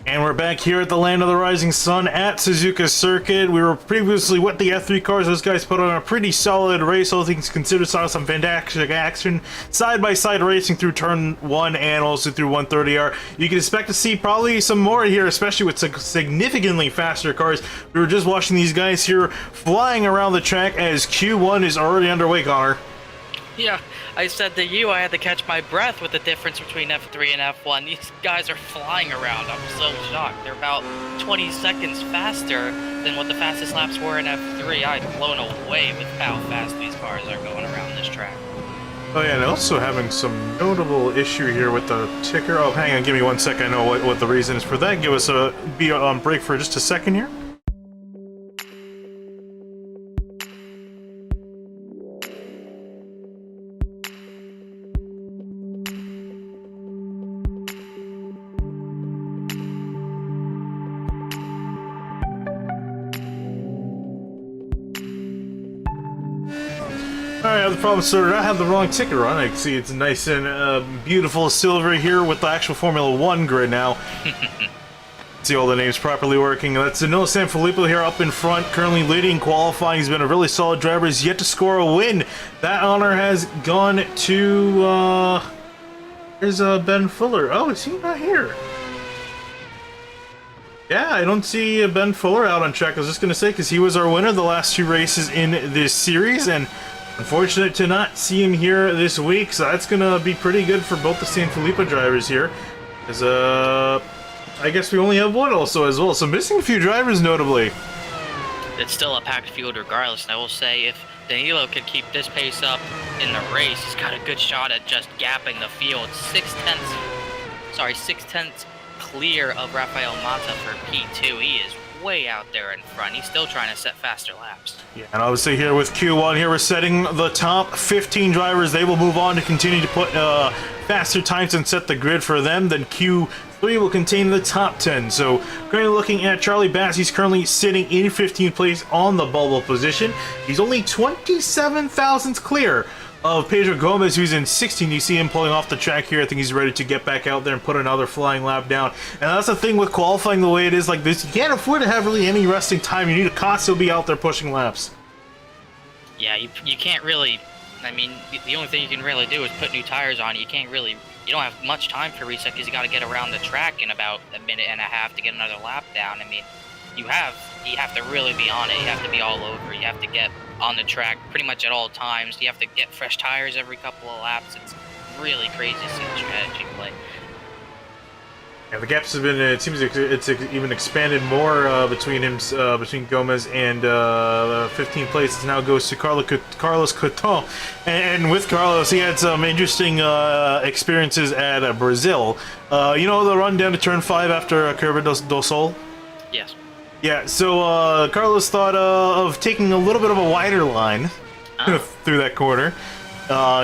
And we're back here at the Land of the Rising Sun at Suzuka Circuit. We were previously with the F3 cars. Those guys put on a pretty solid race. All things considered, saw some fantastic action. Side-by-side racing through turn 1 and also through 130R. You can expect to see probably some more here, especially with significantly faster cars. We were just watching these guys here flying around the track as Q1 is already underway, Connor. Yeah, I said to you I had to catch my breath with the difference between F3 and F1. These guys are flying around. I'm so shocked. They're about 20 seconds faster than what the fastest laps were in F3. I'm blown away with how fast these cars are going around this track. Oh yeah, and also having some notable issue here with the ticker. Oh, hang on, give me 1 second. I know what the reason is for that. Give us a break for just a second here. Alright, the problem sorted. I have the wrong ticker on. I can see it's nice and beautiful silver here with the actual Formula 1 grid now. See all the names properly working. That's Danilo Sanfilippo here up in front, currently leading qualifying. He's been a really solid driver. He's yet to score a win. That honor has gone to, there's Ben Fuller. Oh, is he not here? Yeah, I don't see Ben Fuller out on track. I was just going to say, because he was our winner the last 2 races in this series, and unfortunate to not see him here this week, so that's going to be pretty good for both the Sanfilippo drivers here. As, I guess we only have one also as well, so missing a few drivers notably. It's still a packed field regardless, and I will say if Danilo could keep this pace up in the race, he's got a good shot at just gapping the field. 6 tenths clear of Rafael Mata for P2. He is way out there in front. He's still trying to set faster laps. Yeah, and obviously here with Q1, here we're setting the top 15 drivers. They will move on to continue to put faster times and set the grid for them. Then Q3 will contain the top 10. So currently looking at Charlie Bass, he's currently sitting in 15th place on the bubble position. He's only 27 thousandths clear of Pedro Gomez, who's in 16. You see him pulling off the track here. I think he's ready to get back out there and put another flying lap down. And that's the thing with qualifying the way it is like this. You can't afford to have really any resting time. You need to constantly be out there pushing laps. Yeah, you can't really... I mean, the only thing you can really do is put new tires on. You can't really... You don't have much time for reset because you got to get around the track in about a minute and a half to get another lap down. I mean, you have to really be on it. You have to be all over. You have to get on the track pretty much at all times. You have to get fresh tires every couple of laps. It's really crazy to see the strategy play. Yeah, the gaps have been, it seems it's even expanded more between Gomez and 15th place. It now goes to Carlos Couton. And with Carlos, he had some interesting experiences at Brazil. You know the run down to turn 5 after Curva do Sol? Yes. Yeah, so Carlos thought of taking a little bit of a wider line through that corner.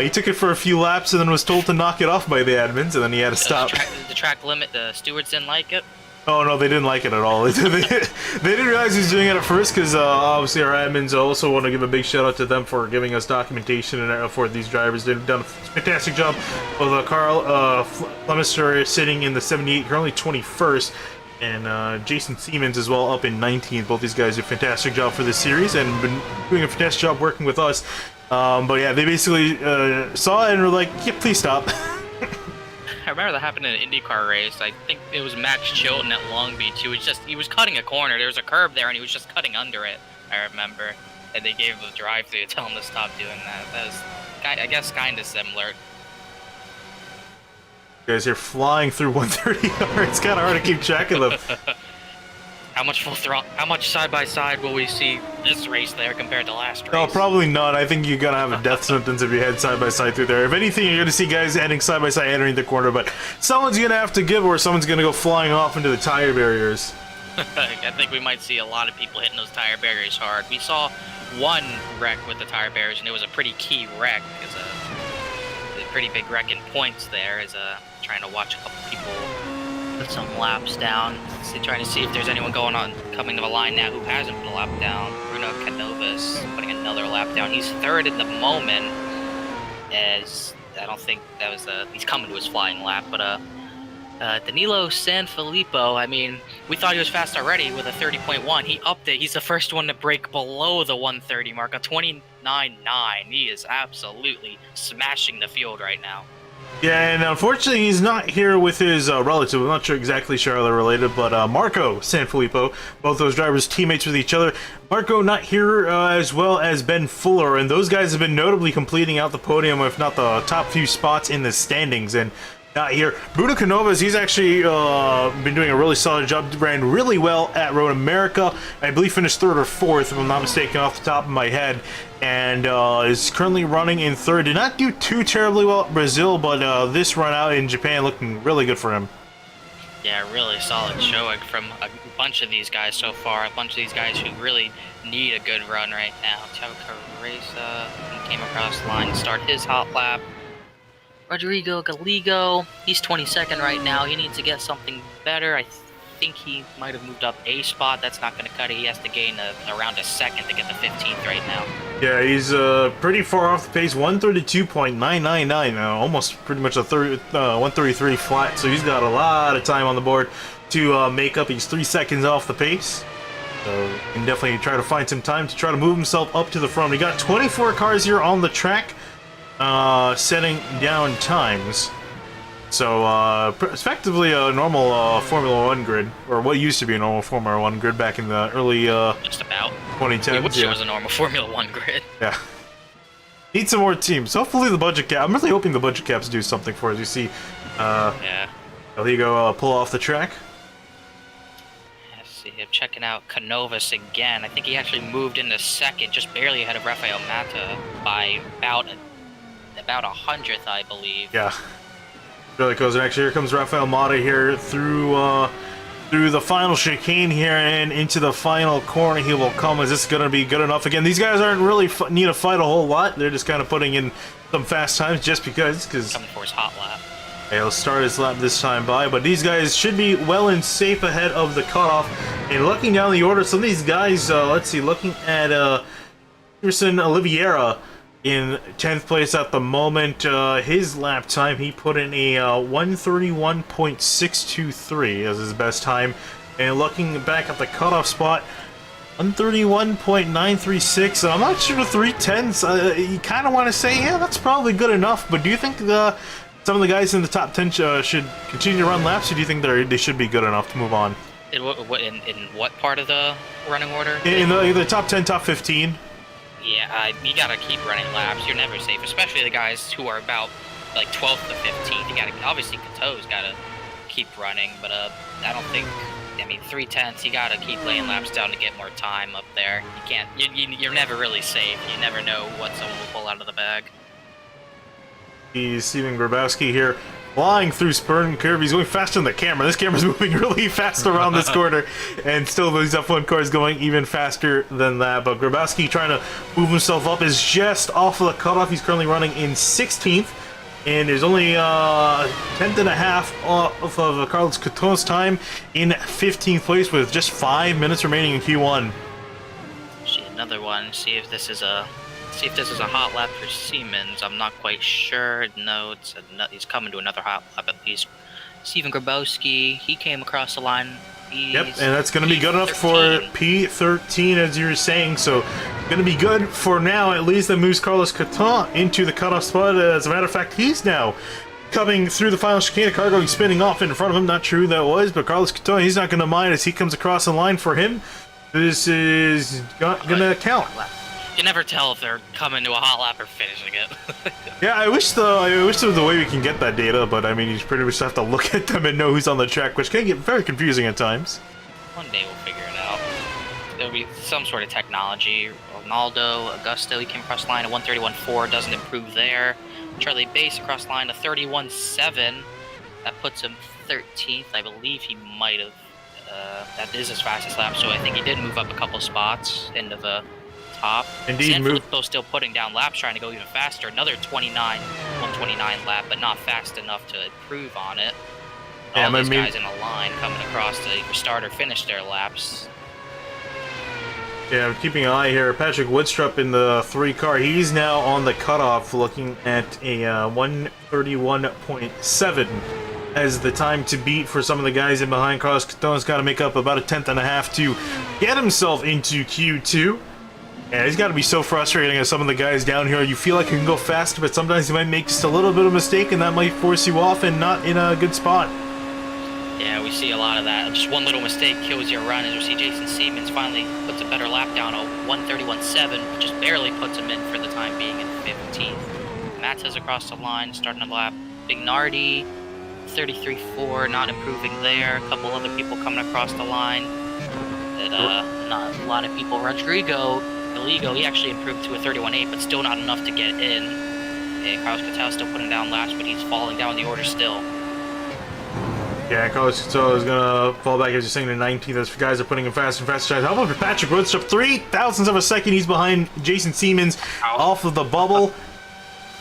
He took it for a few laps and then was told to knock it off by the admins, and then he had to stop. The track limit, the stewards didn't like it? Oh no, they didn't like it at all. they didn't realize he was doing it at first, because obviously our admins also want to give a big shout out to them for giving us documentation and for these drivers. They've done a fantastic job. Well, Carl Flemister sitting in the 78, currently 21st. And Jason Siemens as well up in 19th. Both these guys do a fantastic job for this series and been doing a fantastic job working with us. But yeah, they basically saw it and were like, yeah, please stop. I remember that happened in an IndyCar race. I think it was Max Chilton at Long Beach. He was cutting a corner. There was a curb there and he was just cutting under it, I remember. And they gave him the drive-thru to tell him to stop doing that. That was, I guess, kind of similar. You guys are flying through 130R. It's kind of hard to keep track of them. How much side-by-side will we see this race there compared to last race? No, probably not. I think you're going to have a death sentence if you head side-by-side through there. If anything, you're going to see guys heading side-by-side entering the corner, but someone's going to have to give or someone's going to go flying off into the tire barriers. I think we might see a lot of people hitting those tire barriers hard. We saw one wreck with the tire barriers, and it was a pretty key wreck. It's a pretty big wreck in points there, trying to watch a couple people put some laps down. Trying to see if there's anyone coming to the line now who hasn't put a lap down. Bruno Canovas putting another lap down. He's third at the moment, as I don't think that was he's coming to his flying lap, but Danilo Sanfilippo, I mean, we thought he was fast already with a 30.1. He upped it. He's the first one to break below the 130 mark, a 29.9. He is absolutely smashing the field right now. Yeah, and unfortunately he's not here with his relative. I'm not exactly sure how they're related, but Marco Sanfilippo, both those drivers teammates with each other. Marco not here as well as Ben Fuller, and those guys have been notably completing out the podium, if not the top few spots in the standings. And not here. Bruno Canovas, he's actually been doing a really solid job. Ran really well at Road America. I believe finished 3rd or 4th, if I'm not mistaken, off the top of my head. And is currently running in 3rd. Did not do too terribly well at Brazil, but this run out in Japan looking really good for him. Yeah, really solid showing from a bunch of these guys so far. A bunch of these guys who really need a good run right now. Thiago Carreza came across the line to start his hot lap. Rodrigo Galigo, he's 22nd right now. He needs to get something better. I think he might have moved up a spot. That's not going to cut it. He has to gain around a second to get the 15th right now. Yeah, he's pretty far off the pace. 132.999, almost pretty much a 133 flat. So he's got a lot of time on the board to make up. He's 3 seconds off the pace. So he can definitely try to find some time to try to move himself up to the front. We got 24 cars here on the track. Setting down times. So, effectively a normal Formula 1 grid, or what used to be a normal Formula 1 grid back in the early just about 2010s. We wish it was a normal Formula 1 grid. Yeah. Need some more teams. Hopefully the budget cap. I'm really hoping the budget caps do something for us. You see, yeah. There you go, pull off the track. Let's see him checking out Canovas again. I think he actually moved into 2nd, just barely ahead of Rafael Mata by about a hundredth, I believe. Yeah. Really close. And actually, here comes Rafael Mata here through the final chicane here and into the final corner. He will come. Is this going to be good enough? Again, these guys aren't really need to fight a whole lot. They're just kind of putting in some fast times just because. Coming for his hot lap. He'll start his lap this time by, but these guys should be well and safe ahead of the cutoff. And looking down the order, some of these guys, let's see, looking at Peterson Oliveira in 10th place at the moment. His lap time, he put in a 131.623 as his best time. And looking back at the cutoff spot, 131.936. I'm not sure the 310s. You kind of want to say, yeah, that's probably good enough. But do you think some of the guys in the top 10 should continue to run laps, or do you think they should be good enough to move on? In what part of the running order? In the top 10, top 15. Yeah, you gotta keep running laps. You're never safe, especially the guys who are about like 12th to 15th. You gotta obviously Kato's gotta keep running, but I don't think. I mean, 3/10. You gotta keep laying laps down to get more time up there. You can't. You're never really safe. You never know what someone will pull out of the bag. He's Steven Grabowski here, flying through Spurn Curve. He's going faster than the camera. This camera's moving really fast around this corner, and still these F1 cars going even faster than that. But Grabowski trying to move himself up is just off of the cutoff. He's currently running in 16th, and there's only 10th and a half off of Carlos Coutinho's time in 15th place with just 5 minutes remaining in Q1. See another one. See if this is a hot lap for Siemens. I'm not quite sure. No, he's coming to another hot lap at least. Steven Grabowski, he came across the line. Yep, and that's going to be good enough for P13, as you were saying. So, going to be good for now. At least that moves Carlos Coutinho into the cutoff spot. As a matter of fact, he's now coming through the final chicane. A car going spinning off in front of him. Not true that was, but Carlos Coutinho, he's not going to mind as he comes across the line for him. This is going to count. You never tell if they're coming to a hot lap or finishing it. Yeah, I wish there was a way we can get that data, but I mean, you pretty much have to look at them and know who's on the track, which can get very confusing at times. One day we'll figure it out. There'll be some sort of technology. Ronaldo, Augusto, he came across the line at 131.4, doesn't improve there. Charlie Bass across the line at 31.7. That puts him 13th. I believe he might have. That is his fastest lap, so I think he did move up a couple spots into the top. Indeed, Sanfilippo still putting down laps, trying to go even faster. Another 129 lap, but not fast enough to improve on it. All these guys in a line coming across to start or finish their laps. Yeah, I'm keeping an eye here. Patrick Woodstrup in the 3 car. He's now on the cutoff, looking at a 131.7 as the time to beat for some of the guys in behind. Carlos Catona's got to make up about a tenth and a half to get himself into Q2. Yeah, he's got to be so frustrating as some of the guys down here. You feel like you can go faster, but sometimes you might make just a little bit of a mistake, and that might force you off and not in a good spot. Yeah, we see a lot of that. Just one little mistake kills your run. As we see Jason Siemens finally puts a better lap down, a 1:31.7, just barely puts him in for the time being in 15th. Matt's across the line, starting the lap. Bignardi, 33.4, not improving there. A couple other people coming across the line. Not a lot of people. Rodrigo Gallego, he actually improved to a 31.8, but still not enough to get in. And Carlos Catao still putting down laps, but he's falling down the order still. Yeah, Carlos Catola is going to fall back, as you're saying, to 19th as guys are putting in faster and faster times. How about Patrick Woodstrup? 0.03 of a second. He's behind Jason Siemens off of the bubble.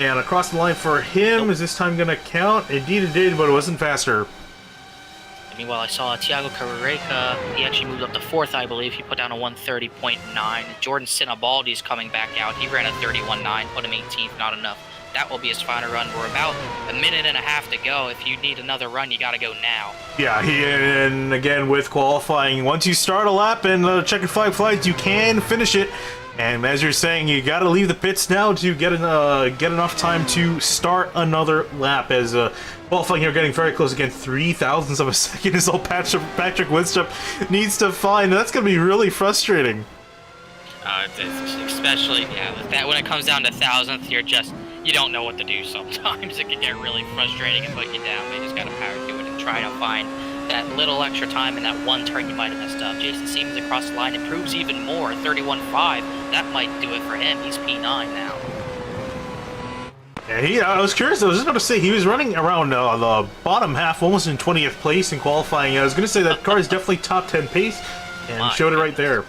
And across the line for him. Is this time going to count? Indeed it did, but it wasn't faster. Meanwhile, I saw Thiago Carreca. He actually moved up to 4th, I believe. He put down a 1:30.9. Jordan Sinabaldi's coming back out. He ran a 31.9, put him 18th, not enough. That will be his final run. We're about a minute and a half to go. If you need another run, you got to go now. Yeah, and again, with qualifying, once you start a lap and checkered flag flies, you can finish it. And as you're saying, you got to leave the pits now to get enough time to start another lap. As qualifying here, getting very close again, 0.03 of a second is all Patrick Woodstrup needs to find. That's going to be really frustrating. Especially, yeah, with that when it comes down to thousandth, you don't know what to do sometimes. It can get really frustrating and put you down. You just got to power through it and try to find that little extra time in that one turn you might have messed up. Jason Siemens across the line improves even more, 31.5. That might do it for him. He's P9 now. Yeah, I was curious. I was just going to say, he was running around the bottom half, almost in 20th place in qualifying. I was going to say that car is definitely top 10 pace, and showed it right there.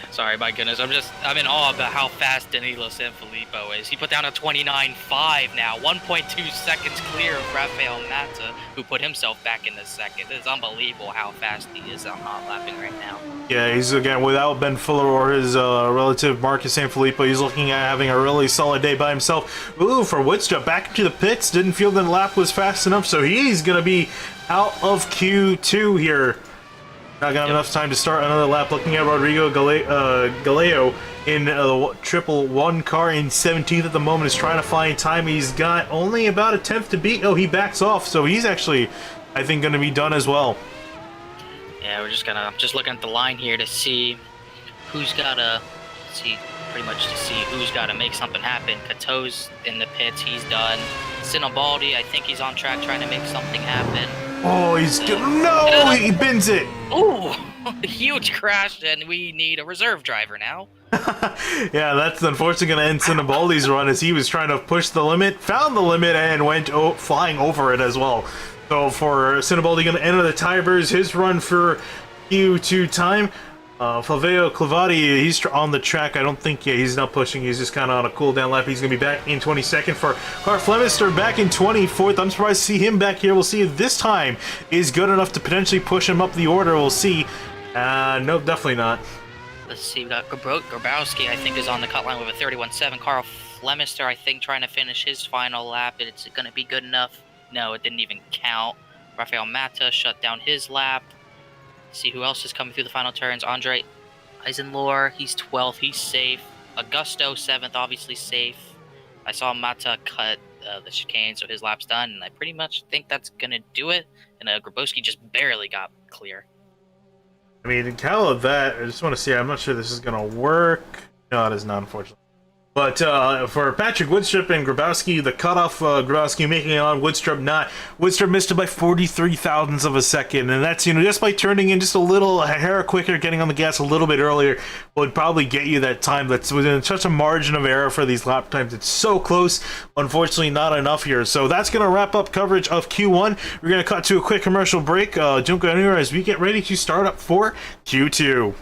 Sorry, my goodness. I'm in awe about how fast Danilo Sanfilippo is. He put down a 29.5 now, 1.2 seconds clear of Rafael Mata, who put himself back in the second. It's unbelievable how fast he is on hot lapping right now. Yeah, he's, again, without Ben Fuller or his relative Marcus Sanfilippo, he's looking at having a really solid day by himself. Ooh, for Woodstrup, back into the pits. Didn't feel the lap was fast enough, so he's going to be out of Q2 here. Not gonna have enough time to start another lap. Looking at Rodrigo Gallego in the 111 car in 17th at the moment, is trying to find time. He's got only about a tenth to beat. Oh, he backs off, so he's actually, I think, gonna be done as well. Yeah, we're just looking at the line here to see who's gotta make something happen. Kato's in the pits, he's done. Sinabaldi, I think he's on track trying to make something happen. Oh, he's no! He bins it. Ooh, huge crash, and we need a reserve driver now. Yeah, that's unfortunately going to end Sinabaldi's run, as he was trying to push the limit, found the limit, and went flying over it as well. So for Sinabaldi, going to enter the tiebreakers, his run for Q2 time. Flavio Clavati, he's on the track. I don't think, he's not pushing. He's just kind of on a cool-down lap. He's going to be back in 22nd for Clark Flemister, back in 24th. I'm surprised to see him back here. We'll see if this time is good enough to potentially push him up the order. We'll see. No, definitely not. Let's see. We got Grabowski, I think, is on the cut line with a 31.7. Carl Flemister, I think, trying to finish his final lap. It's going to be good enough. No, it didn't even count. Rafael Mata shut down his lap. See who else is coming through the final turns. Andre Eisenlohr, he's 12th, he's safe. Augusto, 7th, obviously safe. I saw Mata cut the chicane, so his lap's done, and I pretty much think that's going to do it. And Grabowski just barely got clear. I mean, in count of that, I just want to see, I'm not sure this is going to work. No, it is not, unfortunately. But for Patrick Woodstrup and Grabowski, the cutoff, Grabowski making it on, Woodstrup not. Woodstrup missed it by 0.43 of a second, and that's, just by turning in just a hair quicker, getting on the gas a little bit earlier, would probably get you that time. That's within such a margin of error for these lap times. It's so close. Unfortunately, not enough here. So that's going to wrap up coverage of Q1. We're going to cut to a quick commercial break. Don't go anywhere as we get ready to start up for Q2.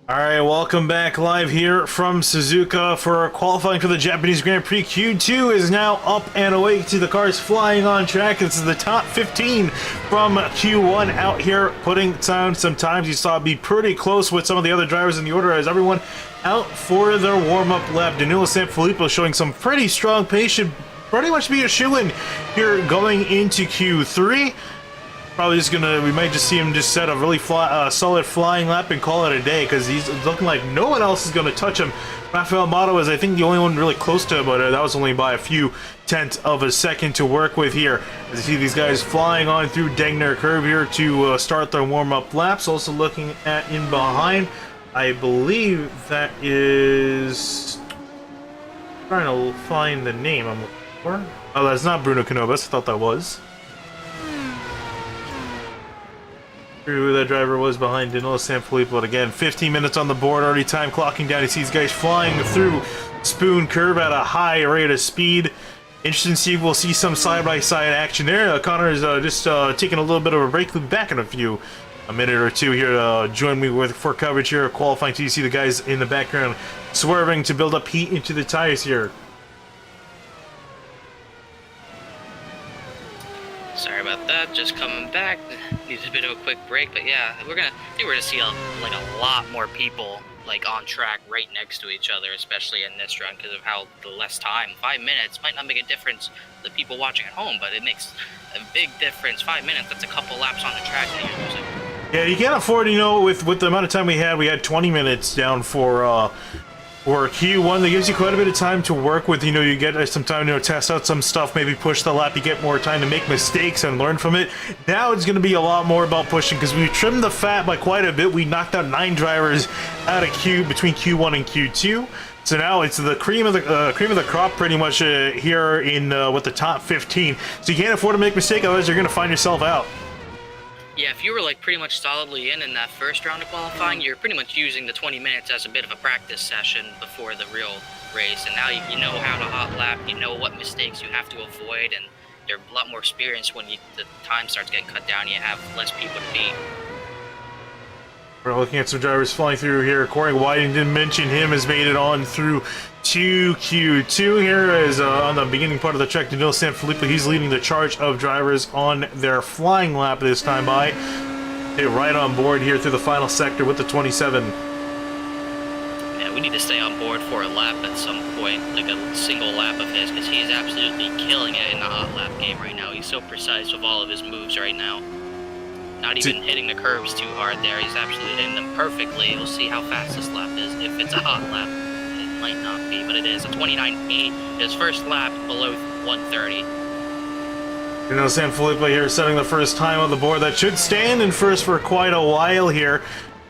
Alright, welcome back live here from Suzuka for qualifying for the Japanese Grand Prix. Q2 is now up and awake to the cars flying on track. This is the top 15 from Q1 out here putting down some times. You saw it be pretty close with some of the other drivers in the order as everyone out for their warm-up lap. Danilo Sanfilippo showing some pretty strong pace, should pretty much be a shoo-in here going into Q3. Probably just we might just see him just set a really solid flying lap and call it a day, because he's looking like no one else is going to touch him. Rafael Mato is, I think, the only one really close to him, but that was only by a few tenths of a second to work with here. As you see these guys flying on through Degner Curve here to start their warm-up laps. Also looking at in behind, I believe that is... I'm trying to find the name I'm looking for. Oh, that's not Bruno Canovas. I thought that was. Who that driver was behind Danilo Sanfilippo. But again, 15 minutes on the board, already time clocking down. You see these guys flying through Spoon Curve at a high rate of speed. Interesting to see if we'll see some side-by-side action there. Connor is just taking a little bit of a break. We'll be back in a minute or two here to join me for coverage here of qualifying. So you see the guys in the background swerving to build up heat into the tires here. Sorry about that, just coming back. Needs a bit of a quick break, but yeah, I think we're gonna see a lot more people on track right next to each other, especially in this run, because of how the less time. 5 minutes might not make a difference to the people watching at home, but it makes a big difference. 5 minutes, that's a couple laps on the track that you're losing. Yeah, you can't afford, with the amount of time we had 20 minutes down for Q1. That gives you quite a bit of time to work with. You get some time to test out some stuff, maybe push the lap. You get more time to make mistakes and learn from it. Now it's going to be a lot more about pushing, because we trimmed the fat by quite a bit. We knocked out 9 drivers out of between Q1 and Q2. So now it's the cream of the crop pretty much here in with the top 15. So you can't afford to make a mistake, otherwise you're going to find yourself out. Yeah, if you were pretty much solidly in that first round of qualifying, you're pretty much using the 20 minutes as a bit of a practice session before the real race. And now you know how to hot lap, you know what mistakes you have to avoid, and you're a lot more experienced when the time starts getting cut down. You have less people to beat. We're looking at some drivers flying through here. Corey Whiting, didn't mention him, has made it on through to Q2 here, as on the beginning part of the track. Danilo Sanfilippo, he's leading the charge of drivers on their flying lap this time by. They're right on board here through the final sector with the 27. Yeah, we need to stay on board for a lap at some point, a single lap of his, because he's absolutely killing it in the hot lap game right now. He's so precise with all of his moves right now. Not even hitting the curves too hard there. He's absolutely hitting them perfectly. We'll see how fast this lap is. If it's a hot lap, it might not be, but it is. A 29.8. His first lap below 130. Danilo Sanfilippo here setting the first time on the board. That should stand in first for quite a while here.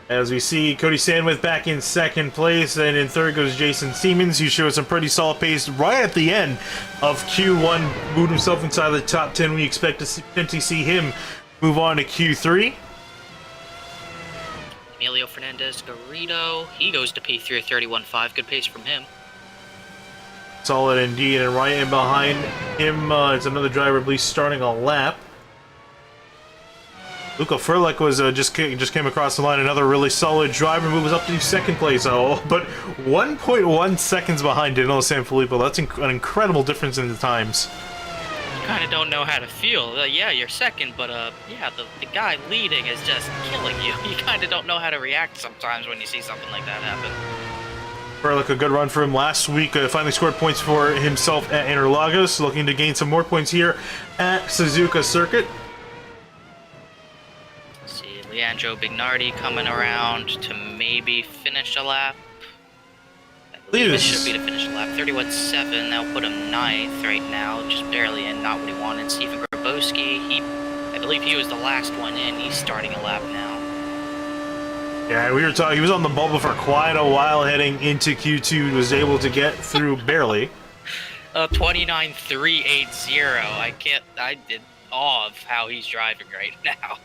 As we see Cody Sandwith back in second place, and in third goes Jason Siemens, who showed some pretty solid pace right at the end of Q1. Moved himself inside the top 10. We expect to potentially see him move on to Q3. Emilio Fernandez Garrido, he goes to P3 at 31.5. Good pace from him. Solid indeed, and right in behind him is another driver, at least starting a lap. Luca Furlek was just came across the line. Another really solid driver, moves up to second place, but 1.1 seconds behind Danilo Sanfilippo. That's an incredible difference in the times. Kind of don't know how to feel. Yeah, you're second, but yeah, the guy leading is just killing you. You kind of don't know how to react sometimes when you see something like that happen. Furlek, a good run for him last week. Finally scored points for himself at Interlagos, looking to gain some more points here at Suzuka Circuit. Let's see, Leandro Bignardi coming around to maybe finish a lap. I believe it should be to finish the lap. 31.7, that'll put him 9th right now, just barely in, not what he wanted. Stephen Grabowski, I believe he was the last one in. He's starting a lap now. Yeah, we were talking, he was on the bubble for quite a while heading into Q2, was able to get through barely. 29.380, I'm in awe of how he's driving right now.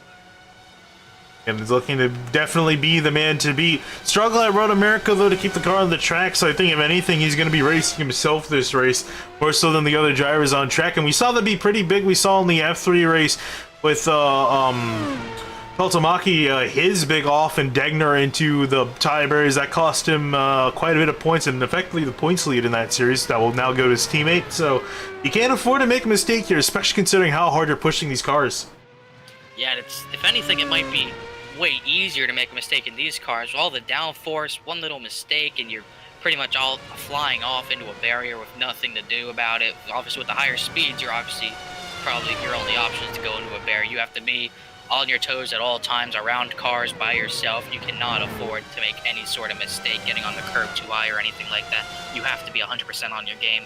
And he's looking to definitely be the man to beat. Struggle at Road America, though, to keep the car on the track, so I think if anything, he's going to be racing himself this race, more so than the other drivers on track. And we saw that be pretty big. We saw in the F3 race with Peltomaki, his big off and Degner into the tie barriers. That cost him quite a bit of points and effectively the points lead in that series. That will now go to his teammate. So you can't afford to make a mistake here, especially considering how hard you're pushing these cars. Yeah, it's, if anything, it might be way easier to make a mistake in these cars. With all the downforce, one little mistake, and you're pretty much all flying off into a barrier with nothing to do about it. Obviously, with the higher speeds, you're obviously probably your only option is to go into a barrier. You have to be on your toes at all times around cars by yourself. You cannot afford to make any sort of mistake getting on the curb too high or anything like that. You have to be 100% on your game.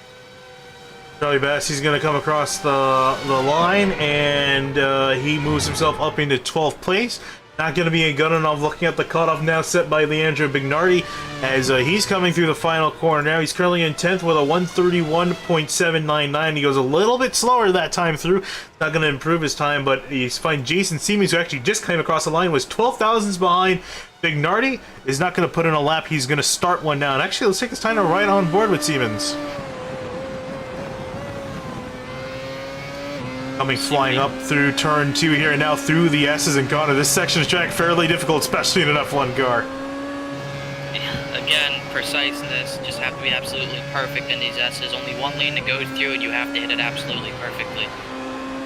Charlie Bass, he's going to come across the line, and he moves himself up into 12th place. Not going to be a gun enough. Looking at the cutoff now set by Leandro Bignardi as he's coming through the final corner now. He's currently in 10th with a 1:31.799. He goes a little bit slower that time through. Not going to improve his time, but he's fine. Jason Siemens, who actually just came across the line, was 12 thousandths behind. Bignardi is not going to put in a lap. He's going to start one now. And actually, let's take this time to ride on board with Siemens. Coming flying up through turn 2 here and now through the S's and Connor. This section of track fairly difficult, especially in an F1 car. Yeah, again, preciseness. Just have to be absolutely perfect in these S's. Only one lane to go through, and you have to hit it absolutely perfectly.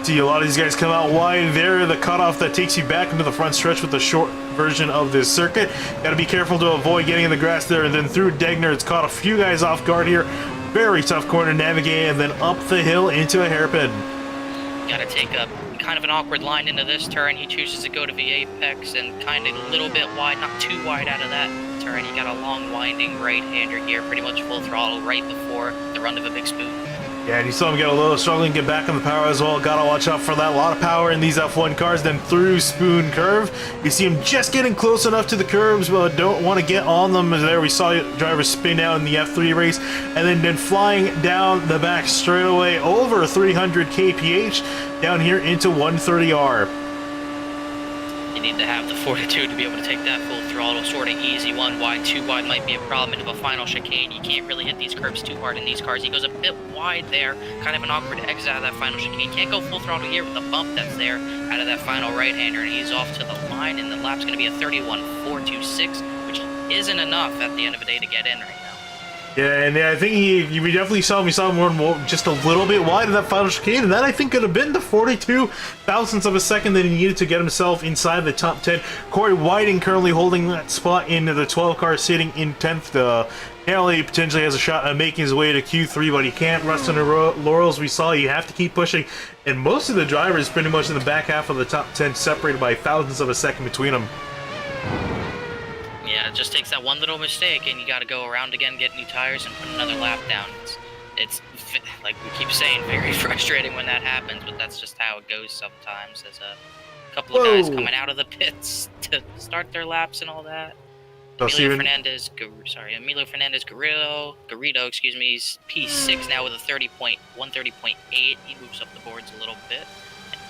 See a lot of these guys come out wide there. The cutoff that takes you back into the front stretch with the short version of this circuit. Got to be careful to avoid getting in the grass there. And then through Degner, it's caught a few guys off guard here. Very tough corner to navigate, and then up the hill into a hairpin. Got to take a kind of an awkward line into this turn. He chooses to go to the apex and kind of a little bit wide, not too wide out of that turn. He got a long winding right-hander here, pretty much full throttle right before the run of a big spoon. Yeah, and you saw him get a little struggling, get back on the power as well. Gotta watch out for that. A lot of power in these F1 cars. Then through Spoon Curve, you see him just getting close enough to the curbs, but don't want to get on them. There we saw drivers spin out in the F3 race, and then flying down the back straightaway over 300 kph down here into 130R. You need to have the fortitude to be able to take that full throttle, sort of easy. 1 wide, 2 wide might be a problem into the final chicane. You can't really hit these curbs too hard in these cars. He goes a bit wide there, kind of an awkward exit out of that final chicane. Can't go full throttle here with the bump that's there out of that final right-hander, and he's off to the line, and the lap's going to be a 31.426, which isn't enough at the end of the day to get in right now. Yeah, and I think we definitely saw him more just a little bit wide of that final chicane, and that I think could have been the 42 thousandths of a second that he needed to get himself inside the top 10. Corey Whiting currently holding that spot into the 12 car, sitting in 10th. Haley potentially has a shot at making his way to Q3, but he can't rest on the laurels. We saw you have to keep pushing, and most of the drivers pretty much in the back half of the top 10, separated by thousandths of a second between them. Yeah, it just takes that one little mistake, and you got to go around again, get new tires, and put another lap down. It's like we keep saying, very frustrating when that happens, but that's just how it goes sometimes. There's a couple of guys coming out of the pits to start their laps and all that. Emilio Fernandez Garrido, excuse me, he's P6 now with a 130.8. He moves up the boards a little bit.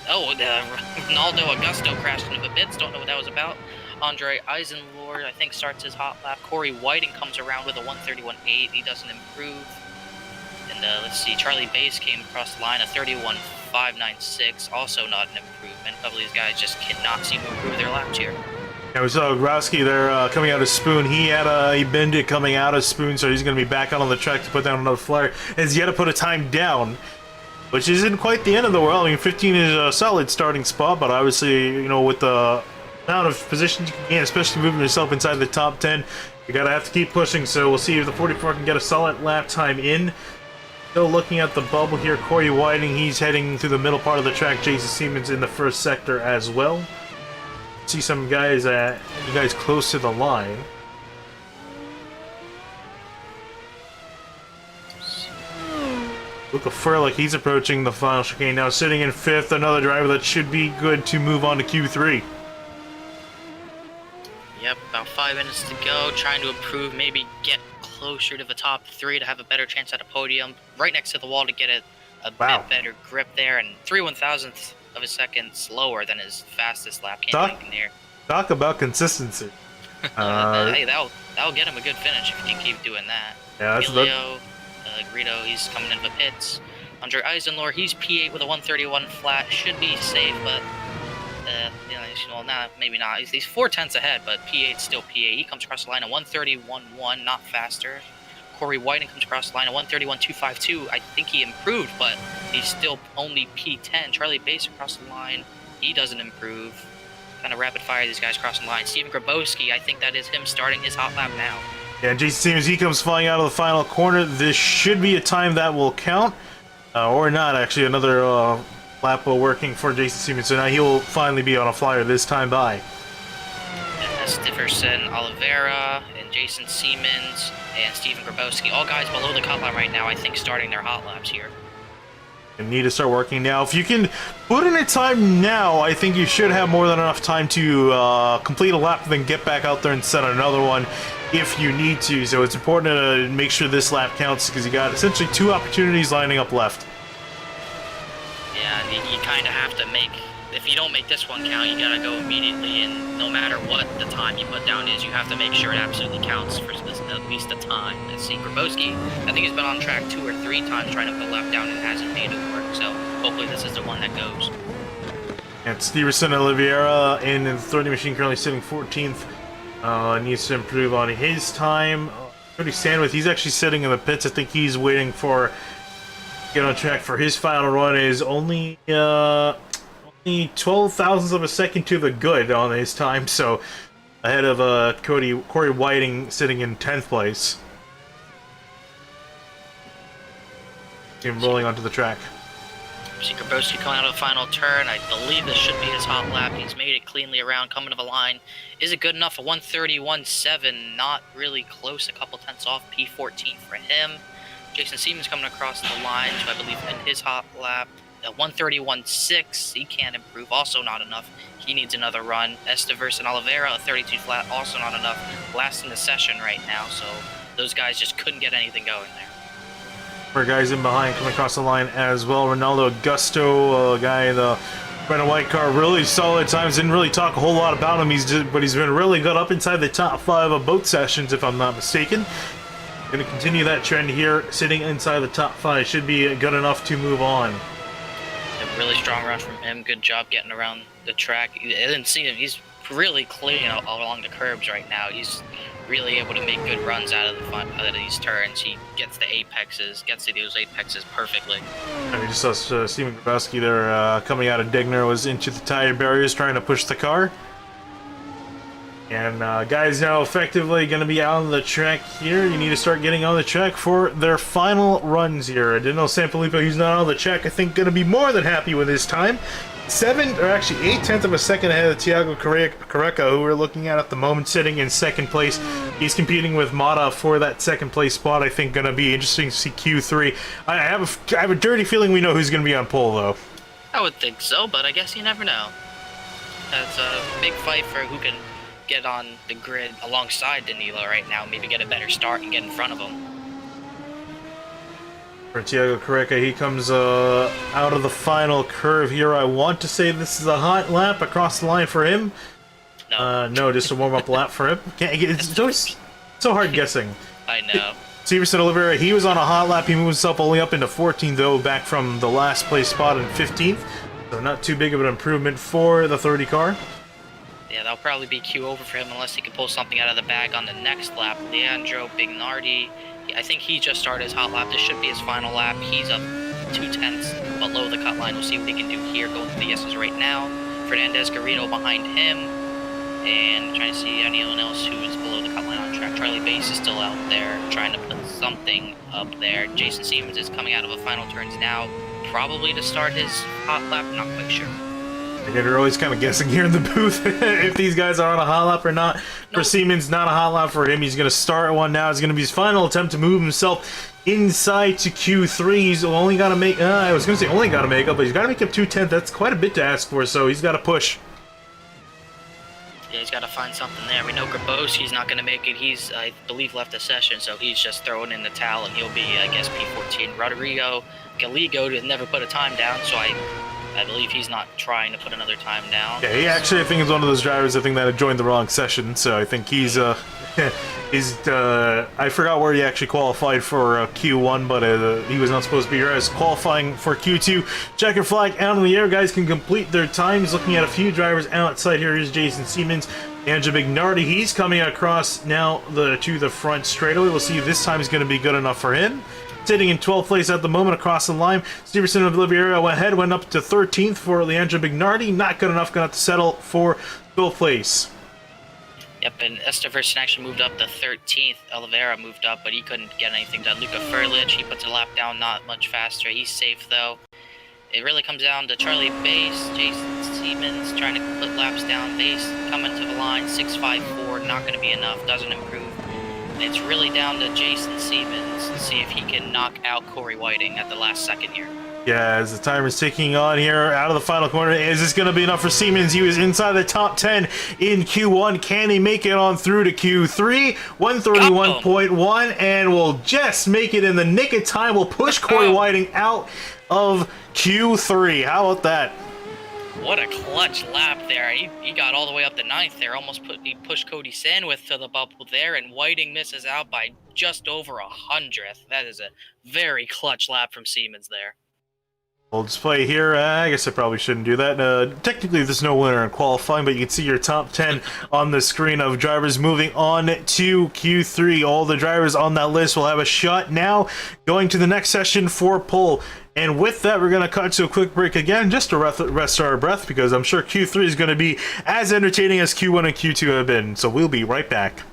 Oh, Ronaldo Augusto crashed into the pits. Don't know what that was about. Andre Eisenlord, I think, starts his hot lap. Corey Whiting comes around with a 131.8. He doesn't improve. And let's see, Charlie Bass came across the line, a 31.596. Also not an improvement. A couple of these guys just cannot seem to improve their laps here. Yeah, we saw Growski there coming out of Spoon. He had a bended coming out of Spoon, so he's going to be back out on the track to put down another flyer. Has yet to put a time down, which isn't quite the end of the world. I mean, 15 is a solid starting spot, but obviously, you know, with the amount of positions you can gain, especially moving yourself inside the top 10, you gotta have to keep pushing. So we'll see if the 44 can get a solid lap time in. Still looking at the bubble here, Corey Whiting, he's heading through the middle part of the track. Jason Siemens in the first sector as well. See some guys close to the line. Luca Furlick, he's approaching the final chicane now, sitting in 5th. Another driver that should be good to move on to Q3. Yep, about 5 minutes to go. Trying to improve, maybe get closer to the top 3 to have a better chance at a podium. Right next to the wall to get a bit better grip there. And 3/1000th of a second slower than his fastest lap. Can't make near. Talk about consistency. Hey, that'll get him a good finish if he can keep doing that. Yeah, that's Emilio Greedo, he's coming into the pits. Andre Eisenlord, he's P8 with a 131 flat. Should be safe, but well, not maybe not. He's 4/10 ahead, but P8 still P8. He comes across the line at 1:31.1, not faster. Corey Whiting comes across the line at 1:31.252. I think he improved, but he's still only P10. Charlie Bass across the line, he doesn't improve. Kind of rapid fire these guys crossing the line. Steven Grabowski, I think that is him starting his hot lap now. Yeah, Jason Siemens, he comes flying out of the final corner. This should be a time that will count, or not. Actually, another lap working for Jason Siemens. So now he will finally be on a flyer this time by. Stiverson, Oliveira, and Jason Siemens, and Steven Grabowski, all guys below the cut line right now, I think, starting their hot laps here. You need to start working now. If you can put in a time now, I think you should have more than enough time to complete a lap, then get back out there and set another one if you need to. So it's important to make sure this lap counts, because you got essentially 2 opportunities lining up left. Yeah, you kind of have to make, if you don't make this one count, you gotta go immediately, and no matter what the time you put down is, you have to make sure it absolutely counts for at least a time. Let's see, Grabowski, I think he's been on track 2 or 3 times trying to put a lap down and hasn't made it work, so hopefully this is the one that goes. And Steverson Oliveira in the 30 machine, currently sitting 14th. Needs to improve on his time. Cody Sandwith, he's actually sitting in the pits. I think he's waiting for get on track for his final run. Is only 12 thousandths of a second to the good on his time, so ahead of Corey Whiting sitting in 10th place. See him rolling onto the track. See Grabowski coming out of the final turn. I believe this should be his hot lap. He's made it cleanly around, coming to the line. Is it good enough? A 1:31.7, not really close, a couple tenths off. P14 for him. Jason Siemens coming across the line, so I believe in his hot lap. A 1:31.6, he can't improve, also not enough. He needs another run. Esteverson and Oliveira, a 32 flat, also not enough. Last in the session right now, so those guys just couldn't get anything going there. For guys in behind coming across the line as well. Ronaldo Augusto, guy in the red and white car, really solid times. Didn't really talk a whole lot about him, but he's been really good up inside the top 5 of both sessions, if I'm not mistaken. Going to continue that trend here, sitting inside the top 5. Should be good enough to move on. A really strong run from him. Good job getting around the track. I didn't see him. He's really clean along the curbs right now. He's really able to make good runs out of these turns. He gets to those apexes perfectly. And we just saw Steven Grabowski there coming out of Digner, was into the tire barriers trying to push the car. And guys now effectively going to be out on the track here. You need to start getting on the track for their final runs here. Dino Sanfilippo, who's not on the track, I think going to be more than happy with his time. 8/10 of a second ahead of Thiago Careca, who we're looking at the moment, sitting in 2nd place. He's competing with Mata for that 2nd place spot. I think going to be interesting to see Q3. I have a dirty feeling we know who's going to be on pole, though. I would think so, but I guess you never know. That's a big fight for who can get on the grid alongside Danilo right now, maybe get a better start and get in front of him. For Thiago Careca, he comes out of the final curve here. I want to say this is a hot lap across the line for him. No. No, just a warm-up lap for him. It's always so hard guessing. I know. Steverson Oliveira, he was on a hot lap. He moved himself only up into 14th, though, back from the last place spot in 15th. So not too big of an improvement for the 30 car. Yeah, that'll probably be Q over for him unless he can pull something out of the bag on the next lap. Leandro Bignardi, I think he just started his hot lap. This should be his final lap. He's up 2 tenths below the cut line. We'll see what he can do here, going through the S's right now. Fernandez Garrido behind him. And trying to see anyone else who is below the cut line on track. Charlie Bass is still out there trying to put something up there. Jason Siemens is coming out of the final turns now, probably to start his hot lap. Not quite sure. Again, we're always kind of guessing here in the booth if these guys are on a hot lap or not. For Siemens, not a hot lap for him. He's going to start one now. It's going to be his final attempt to move himself inside to Q3. He's only got to make, I was going to say only got to make up, but he's got to make up 2/10. That's quite a bit to ask for, so he's got to push. Yeah, he's got to find something there. We know Grabowski's not going to make it. He's, I believe, left the session, so he's just throwing in the towel, and he'll be, I guess, P14. Rodrigo Gallego never put a time down, so I I believe he's not trying to put another time down. Yeah, he actually, I think, is one of those drivers, I think, that had joined the wrong session, so I think he's, I forgot where he actually qualified for Q1, but he was not supposed to be here. As qualifying for Q2, checker flag out in the air. Guys can complete their times. Looking at a few drivers outside here, here's Jason Siemens. Andrew Bignardi, he's coming across now to the front straightaway. We'll see if this time is going to be good enough for him. Sitting in 12th place at the moment across the line. Stevenson of Oliveira went ahead, went up to 13th for Leandro Bignardi. Not good enough, going to have to settle for 12th place. Yep, and Esteverson actually moved up to 13th. Oliveira moved up, but he couldn't get anything done. Luca Furlich, he puts a lap down, not much faster. He's safe, though. It really comes down to Charlie Bass, Jason Siemens trying to put laps down. Bass coming to the line, 6.54, not going to be enough, doesn't improve. It's really down to Jason Siemens to see if he can knock out Corey Whiting at the last second here. Yeah, as the timer's ticking on here, out of the final corner, is this going to be enough for Siemens? He was inside the top 10 in Q1. Can he make it on through to Q3? 131.1, and will just make it in the nick of time. Will push Corey Whiting out of Q3. How about that? What a clutch lap there. He got all the way up to 9th there. He pushed Cody Sandwith to the bubble there, and Whiting misses out by just over 100th. That is a very clutch lap from Siemens there. Full display here. I guess I probably shouldn't do that. Technically, there's no winner in qualifying, but you can see your top 10 on the screen of drivers moving on to Q3. All the drivers on that list will have a shot now going to the next session for pole. And with that, we're going to cut to a quick break again, just to rest our breath, because I'm sure Q3 is going to be as entertaining as Q1 and Q2 have been. So we'll be right back.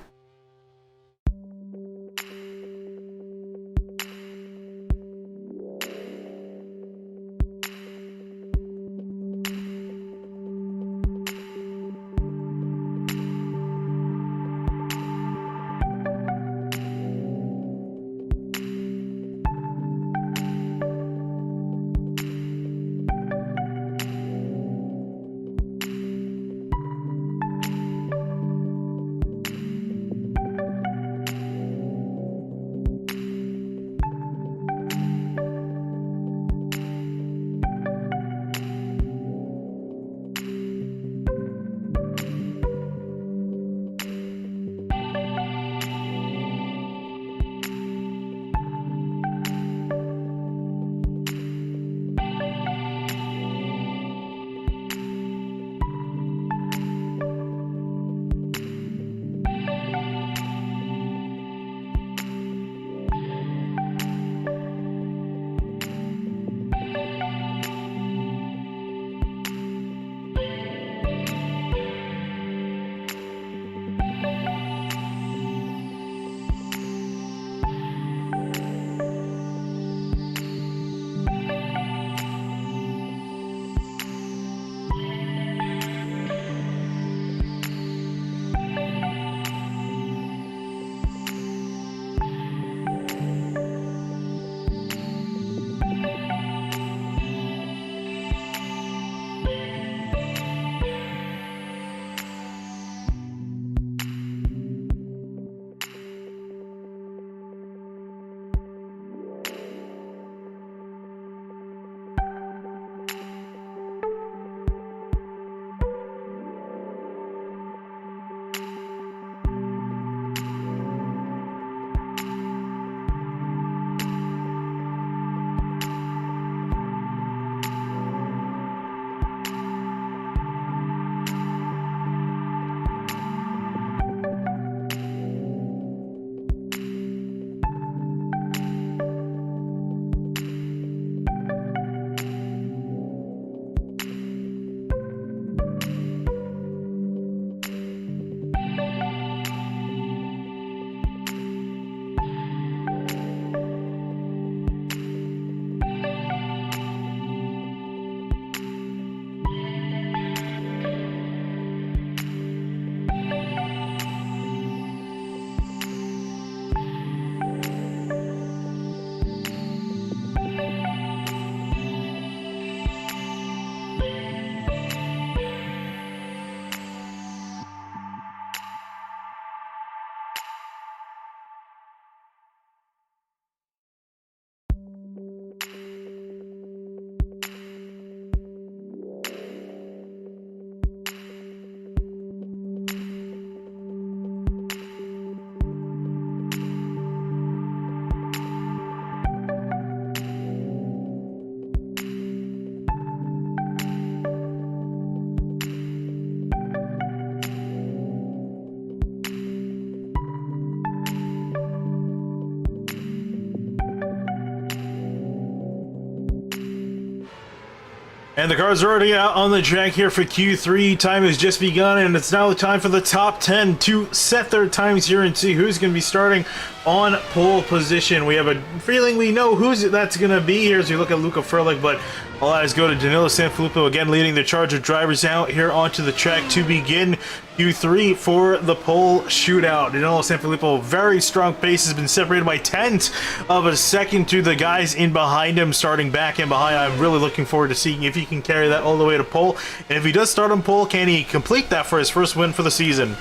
And the cars are already out on the track here for Q3. Time has just begun, and it's now the time for the top 10 to set their times here and see who's going to be starting on pole position. We have a feeling we know who's that's going to be here as we look at Luca Furlick, but all eyes go to Danilo Sanfilippo again, leading the charge of drivers out here onto the track to begin Q3 for the pole shootout. Danilo Sanfilippo, very strong pace, has been separated by tenths of a second to the guys in behind him, starting back and behind. I'm really looking forward to seeing if he can carry that all the way to pole. And if he does start on pole, can he complete that for his first win for the season?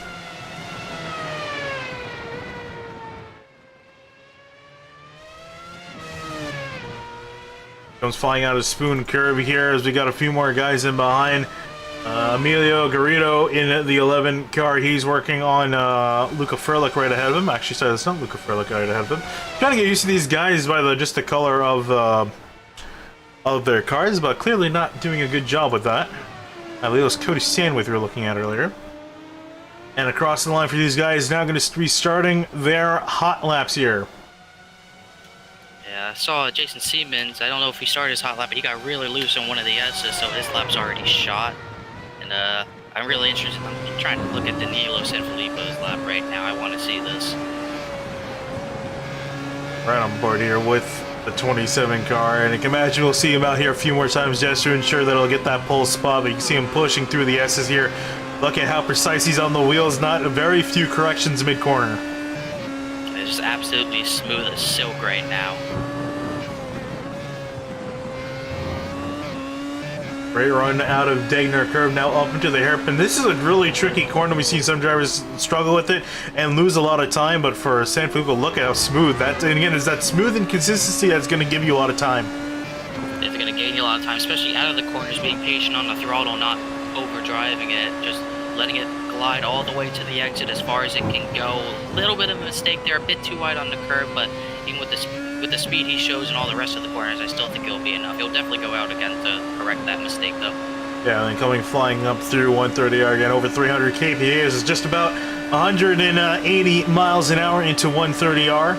Comes flying out of spoon curve here as we got a few more guys in behind. Emilio Garrido in the 11 car. He's working on Luca Furlick right ahead of him. Actually, sorry, that's not Luca Furlick right ahead of him. Trying to get used to these guys by just the color of their cars, but clearly not doing a good job with that. I believe it was Cody Sandwith we were looking at earlier. And across the line for these guys, now going to be starting their hot laps here. Yeah, I saw Jason Siemens. I don't know if he started his hot lap, but he got really loose on one of the S's, so his lap's already shot. And I'm really interested. I'm trying to look at Danilo Sanfilippo's lap right now. I want to see this. Right on board here with the 27 car, and I can imagine we'll see him out here a few more times just to ensure that he'll get that pole spot. But you can see him pushing through the S's here. Look at how precise he's on the wheels. Not very few corrections mid-corner. It's just absolutely smooth as silk right now. Great run out of Degner curve, now up into the hairpin. This is a really tricky corner. We've seen some drivers struggle with it and lose a lot of time, but for Sanfilippo, look at how smooth that, and again, is that smooth and consistency that's going to give you a lot of time. It's going to gain you a lot of time, especially out of the corners, being patient on the throttle, not overdriving it, just letting it glide all the way to the exit as far as it can go. A little bit of a mistake there, a bit too wide on the curve, but even with the speed he shows and all the rest of the corners, I still think it'll be enough. He'll definitely go out again to correct that mistake, though. Yeah, and coming flying up through 130R again, over 300 kPa is just about 180 miles an hour into 130R.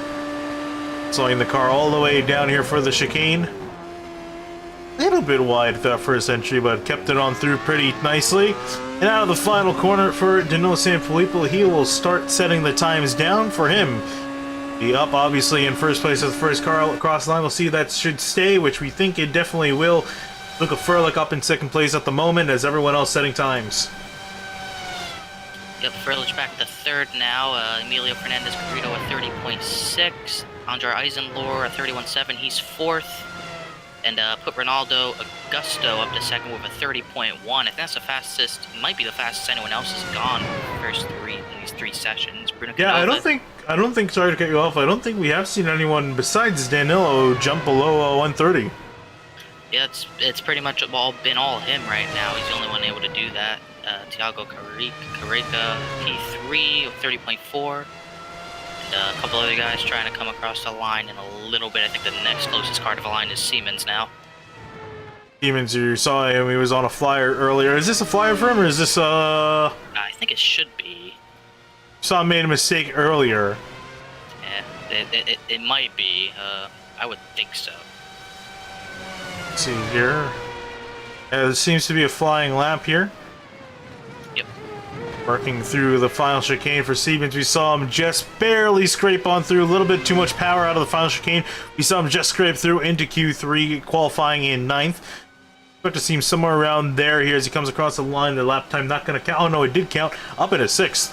Slowing the car all the way down here for the chicane. A little bit wide for that first entry, but kept it on through pretty nicely. And out of the final corner for Danilo Sanfilippo, he will start setting the times down for him. Be up, obviously, in first place of the first car across the line. We'll see that should stay, which we think it definitely will. Luca Furlick up in second place at the moment, as everyone else setting times. Yep, Furlick back to third now. Emilio Fernandez Garrido at 30.6. Andre Eisenlohr at 31.7. He's fourth. And put Ronaldo Augusto up to second with a 30.1. I think that's the fastest, might be the fastest anyone else has gone in the first these three sessions. Bruno yeah, Canova. I don't think, sorry to cut you off, I don't think we have seen anyone besides Danilo jump below 130. Yeah, it's pretty much been all him right now. He's the only one able to do that. Thiago Carreca, P3 with 30.4. And a couple other guys trying to come across the line in a little bit. I think the next closest car to the line is Siemens now. Siemens, you saw him, he was on a flyer earlier. Is this a flyer for him, or is this I think it should be. Saw him made a mistake earlier. Yeah, it might be. I would think so. Let's see here. Yeah, there seems to be a flying lap here. Yep. Working through the final chicane for Siemens. We saw him just barely scrape on through. A little bit too much power out of the final chicane. We saw him just scrape through into Q3, qualifying in 9th. Expect to see him somewhere around there here as he comes across the line. The lap time not going to count. Oh no, it did count. Up at a 6th.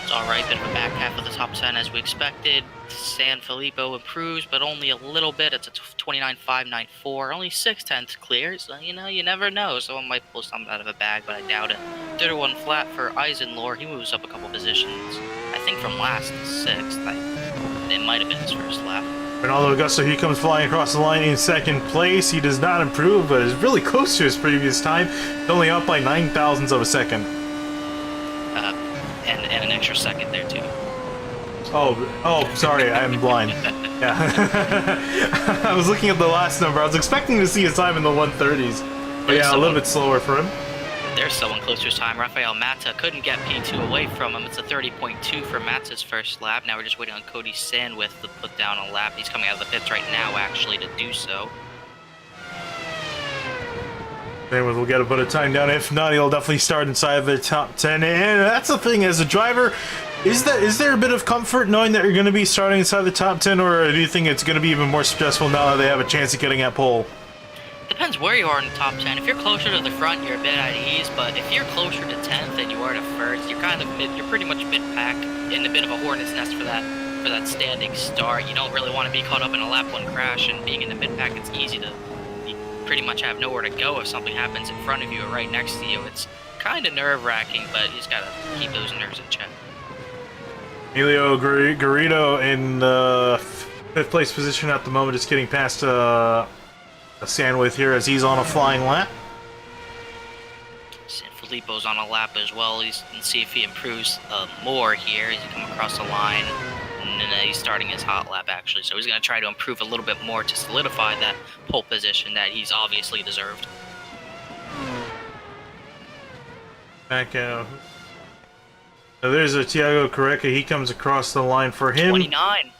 It's alright, bit of a back half of the top 10 as we expected. Sanfilippo improves, but only a little bit. It's a 29.594. Only 6/10 clear, so you know, you never know. Someone might pull something out of a bag, but I doubt it. 31 flat for Eisenlohr. He moves up a couple positions. I think from last to 6th. It might have been his first lap. Ronaldo Augusto, he comes flying across the line in second place. He does not improve, but is really close to his previous time. He's only up by 9 thousandths of a second. And an extra second there too. Oh, sorry, I'm blind. Yeah. I was looking at the last number. I was expecting to see his time in the 130s. But yeah, a little bit slower for him. There's someone close to his time. Rafael Mata couldn't get P2 away from him. It's a 30.2 for Mata's first lap. Now we're just waiting on Cody Sandwith to put down a lap. He's coming out of the pits right now, actually, to do so. Anyways, we'll get a bit of time down. If not, he'll definitely start inside the top 10. And that's the thing, as a driver, is there a bit of comfort knowing that you're going to be starting inside the top 10, or do you think it's going to be even more stressful now that they have a chance of getting at pole? Depends where you are in the top 10. If you're closer to the front, you're a bit at ease, but if you're closer to 10th than you are to first, you're kind of you're pretty much mid-pack in a bit of a hornet's nest for that standing start. You don't really want to be caught up in a lap 1 crash, and being in the mid-pack, it's easy to pretty much have nowhere to go if something happens in front of you or right next to you. It's kind of nerve-wracking, but you just gotta keep those nerves in check. Emilio Garrido in the 5th place position at the moment, just getting past Sandwith here as he's on a flying lap. Sanfilippo's on a lap as well. He's can see if he improves more here as he come across the line. And he's starting his hot lap actually, so he's going to try to improve a little bit more to solidify that pole position that he's obviously deserved. Back out. So there's a Thiago Correca. He comes across the line for him. 29.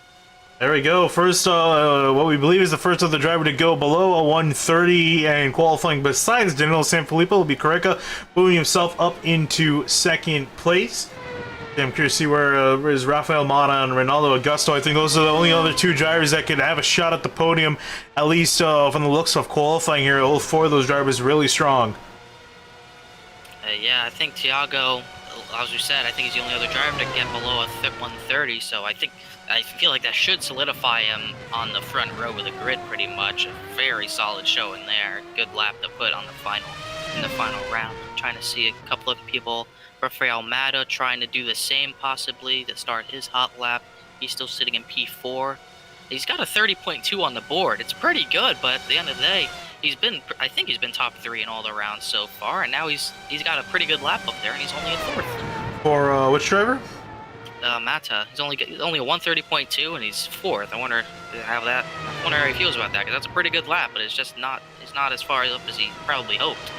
There we go. First, what we believe is the first other driver to go below a 130 and qualifying besides Danilo Sanfilippo will be Correca, moving himself up into 2nd place. I'm curious to see where is Rafael Mata and Ronaldo Augusto. I think those are the only other 2 drivers that could have a shot at the podium, at least from the looks of qualifying here. All 4 of those drivers really strong. Yeah, I think Thiago, as you said, I think he's the only other driver to get below a 130, so I feel like that should solidify him on the front row of the grid pretty much. A very solid showing there. Good lap to put on in the final round. I'm trying to see a couple of people. Rafael Mata trying to do the same possibly to start his hot lap. He's still sitting in P4. He's got a 30.2 on the board. It's pretty good, but at the end of the day, I think he's been top 3 in all the rounds so far, and now he's got a pretty good lap up there, and he's only in 4th. For which driver? Mata. He's only a 130.2 and he's 4th. I wonder how he feels about that, because that's a pretty good lap, but it's just not as far up as he probably hoped.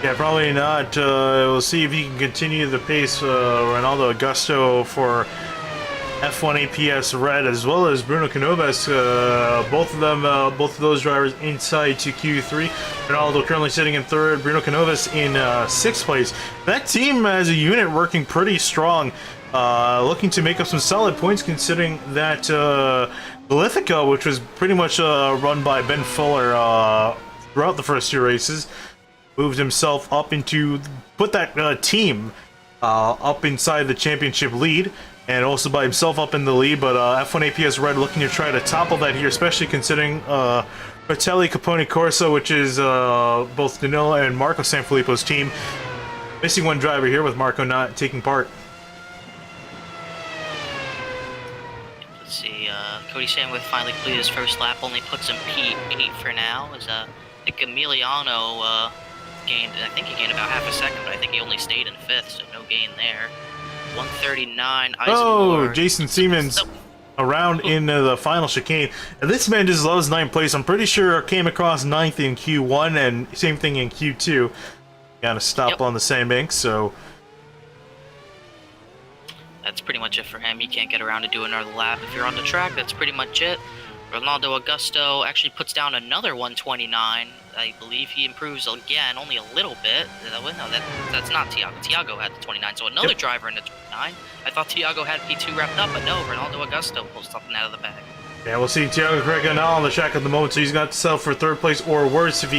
Yeah, probably not. We'll see if he can continue the pace. Ronaldo Augusto for F1 APS Red, as well as Bruno Canovas. Both of those drivers inside to Q3. Ronaldo currently sitting in 3rd. Bruno Canovas in 6th place. That team as a unit working pretty strong. Looking to make up some solid points, considering that Lithica, which was pretty much run by Ben Fuller throughout the first 2 races, moved himself up put that team up inside the championship lead, and also by himself up in the lead. But F1 APS Red looking to try to topple that here, especially considering Fratelli Capone Corsa, which is both Danilo and Marco Sanfilippo's team, missing 1 driver here with Marco not taking part. Let's see, Cody Sandwith finally completed his first lap, only puts him P8 for now, as I think Emiliano gained, I think he gained about half a second, but I think he only stayed in 5th, so no gain there. 139, Oh, Jason Siemens around in the final chicane. And this man just loves 9th place. I'm pretty sure came across 9th in Q1 and same thing in Q2. Got to stop on the sandbank, so that's pretty much it for him. He can't get around to do another lap. If you're on the track, that's pretty much it. Ronaldo Augusto actually puts down another 129. I believe he improves again, only a little bit. No, that's not Thiago. Thiago had the 29, so another driver in the 29. I thought Thiago had P2 wrapped up, but no, Ronaldo Augusto pulls something out of the bag. Yeah, we'll see Thiago Correca now on the track at the moment, so he's got to settle for 3rd place or worse if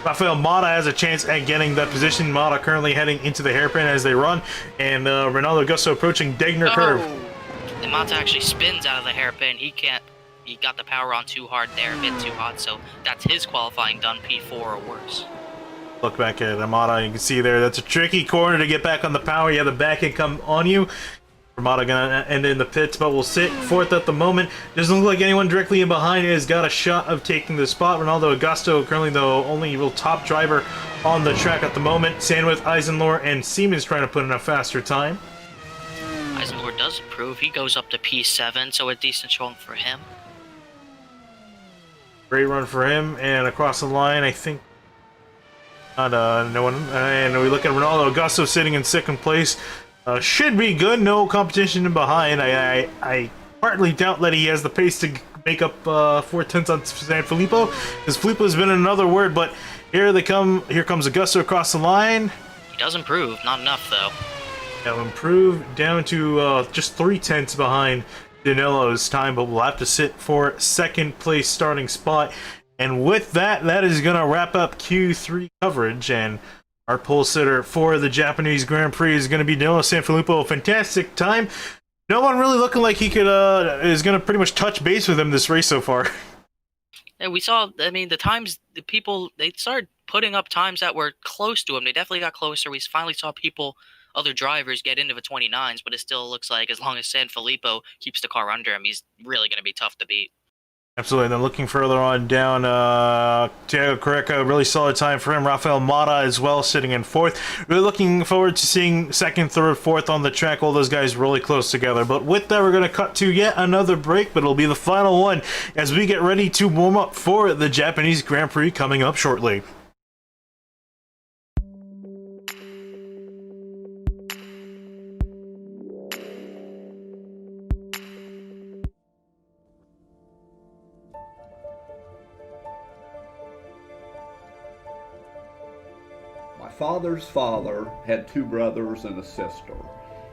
Rafael Mata has a chance at getting that position. Mata currently heading into the hairpin as they run, and Ronaldo Augusto approaching Degner curve. And Mata actually spins out of the hairpin. He got the power on too hard there, a bit too hot, so that's his qualifying done, P4 or worse. Look back at Amata, you can see there, that's a tricky corner to get back on the power. You have the back end come on you. Ramada gonna end in the pits, but will sit 4th at the moment. Doesn't look like anyone directly in behind has got a shot of taking the spot. Ronaldo Augusto currently the only real top driver on the track at the moment. Sandwith, Eisenlohr, and Siemens trying to put in a faster time. Eisenlohr does improve. He goes up to P7, so a decent showing for him. Great run for him, and across the line, I think no one. And we look at Ronaldo Augusto sitting in 2nd place. Should be good. No competition in behind. I partly doubt that he has the pace to make up 4/10 on San Filippo, because Filippo has been another word, but here they come. Here comes Augusto across the line. He does improve, not enough though. Now improve down to just 3/10 behind Danilo's time, but we'll have to sit for second place starting spot. And with that, that is going to wrap up Q3 coverage, and our pole sitter for the Japanese Grand Prix is going to be Danilo Sanfilippo. Fantastic time. No one really looking like he could is going to pretty much touch base with him this race so far. Yeah, we saw, I mean, the times, the people, they started putting up times that were close to him. They definitely got closer. We finally saw people, other drivers, get into the 29s, but it still looks like as long as Sanfilippo keeps the car under him, he's really going to be tough to beat. Absolutely. And then looking further on down, Thiago Careca, really solid time for him. Rafael Mata as well, sitting in fourth. Really looking forward to seeing second, third, fourth on the track. All those guys really close together. But with that, we're going to cut to yet another break, but it'll be the final one as we get ready to warm up for the Japanese Grand Prix coming up shortly. My father's father had two brothers and a sister.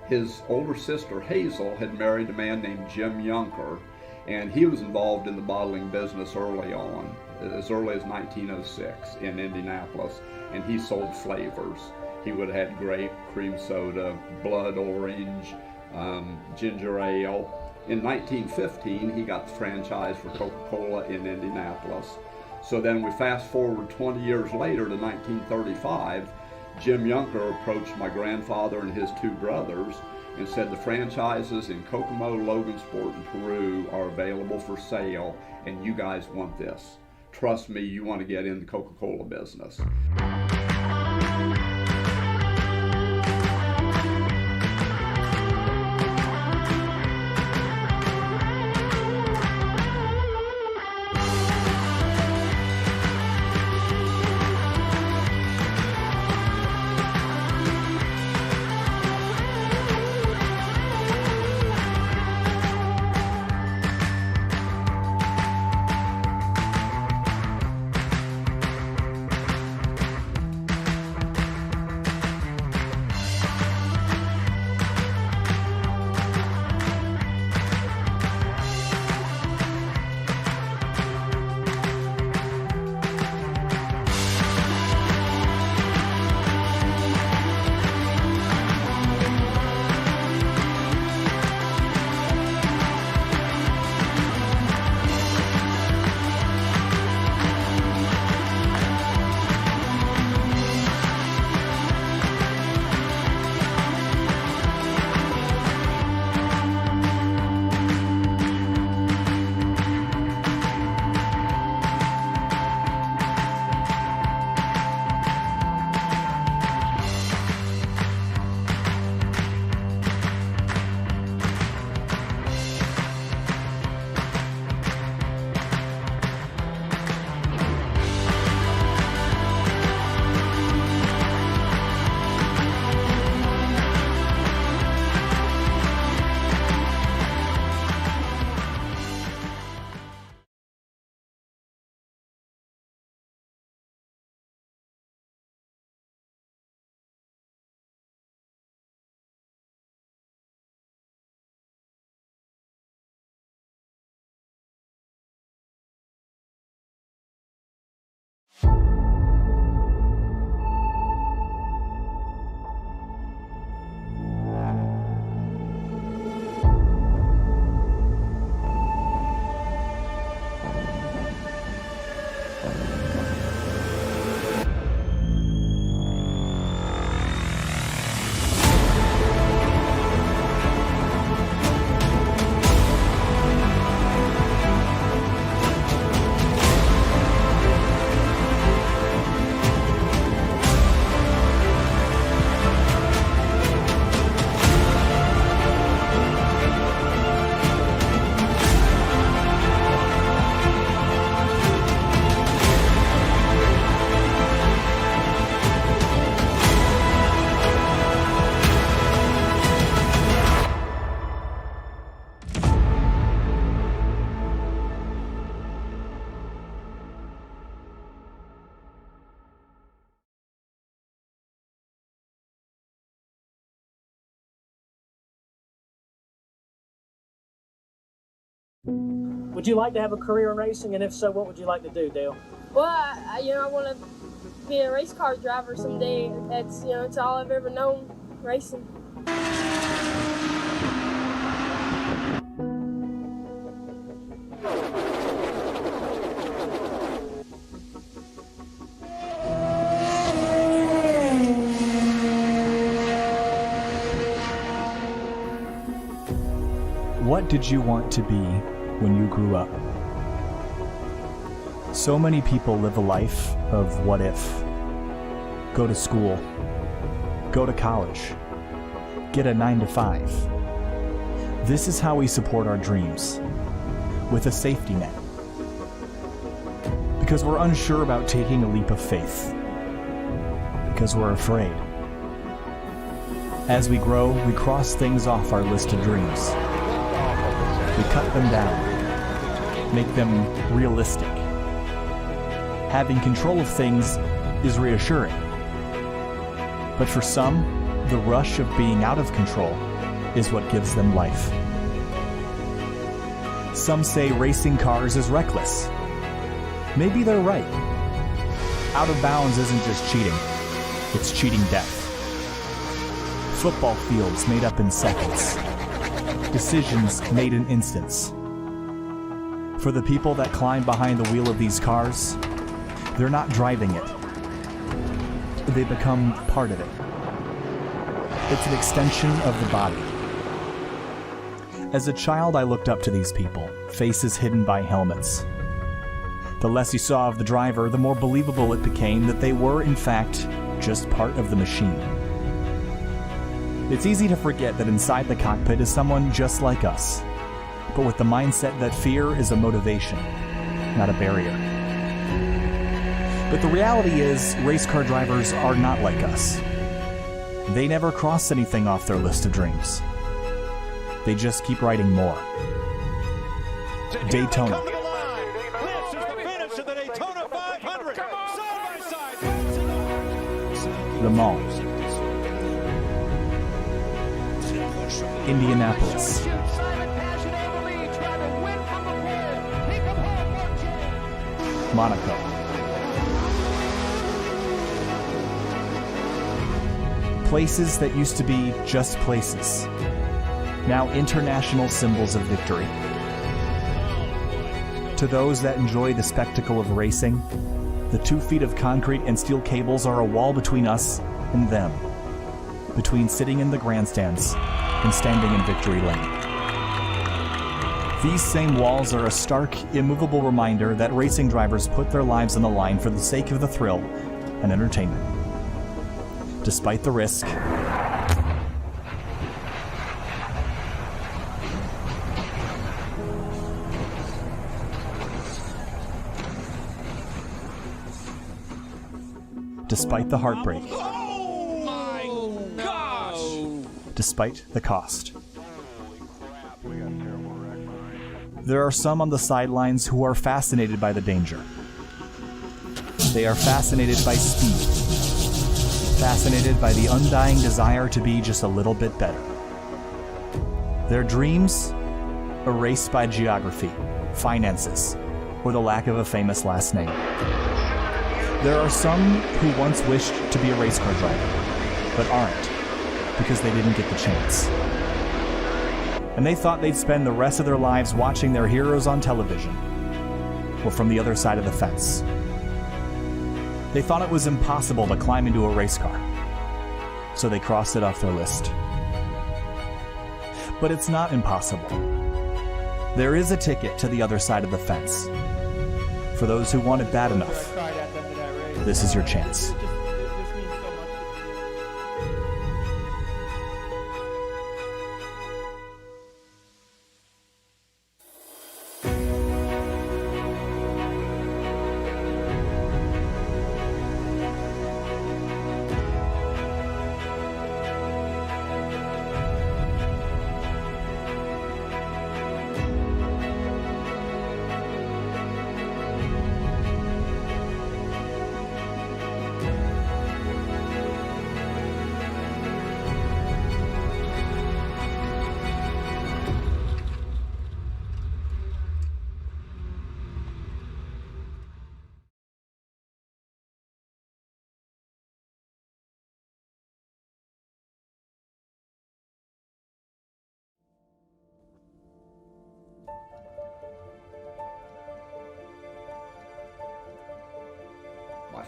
His older sister, Hazel, had married a man named Jim Yunker, and he was involved in the bottling business early on, as early as 1906 in Indianapolis, and he sold flavors. He would have had grape, cream soda, blood orange, ginger ale. In 1915, he got the franchise for Coca-Cola in Indianapolis. So then we fast forward 20 years later to 1935, Jim Yunker approached my grandfather and his two brothers and said the franchises in Kokomo, Logansport, and Peru are available for sale, and you guys want this. Trust me, you want to get in the Coca-Cola business. Would you like to have a career in racing, and if so, what would you like to do, Dale? Well, I want to be a race car driver someday. That's, it's all I've ever known, racing. What did you want to be when you grew up? So many people live a life of what if. Go to school. Go to college. Get a 9-to-5. This is how we support our dreams. With a safety net. Because we're unsure about taking a leap of faith. Because we're afraid. As we grow, we cross things off our list of dreams. We cut them down, make them realistic. Having control of things is reassuring. But for some, the rush of being out of control is what gives them life. Some say racing cars is reckless. Maybe they're right. Out of bounds isn't just cheating, it's cheating death. Football fields made up in seconds. Decisions made in instants. For the people that climb behind the wheel of these cars, they're not driving it. They become part of it. It's an extension of the body. As a child, I looked up to these people, faces hidden by helmets. The less you saw of the driver, the more believable it became that they were, in fact, just part of the machine. It's easy to forget that inside the cockpit is someone just like us, but with the mindset that fear is a motivation, not a barrier. But the reality is, race car drivers are not like us. They never cross anything off their list of dreams. They just keep writing more. Daytona. This is the finish of the Daytona 500. Side by side. Le Mans. Indianapolis. Monaco. Places that used to be just places, now international symbols of victory. To those that enjoy the spectacle of racing, the 2 feet of concrete and steel cables are a wall between us and them, between sitting in the grandstands and standing in victory lane. These same walls are a stark, immovable reminder that racing drivers put their lives on the line for the sake of the thrill and entertainment. Despite the risk, despite the heartbreak, Oh my gosh! despite the cost. There are some on the sidelines who are fascinated by the danger. They are fascinated by speed, fascinated by the undying desire to be just a little bit better. Their dreams, erased by geography, finances, or the lack of a famous last name. There are some who once wished to be a race car driver, but aren't, because they didn't get the chance. And they thought they'd spend the rest of their lives watching their heroes on television, or from the other side of the fence. They thought it was impossible to climb into a race car, so they crossed it off their list. But it's not impossible. There is a ticket to the other side of the fence. For those who want it bad enough, this is your chance.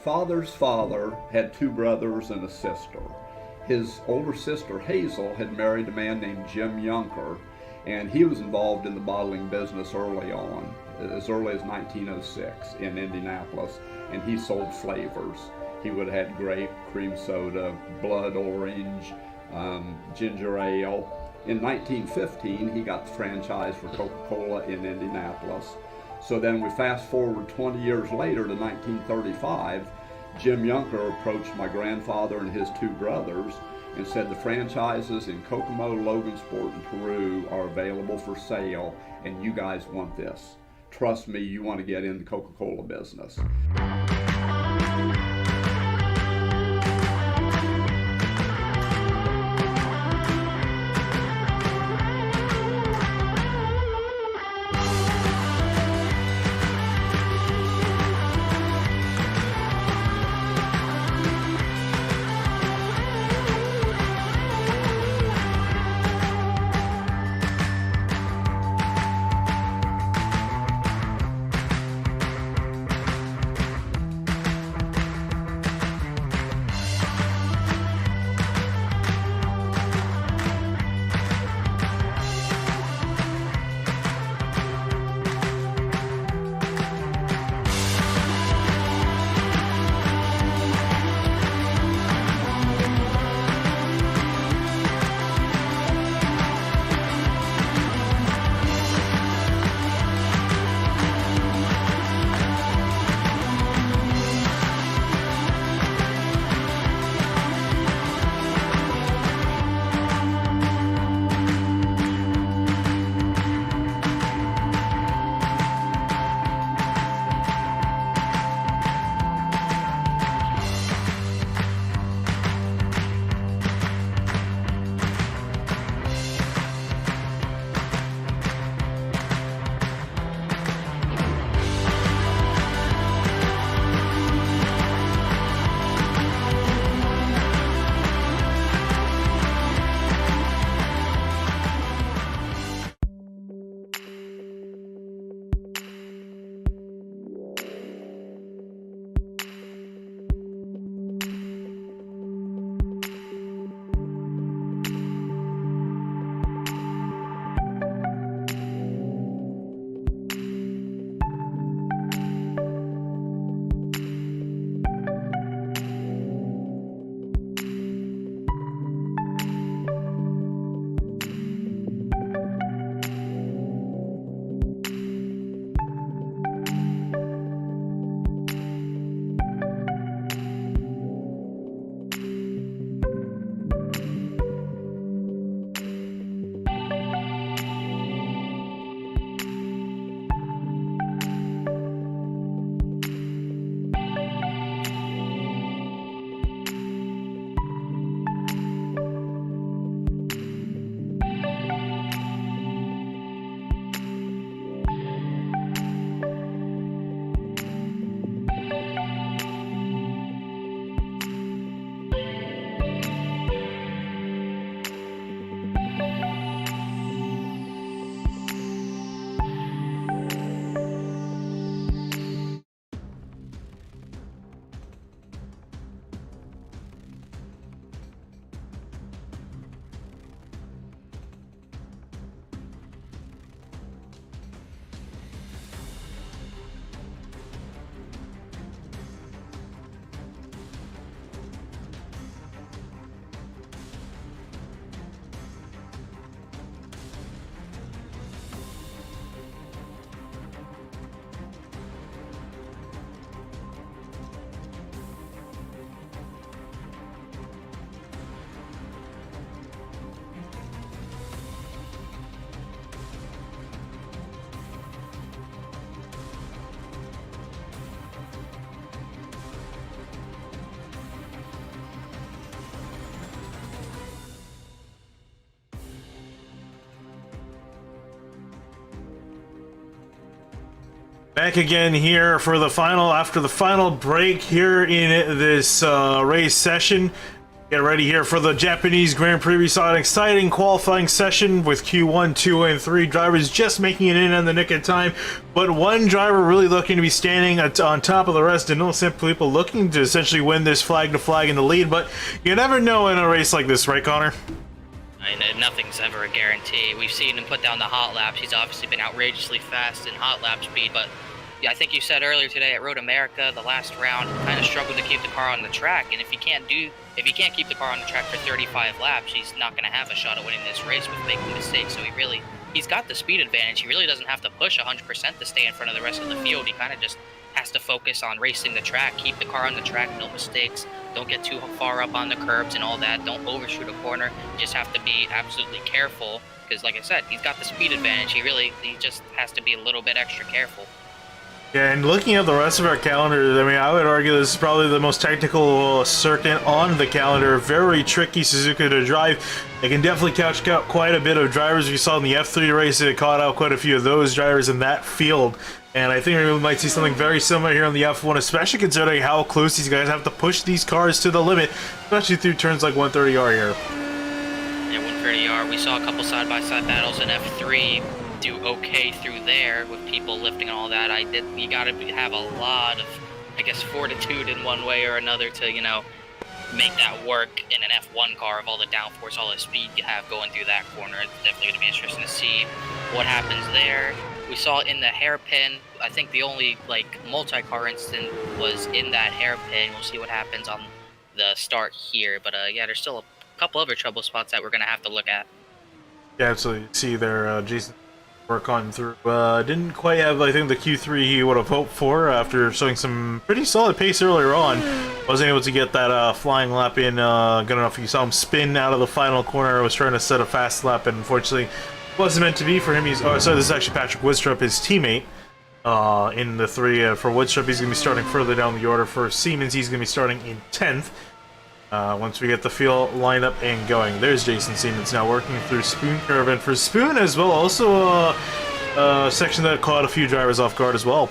father's father had two brothers and a sister. His older sister, Hazel, had married a man named Jim Yunker, and he was involved in the bottling business early on, as early as 1906 in Indianapolis, and he sold flavors. He would have had grape, cream soda, blood orange, ginger ale. In 1915, he got the franchise for Coca-Cola in Indianapolis. So then we fast forward 20 years later to 1935, Jim Yunker approached my grandfather and his two brothers and said the franchises in Kokomo, Logansport, and Peru are available for sale, and you guys want this. Trust me, you want to get in the Coca-Cola business. Back again here for the final, after the final break here in this race session. Get ready here for the Japanese Grand Prix. We saw an exciting qualifying session with Q1, 2, and 3 drivers just making it in the nick of time, but one driver really looking to be standing on top of the rest. Danilo Sanfilippo looking to essentially win this flag to flag in the lead, but you never know in a race like this, right, Connor? Nothing's ever a guarantee. We've seen him put down the hot laps. He's obviously been outrageously fast in hot lap speed, but yeah, I think you said earlier today at Road America, the last round, kind of struggled to keep the car on the track, and if he can't keep the car on the track for 35 laps, he's not going to have a shot at winning this race with making mistakes. So he's got the speed advantage. He really doesn't have to push 100% to stay in front of the rest of the field. He kind of just has to focus on racing the track, keep the car on the track, no mistakes, don't get too far up on the curbs and all that, don't overshoot a corner. You just have to be absolutely careful because, like I said, he's got the speed advantage. He just has to be a little bit extra careful. Yeah, and looking at the rest of our calendar, I mean, I would argue this is probably the most technical circuit on the calendar. Very tricky Suzuka to drive. They can definitely catch out quite a bit of drivers. We saw in the F3 race, it caught out quite a few of those drivers in that field. And I think we might see something very similar here on the F1, especially considering how close these guys have to push these cars to the limit, especially through turns like 130R here. Yeah, 130R. We saw a couple side-by-side battles in F3. Do okay through there with people lifting and all that. You gotta have a lot of, I guess, fortitude in one way or another to, make that work in an F1 car of all the downforce, all the speed you have going through that corner. It's definitely gonna be interesting to see what happens there. We saw in the hairpin, I think the only multi-car incident was in that hairpin. We'll see what happens on the start here, but yeah, there's still a couple other trouble spots that we're gonna have to look at. Yeah, absolutely. See there, Jason work on through. Didn't quite have, I think, the Q3 he would have hoped for after showing some pretty solid pace earlier on. Wasn't able to get that flying lap in good enough. You saw him spin out of the final corner. Was trying to set a fast lap, and unfortunately wasn't meant to be for him. Sorry, this is actually Patrick Woodstrup, his teammate. In the 3 for Woodstrup, he's going to be starting further down the order. For Siemens, he's going to be starting in 10th. Once we get the field lined up and going. There's Jason Siemens now working through Spoon Curve, and for Spoon as well, also a section that caught a few drivers off guard as well.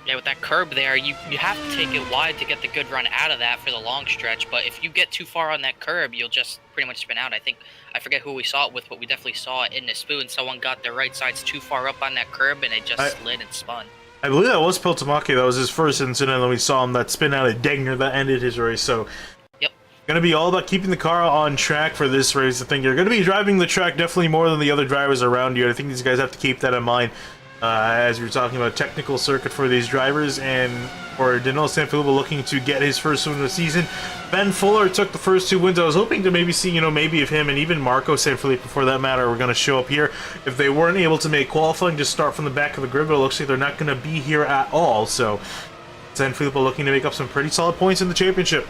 Yeah, with that curb there, you have to take it wide to get the good run out of that for the long stretch, but if you get too far on that curb, you'll just pretty much spin out. I forget who we saw it with, but we definitely saw it in the Spoon. Someone got their right sides too far up on that curb, and it just slid and spun. I believe that was Piltamaki. That was his first incident, and we saw him that spin out at Degner that ended his race, so going to be all about keeping the car on track for this race. I think you're going to be driving the track definitely more than the other drivers around you. I think these guys have to keep that in mind as we were talking about technical circuit for these drivers. And for Danilo Sanfilippo looking to get his first win of the season. Ben Fuller took the first 2 wins. I was hoping to maybe see, maybe if him and even Marco Sanfilippo, for that matter, were going to show up here. If they weren't able to make qualifying, just start from the back of the grid, but it looks like they're not going to be here at all. So Sanfilippo looking to make up some pretty solid points in the championship.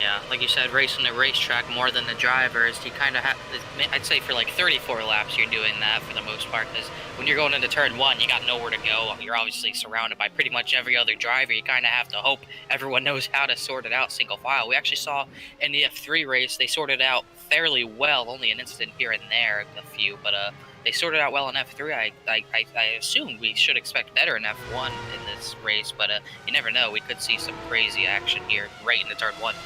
Yeah, like you said, racing the racetrack more than the drivers, you kind of have, I'd say for 34 laps you're doing that for the most part, because when you're going into turn 1, you got nowhere to go. You're obviously surrounded by pretty much every other driver. You kind of have to hope everyone knows how to sort it out single file. We actually saw in the F3 race, they sorted out fairly well, only an incident here and there, a few, but they sorted out well in F3. I assume we should expect better in F1 in this race, but you never know. We could see some crazy action here right into turn 1.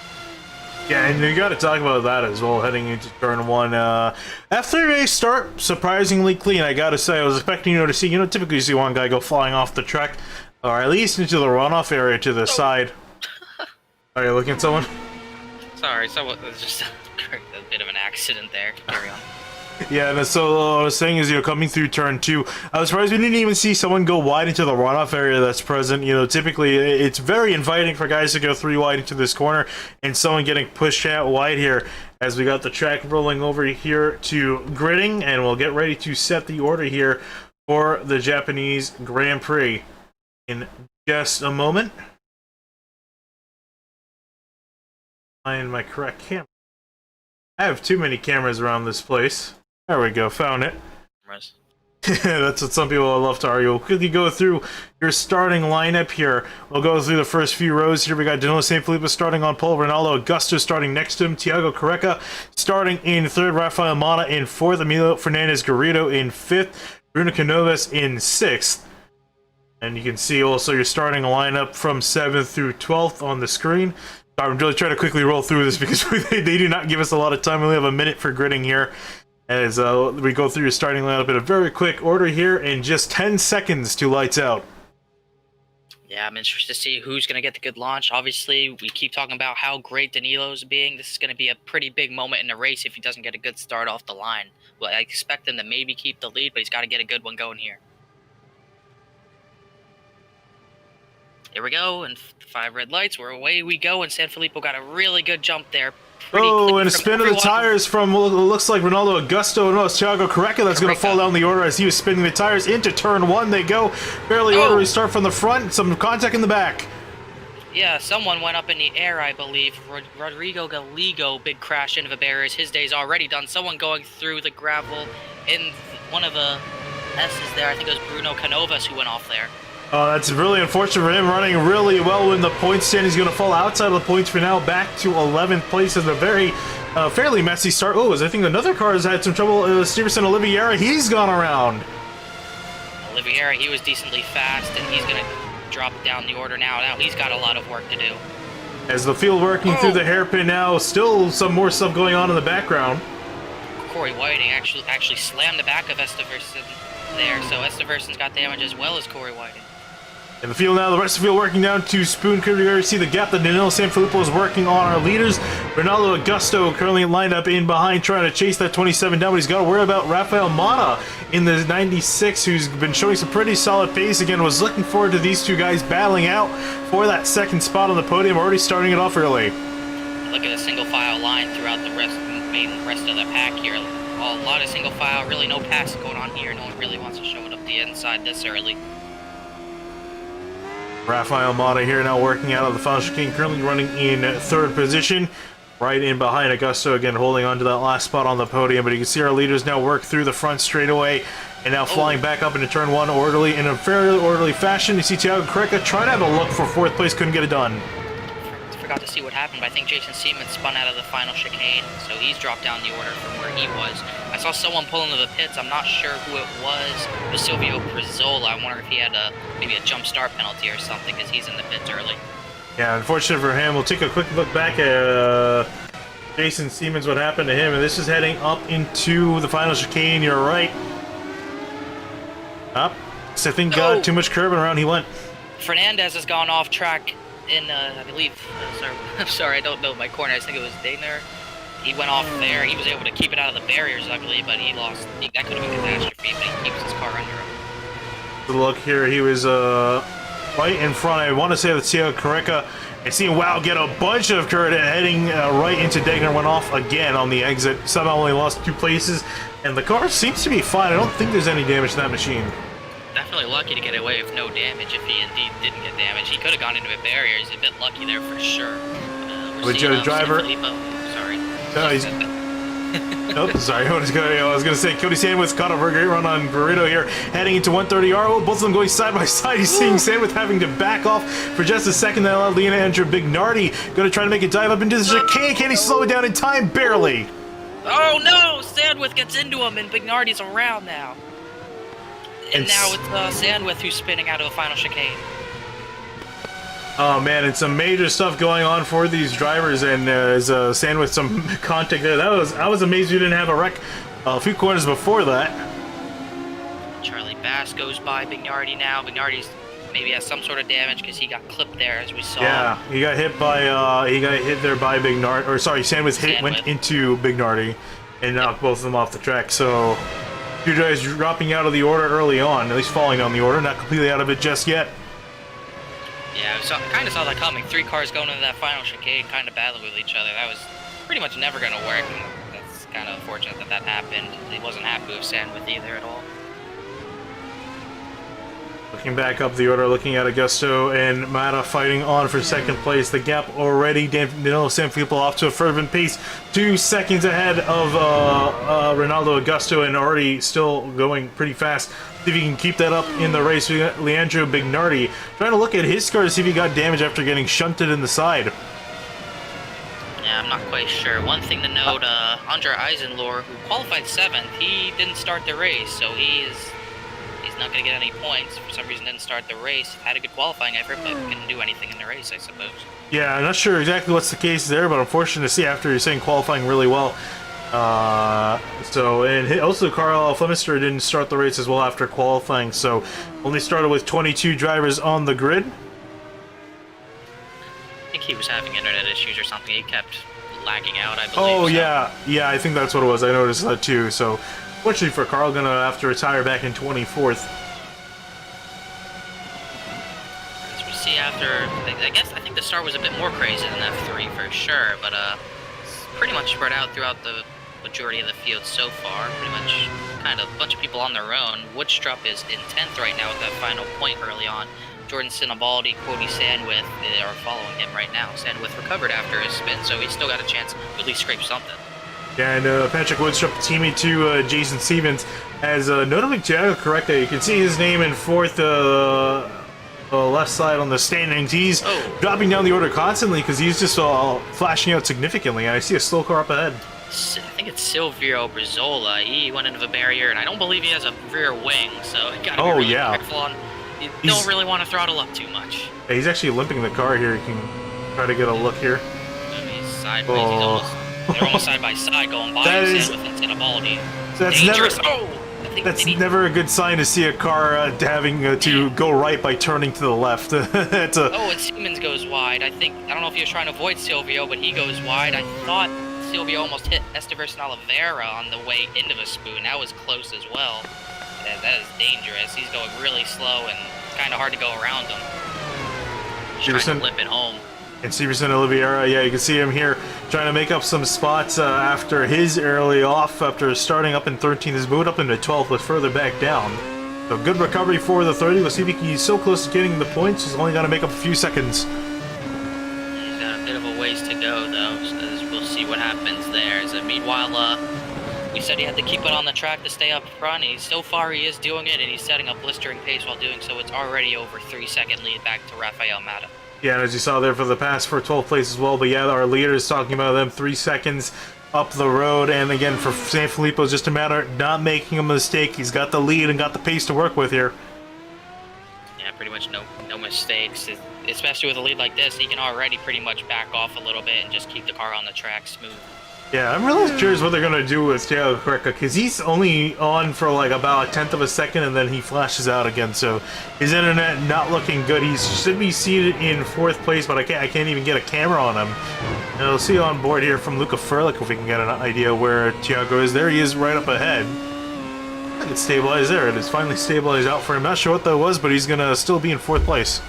Yeah, and you got to talk about that as well, heading into turn 1. F3 race start surprisingly clean, I gotta say. I was expecting to see, typically you see one guy go flying off the track, or at least into the runoff area to the side. Are you looking at someone? Sorry, someone, it was just a bit of an accident there. Carry on. Yeah, and so what I was saying is, coming through turn 2, I was surprised we didn't even see someone go wide into the runoff area that's present. Typically it's very inviting for guys to go 3 wide into this corner, and someone getting pushed out wide here as we got the track rolling over here to gridding, and we'll get ready to set the order here for the Japanese Grand Prix in just a moment. Find my correct camera. I have too many cameras around this place. There we go, found it. That's what some people love to argue. We'll quickly go through your starting lineup here. We'll go through the first few rows here. We got Danilo Sanfilippo starting on pole, Ronaldo Augusto starting next to him, Thiago Careca starting in 3rd, Rafael Mata in 4th, Emilio Fernandez Garrido in 5th, Bruno Canovas in 6th. And you can see also your starting lineup from 7th through 12th on the screen. I'm really trying to quickly roll through this because they do not give us a lot of time. We only have a minute for gridding here. As we go through your starting lineup in a very quick order here in just 10 seconds to lights out. Yeah, I'm interested to see who's going to get the good launch. Obviously, we keep talking about how great Danilo's being. This is going to be a pretty big moment in the race if he doesn't get a good start off the line. Well, I expect him to maybe keep the lead, but he's got to get a good one going here. Here we go, and 5 red lights. We're away we go, and Sanfilippo got a really good jump there. Oh, and a spin of the tires from what looks like Ronaldo Augusto. No, it's Thiago Correca that's going to fall down the order as he was spinning the tires. Into turn 1 they go. Fairly orderly start from the front. Some contact in the back. Yeah, someone went up in the air, I believe. Rodrigo Galigo, big crash into the barriers. His day's already done. Someone going through the gravel in one of the S's there. I think it was Bruno Canovas who went off there. That's really unfortunate for him, running really well in the points stand. He's going to fall outside of the points for now, back to 11th place in a very fairly messy start. Oh, I think another car has had some trouble. Stevenson Oliveira, he's gone around. Oliveira, he was decently fast, and he's going to drop down the order now. Now he's got a lot of work to do. As the field working through the hairpin now, still some more stuff going on in the background. Corey Whiting actually slammed the back of Esteverson there, so Esteverson's got damage as well as Corey Whiting. In the field now, the rest of the field working down to Spoon Curve. You already see the gap that Danilo Sanfilippo is working on our leaders. Ronaldo Augusto currently lined up in behind trying to chase that 27 down, but he's got to worry about Rafael Mata in the 96, who's been showing some pretty solid pace again. Was looking forward to these two guys battling out for that second spot on the podium, already starting it off early. Look at the single file line throughout the rest of the pack here. A lot of single file, really no pass going on here. No one really wants to show it up the inside this early. Rafael Mata here now working out of the final chicane, currently running in 3rd position, right in behind Augusto, again holding on to that last spot on the podium. But you can see our leaders now work through the front straightaway and now flying back up into turn 1 orderly in a fairly orderly fashion. You see Thiago Correca trying to have a look for 4th place, couldn't get it done. Forgot to see what happened, but I think Jason Seaman spun out of the final chicane, so he's dropped down the order from where he was. I saw someone pull into the pits. I'm not sure who it was. It was Silvio Brizola. I wonder if he had maybe a jump start penalty or something, because he's in the pits early. Yeah, unfortunate for him. We'll take a quick look back at Jason Siemens, what happened to him, and this is heading up into the final chicane. You're right. Up. I think got too much curb and around he went. Fernandez has gone off track in, I believe, I'm sorry, I don't know my corner. I think it was Dayner. He went off there. He was able to keep it out of the barriers, luckily, but he lost. That could have been a catastrophe, but he keeps his car under him. The look here, he was right in front. I want to say that's Thiago Correca. And seeing Wow get a bunch of current heading right into Degner, went off again on the exit. Somehow only lost 2 places, and the car seems to be fine. I don't think there's any damage to that machine. Definitely lucky to get away with no damage. If he indeed didn't get damage, he could have gone into a barrier. He's a bit lucky there for sure. With Joe Driver. Sorry. No, he's... Nope, sorry. I was gonna say Cody Sandwith caught a great run on Burrito here, heading into 130R. Oh, both of them going side by side. He's seeing Sandwith having to back off for just a second. That allowed Leandro Bignardi going to try to make a dive up into the chicane. Can he slow it down in time? Barely. Oh no! Sandwith gets into him, and Bignardi's around now. And now it's Sandwith who's spinning out of the final chicane. Oh man, it's some major stuff going on for these drivers, and as Sandwith some contact there. I was amazed you didn't have a wreck a few corners before that. Charlie Bass goes by Bignardi now. Bignardi's maybe has some sort of damage because he got clipped there, as we saw. Yeah, he got hit by there by Bignardi, or sorry, Sandwith went into Bignardi and knocked both of them off the track. So you guys dropping out of the order early on, at least falling down the order, not completely out of it just yet. Yeah, kind of saw that coming. 3 cars going into that final chicane, kind of battling with each other. That was pretty much never going to work. And that's kind of unfortunate that happened. He wasn't happy with Sandwith either at all. Looking back up the order, looking at Augusto and Mata fighting on for 2nd place. The gap already, Danilo Sanfilippo off to a fervent pace, 2 seconds ahead of Ronaldo Augusto, and already still going pretty fast. See if he can keep that up in the race. We got Leandro Bignardi trying to look at his car to see if he got damage after getting shunted in the side. Yeah, I'm not quite sure. One thing to note, Andre Eisenlohr, who qualified 7th, he didn't start the race, so he's not going to get any points. For some reason, didn't start the race. Had a good qualifying effort, but couldn't do anything in the race, I suppose. Yeah, I'm not sure exactly what's the case there, but unfortunate to see after you're saying qualifying really well. And also Carl Flemister didn't start the race as well after qualifying, so only started with 22 drivers on the grid. I think he was having internet issues or something. He kept lagging out, I believe. Oh, so. yeah, I think that's what it was. I noticed that too. So, fortunately for Carl, gonna have to retire back in 24th. As we see after, I think the start was a bit more crazy than F3 for sure, but it's pretty much spread out throughout the majority of the field so far. Pretty much kind of a bunch of people on their own. Woodstrup is in 10th right now with that final point early on. Jordan Sinabaldi, Cody Sandwith are following him right now. Sandwith recovered after his spin, so he's still got a chance to at least scrape something. Yeah, and Patrick Woodstrup, teammate to Jason Stevens, has notably Thiago Correcta. You can see his name in 4th, left side on the standings. He's dropping down the order constantly because he's just flashing out significantly. I see a slow car up ahead. I think it's Silvio Brizola. He went into the barrier, and I don't believe he has a rear wing, so you gotta be really careful on. You don't really want to throttle up too much. Yeah, he's actually limping the car here. You can try to get a look here. He's sideways. They're almost side by side going by Sandwith and Sinabaldi. That's dangerous. That's never a good sign to see a car having to go right by turning to the left. And Siemens goes wide. I don't know if he was trying to avoid Silvio, but he goes wide. I thought Silvio almost hit Esteverson Oliveira on the way into the spoon. That was close as well. That is dangerous. He's going really slow and kind of hard to go around him. Just trying to lip it home. And Severson Oliveira, yeah, you can see him here trying to make up some spots after his early off. After starting up in 13th, he's moved up into 12th, but further back down. So good recovery for the 30. We'll see if he's so close to getting the points. He's only got to make up a few seconds. He's got a bit of a ways to go, though, so we'll see what happens there. So meanwhile, we said he had to keep it on the track to stay up front. So far, he is doing it, and he's setting up blistering pace while doing so. It's already over 3-second lead back to Rafael Mata. Yeah, and as you saw there for the pass for 12th place as well. But yeah, our leader is talking about them 3 seconds up the road. And again, for Sanfilippo, it's just a matter of not making a mistake. He's got the lead and got the pace to work with here. Yeah, pretty much no mistakes. Especially with a lead like this, he can already pretty much back off a little bit and just keep the car on the track smooth. Yeah, I'm really curious what they're going to do with Thiago Correca, because he's only on for like about 1/10 of a second, and then he flashes out again, so his internet not looking good. He should be seated in 4th place, but I can't even get a camera on him. And we'll see on board here from Luca Furlick if we can get an idea where Thiago is. There he is right up ahead. I think it's stabilized there. It is finally stabilized out for him. Not sure what that was, but he's going to still be in 4th place.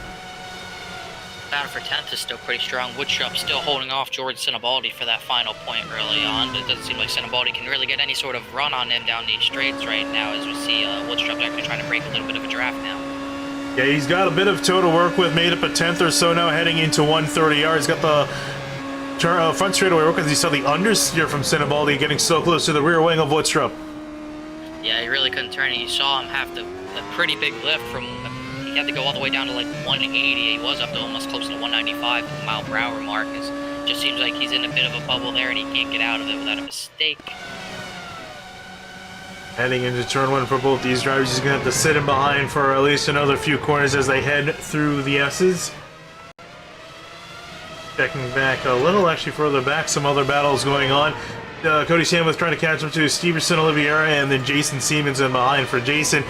Battle for 10th is still pretty strong. Woodstrup still holding off Jordan Sinabaldi for that final point early on, but it doesn't seem like Sinabaldi can really get any sort of run on him down these straights right now, as we see Woodstrup actually trying to break a little bit of a draft now. Yeah, he's got a bit of toe to work with, made up a 10th or so now, heading into 130 yards. Got the front straightaway work, as you saw the understeer from Sinabaldi getting so close to the rear wing of Woodstrup. Yeah, he really couldn't turn it. You saw him have a pretty big lift from... He had to go all the way down to like 180. He was up to almost close to 195 mile per hour mark. It just seems like he's in a bit of a bubble there and he can't get out of it without a mistake. Heading into turn 1 for both these drivers, he's going to have to sit in behind for at least another few corners as they head through the S's. Checking back a little, actually further back, some other battles going on. Cody Sandwith trying to catch up to Stevenson Oliveira, and then Jason Siemens in behind for Jason.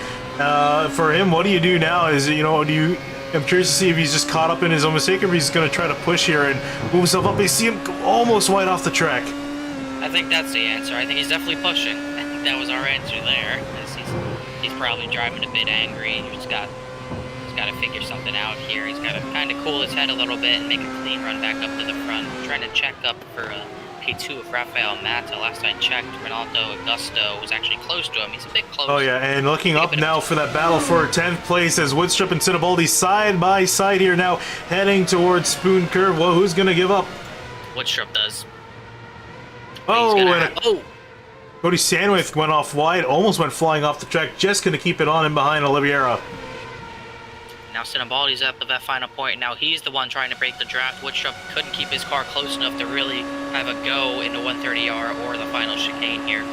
For him, what do you do now? I'm curious to see if he's just caught up in his own mistake, or if he's going to try to push here and move himself up. You see him almost wide off the track. I think that's the answer. I think he's definitely pushing. I think that was our answer there. He's probably driving a bit angry. He's got to figure something out here. He's got to kind of cool his head a little bit and make a clean run back up to the front. Trying to check up for P2 of Rafael Mata. Last I checked, Ronaldo Augusto was actually close to him. He's a bit close. Oh yeah, and looking up now for that battle for 10th place as Woodstrup and Sinabaldi side by side here now, heading towards Spoon Curve. Well, who's going to give up? Woodstrup does. Cody Sandwith went off wide, almost went flying off the track, just going to keep it on him behind Oliveira. Now Sinabaldi's up at that final point. Now he's the one trying to break the draft. Woodstrup couldn't keep his car close enough to really have a go into 130R or the final chicane here.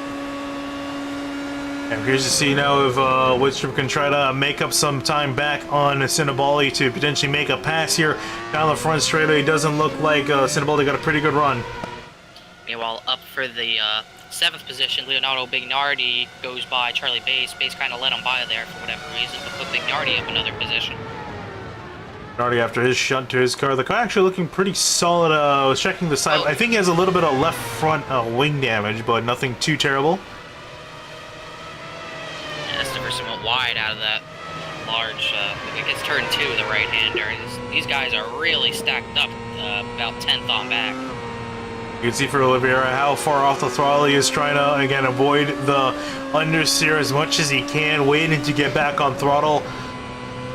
I'm curious to see now if Woodstrip can try to make up some time back on Cinnabali to potentially make a pass here down the front straightaway. It doesn't look like Cinnabali got a pretty good run. Meanwhile, up for the 7th position, Leonardo Bignardi goes by Charlie Bass. Bass kind of let him by there for whatever reason, but put Bignardi up another position. Bignardi after his shunt to his car. The car actually looking pretty solid. I was checking the side. I think he has a little bit of left front wing damage, but nothing too terrible. Person went wide out of that large, I guess turn 2, the right-hander. These guys are really stacked up, about 10th on back. You can see for Oliveira how far off the throttle he is, trying to, again, avoid the understeer as much as he can, waiting to get back on throttle.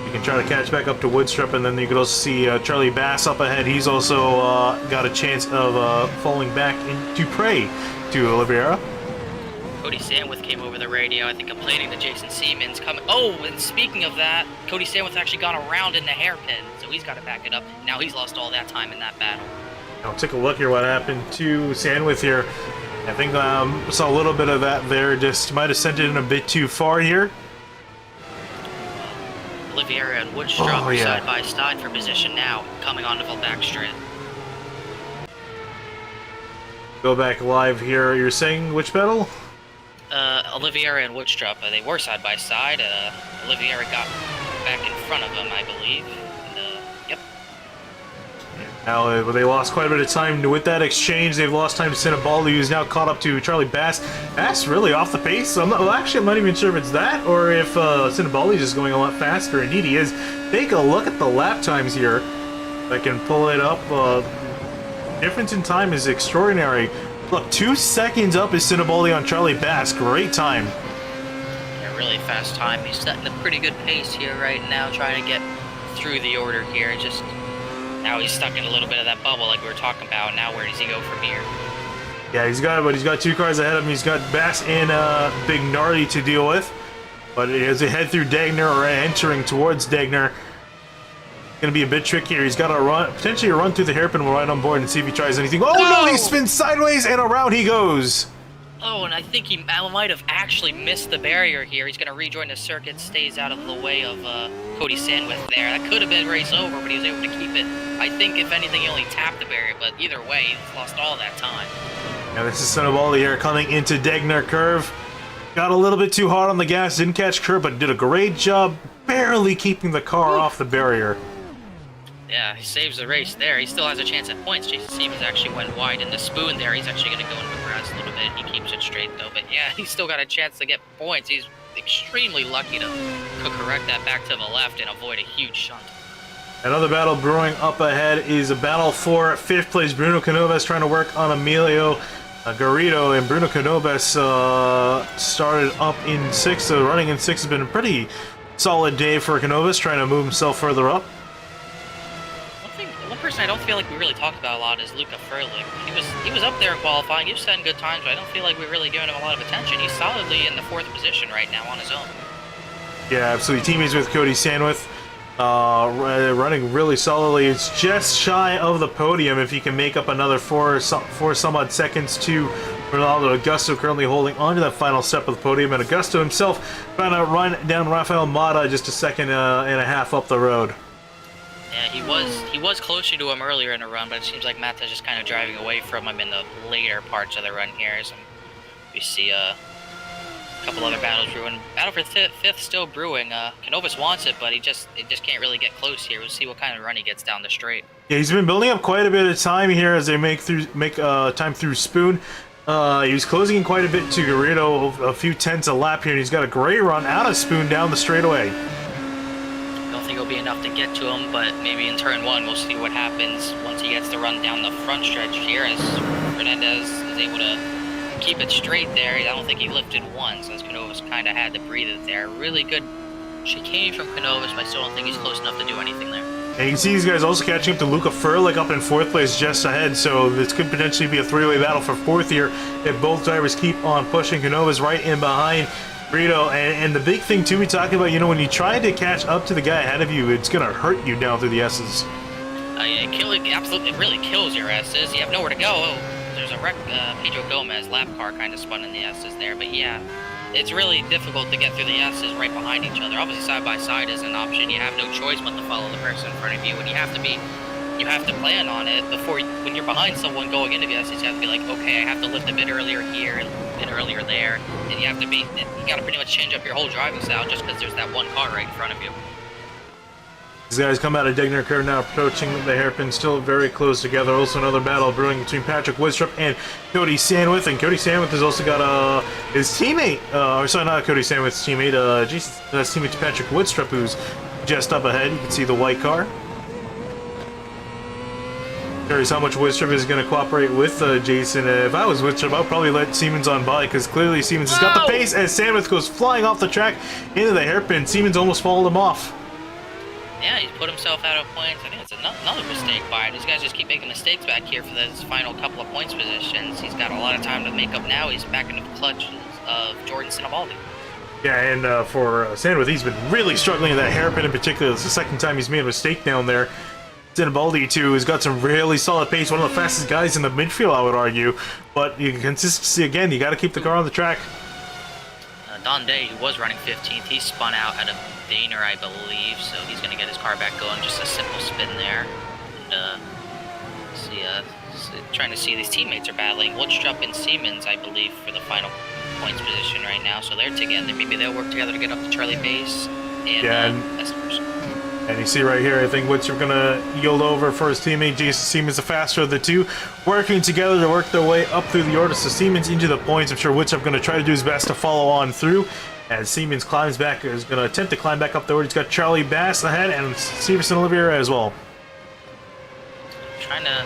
You can try to catch back up to Woodstrip, and then you can also see Charlie Bass up ahead. He's also got a chance of falling back into prey to Oliveira. Cody Sandwith came over the radio, I think, complaining to Jason Siemens coming. Oh, and speaking of that, Cody Sandwith actually gone around in the hairpin, so he's got to back it up. Now he's lost all that time in that battle. Now take a look here what happened to Sandwith here. I think saw a little bit of that there, just might have sent it in a bit too far here. Oliveira and Woodstrop side by side for position now, coming onto the back straight. Go back live here. You're saying which battle? Oliveira and Woodstrop, they were side by side. Oliveira got back in front of him, I believe. And, yep. Now they lost quite a bit of time with that exchange. They've lost time to Cinnabali, who's now caught up to Charlie Bass. Bass really off the pace. So I'm not even sure if it's that or if Cinnabali is just going a lot faster. Indeed, he is. Take a look at the lap times here. If I can pull it up. Difference in time is extraordinary. Look, 2 seconds up is Cinnabali on Charlie Bass. Great time. Yeah, really fast time. He's setting a pretty good pace here right now, trying to get through the order here. Just now he's stuck in a little bit of that bubble like we were talking about. Now where does he go from here? Yeah, he's got 2 cars ahead of him. He's got Bass and Bignardi to deal with. But as they head through Dagner or entering towards Dagner, going to be a bit trickier. He's got to potentially run through the hairpin right on board and see if he tries anything. Oh no, he spins sideways and around he goes. Oh, and I think he might have actually missed the barrier here. He's going to rejoin the circuit, stays out of the way of Cody Sandwith there. That could have been race over, but he was able to keep it. I think, if anything, he only tapped the barrier, but either way, he's lost all that time. Now this is Cinnabali here coming into Dagner curve. Got a little bit too hard on the gas, didn't catch curve, but did a great job barely keeping the car off the barrier. Yeah, he saves the race there. He still has a chance at points. Jason Siemens actually went wide in the spoon there. He's actually going to go into the grass a little bit. He keeps it straight, though. But yeah, he's still got a chance to get points. He's extremely lucky to correct that back to the left and avoid a huge shunt. Another battle brewing up ahead is a battle for 5th place. Bruno Canovas trying to work on Emilio Garrido, and Bruno Canovas started up in 6th. Running in 6th has been a pretty solid day for Canovas, trying to move himself further up. One person I don't feel like we really talked about a lot is Luca Furlick. He was up there in qualifying. He was setting good times, but I don't feel like we're really giving him a lot of attention. He's solidly in the 4th position right now on his own. Yeah, absolutely. Teammates with Cody Sandwith, running really solidly. It's just shy of the podium if he can make up another four some odd seconds to Ronaldo Augusto, currently holding on to that final step of the podium, and Augusto himself trying to run down Rafael Mata just a second and a half up the road. Yeah, he was closer to him earlier in the run, but it seems like Mata's just kind of driving away from him in the later parts of the run here. So we see a couple other battles brewing. Battle for 5th still brewing. Canovas wants it, but it just can't really get close here. We'll see what kind of run he gets down the straight. Yeah, he's been building up quite a bit of time here as they make time through Spoon. He was closing in quite a bit to Garrido, a few tenths a lap here, and he's got a great run out of Spoon down the straightaway. I don't think it'll be enough to get to him, but maybe in turn 1 we'll see what happens once he gets to run down the front stretch here, as Fernandez is able to keep it straight there. I don't think he lifted once, as Canovas kind of had to breathe it there. Really good chicane from Canovas, but I still don't think he's close enough to do anything there. And you can see these guys also catching up to Luca Furlick up in 4th place just ahead, so this could potentially be a 3-way battle for 4th here if both drivers keep on pushing. Canovas right in behind Brito, and the big thing too we talk about, when you try to catch up to the guy ahead of you, it's going to hurt you down through the S's. Yeah, absolutely, it really kills your S's. You have nowhere to go. There's a wreck. Pedro Gomez lap car kind of spun in the S's there, but yeah, it's really difficult to get through the S's right behind each other. Obviously, side by side is an option. You have no choice but to follow the person in front of you, and you have to plan on it before when you're behind someone going into the S's. You have to be like, okay, I have to lift a bit earlier here and a bit earlier there, and you got to pretty much change up your whole driving style just because there's that one car right in front of you. These guys come out of Degner curve now, approaching the hairpin, still very close together. Also another battle brewing between Patrick Woodstrup and Cody Sandwith, and Cody Sandwith has also got his teammate, or sorry, not Cody Sandwith's teammate, his teammate Patrick Woodstrup, who's just up ahead. You can see the white car. Curious how much Woodstrup is going to cooperate with Jason. If I was Woodstrup, I would probably let Siemens on by, because clearly Siemens has got the pace as Sandwith goes flying off the track into the hairpin. Siemens almost followed him off. Yeah, he's put himself out of points. I think it's another mistake by him. These guys just keep making mistakes back here for this final couple of points positions. He's got a lot of time to make up now. He's back into the clutches of Jordan Sinabaldi. Yeah, and for Sandwith, he's been really struggling in that hairpin in particular. It's the second time he's made a mistake down there. Sinabaldi, too, has got some really solid pace. One of the fastest guys in the midfield, I would argue. But consistency, again, you got to keep the car on the track. Don Day, who was running 15th, he spun out at a Daner, I believe, so he's going to get his car back going. Just a simple spin there. And, trying to see these teammates are battling. Woodstrup and Siemens, I believe, for the final points position right now. So they're together. Maybe they'll work together to get up to Charlie Base and Estimers. And you see right here, I think Woodstrup going to yield over for his teammate. Jason Siemens, the faster of the two, working together to work their way up through the order. So Siemens into the points. I'm sure Woodstrup going to try to do his best to follow on through. As Siemens climbs back, is going to attempt to climb back up the order. He's got Charlie Bass ahead and Stevenson Oliveira as well. Trying to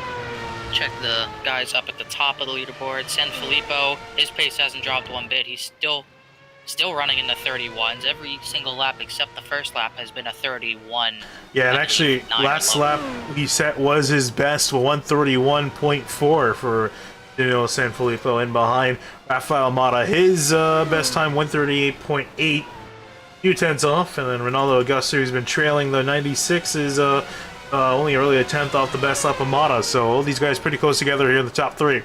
check the guys up at the top of the leaderboard. San Filippo, his pace hasn't dropped one bit. He's still running in the 31s. Every single lap except the first lap has been a 31. Yeah, and actually, last lap he set was his best, 131.4 for Danilo Sanfilippo. In behind Rafael Mata, his best time 138.8, few tenths off. And then Ronaldo Augusto, who's been trailing the 96, is only really a tenth off the best lap of Mata. So all these guys pretty close together here in the top three.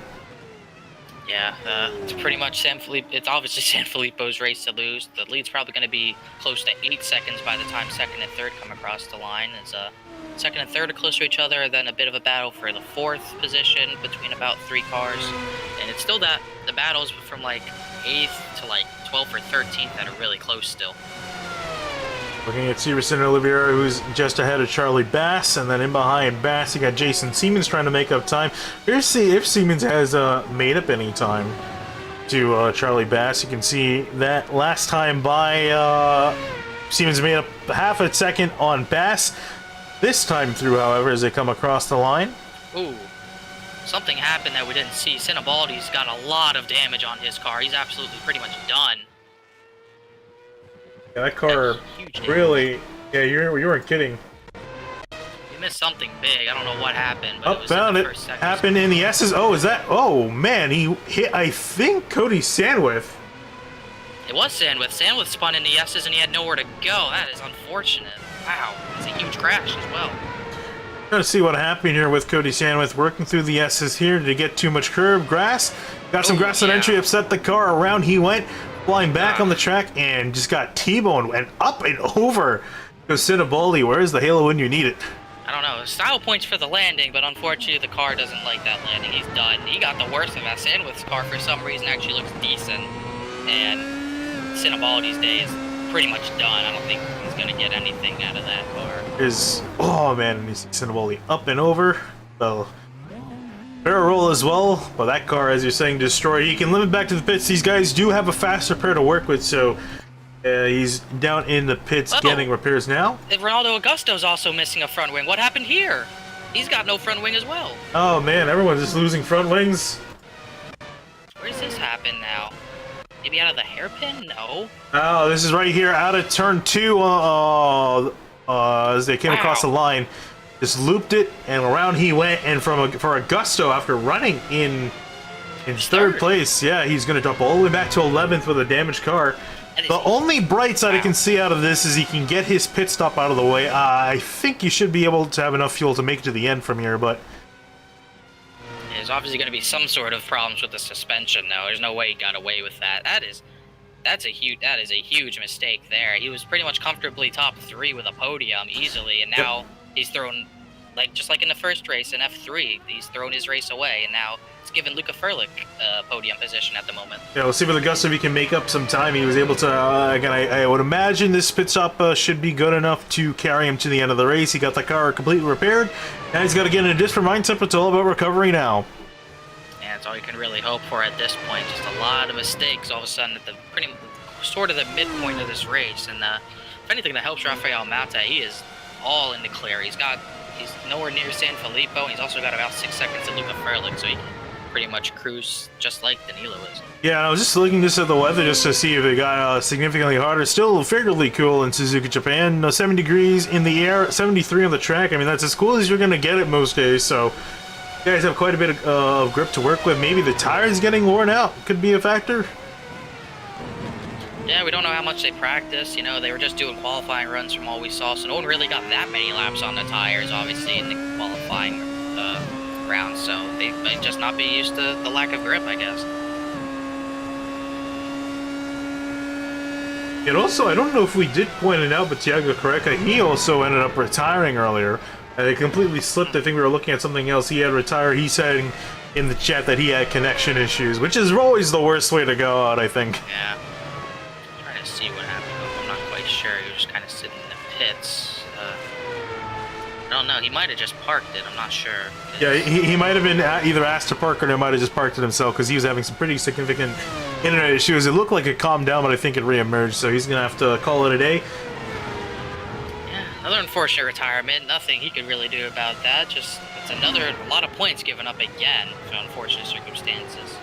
Yeah, it's pretty much it's obviously Sanfilippo's race to lose. The lead's probably going to be close to 8 seconds by the time second and third come across the line. As second and third are close to each other, then a bit of a battle for the fourth position between about 3 cars. And it's still the battles from like 8th to like 12th or 13th that are really close still. Looking at Stevenson Oliveira, who's just ahead of Charlie Bass, and then in behind Bass, you got Jason Siemens trying to make up time. Here's see if Siemens has made up any time to Charlie Bass. You can see that last time by Siemens made up half a second on Bass. This time through, however, as they come across the line. Ooh, something happened that we didn't see. Sinabaldi's got a lot of damage on his car. He's absolutely pretty much done. Yeah, that car really, yeah, you weren't kidding. You missed something big. I don't know what happened, but found it. Happened in the S's. Oh, is that? Oh man, he hit. I think Cody Sandwith. It was Sandwith. Sandwith spun in the S's and he had nowhere to go. That is unfortunate. Wow, it's a huge crash as well. Trying to see what happened here with Cody Sandwith working through the S's here. Did he get too much curb grass? Got some grass on entry, upset the car. Around he went. Flying back on the track and just got T-boned and up and over. Goes Sinabaldi, where's the halo when you need it? I don't know. Style points for the landing, but unfortunately the car doesn't like that landing. He's done. He got the worst of that. Sandwith's car for some reason actually looks decent. And Sinabaldi's day is pretty much done. I don't think he's going to get anything out of that car. Oh man, and he's Sinabaldi up and over. Well, barrel roll as well, but that car, as you're saying, destroyed. He can limit back to the pits. These guys do have a faster pair to work with, so he's down in the pits getting repairs now. Ronaldo Augusto's also missing a front wing. What happened here? He's got no front wing as well. Oh man, everyone's just losing front wings. Where does this happen now? Maybe out of the hairpin? No. Oh, this is right here out of turn 2 as they came across the line. Just looped it, and around he went, and for Augusto, after running in third place, yeah, he's going to drop all the way back to 11th with a damaged car. The only bright side I can see out of this is he can get his pit stop out of the way. I think you should be able to have enough fuel to make it to the end from here, but... There's obviously going to be some sort of problems with the suspension, though. There's no way he got away with that. That is That is a huge mistake there. He was pretty much comfortably top 3 with a podium easily, and now he's thrown, just like in the first race in F3, he's thrown his race away, and now it's given Luka Furlick podium position at the moment. Yeah, we'll see with Augusta if he can make up some time. He was able to, again, I would imagine this pit stop should be good enough to carry him to the end of the race. He got the car completely repaired. Now he's got to get in a different mindset, but it's all about recovery now. Yeah, that's all you can really hope for at this point. Just a lot of mistakes all of a sudden at the sort of the midpoint of this race. And if anything that helps Rafael Mata, he is all in the clear. He's nowhere near San Filippo, and he's also got about 6 seconds to Luka Furlick, so he can pretty much cruise just like Danilo is. Yeah, I was just looking at the weather just to see if it got significantly hotter. Still fairly cool in Suzuka, Japan. 70 degrees in the air, 73 on the track. I mean, that's as cool as you're going to get it most days, so you guys have quite a bit of grip to work with. Maybe the tires getting worn out could be a factor. Yeah, we don't know how much they practice. You know, they were just doing qualifying runs from all we saw, so no one really got that many laps on the tires, obviously, in the qualifying rounds, so they might just not be used to the lack of grip, I guess. And also, I don't know if we did point it out, but Thiago Careca, he also ended up retiring earlier. It completely slipped. I think we were looking at something else. He had retired. He said in the chat that he had connection issues, which is always the worst way to go out, I think. Yeah. I'm trying to see what happened. I'm not quite sure. He was just kind of sitting in the pits. I don't know. He might have just parked it. I'm not sure. Yeah, he might have been either asked to park or he might have just parked it himself because he was having some pretty significant internet issues. It looked like it calmed down, but I think it re-emerged, so he's going to have to call it a day. Yeah, another unfortunate retirement. Nothing he could really do about that. Just, it's a lot of points given up again for unfortunate circumstances.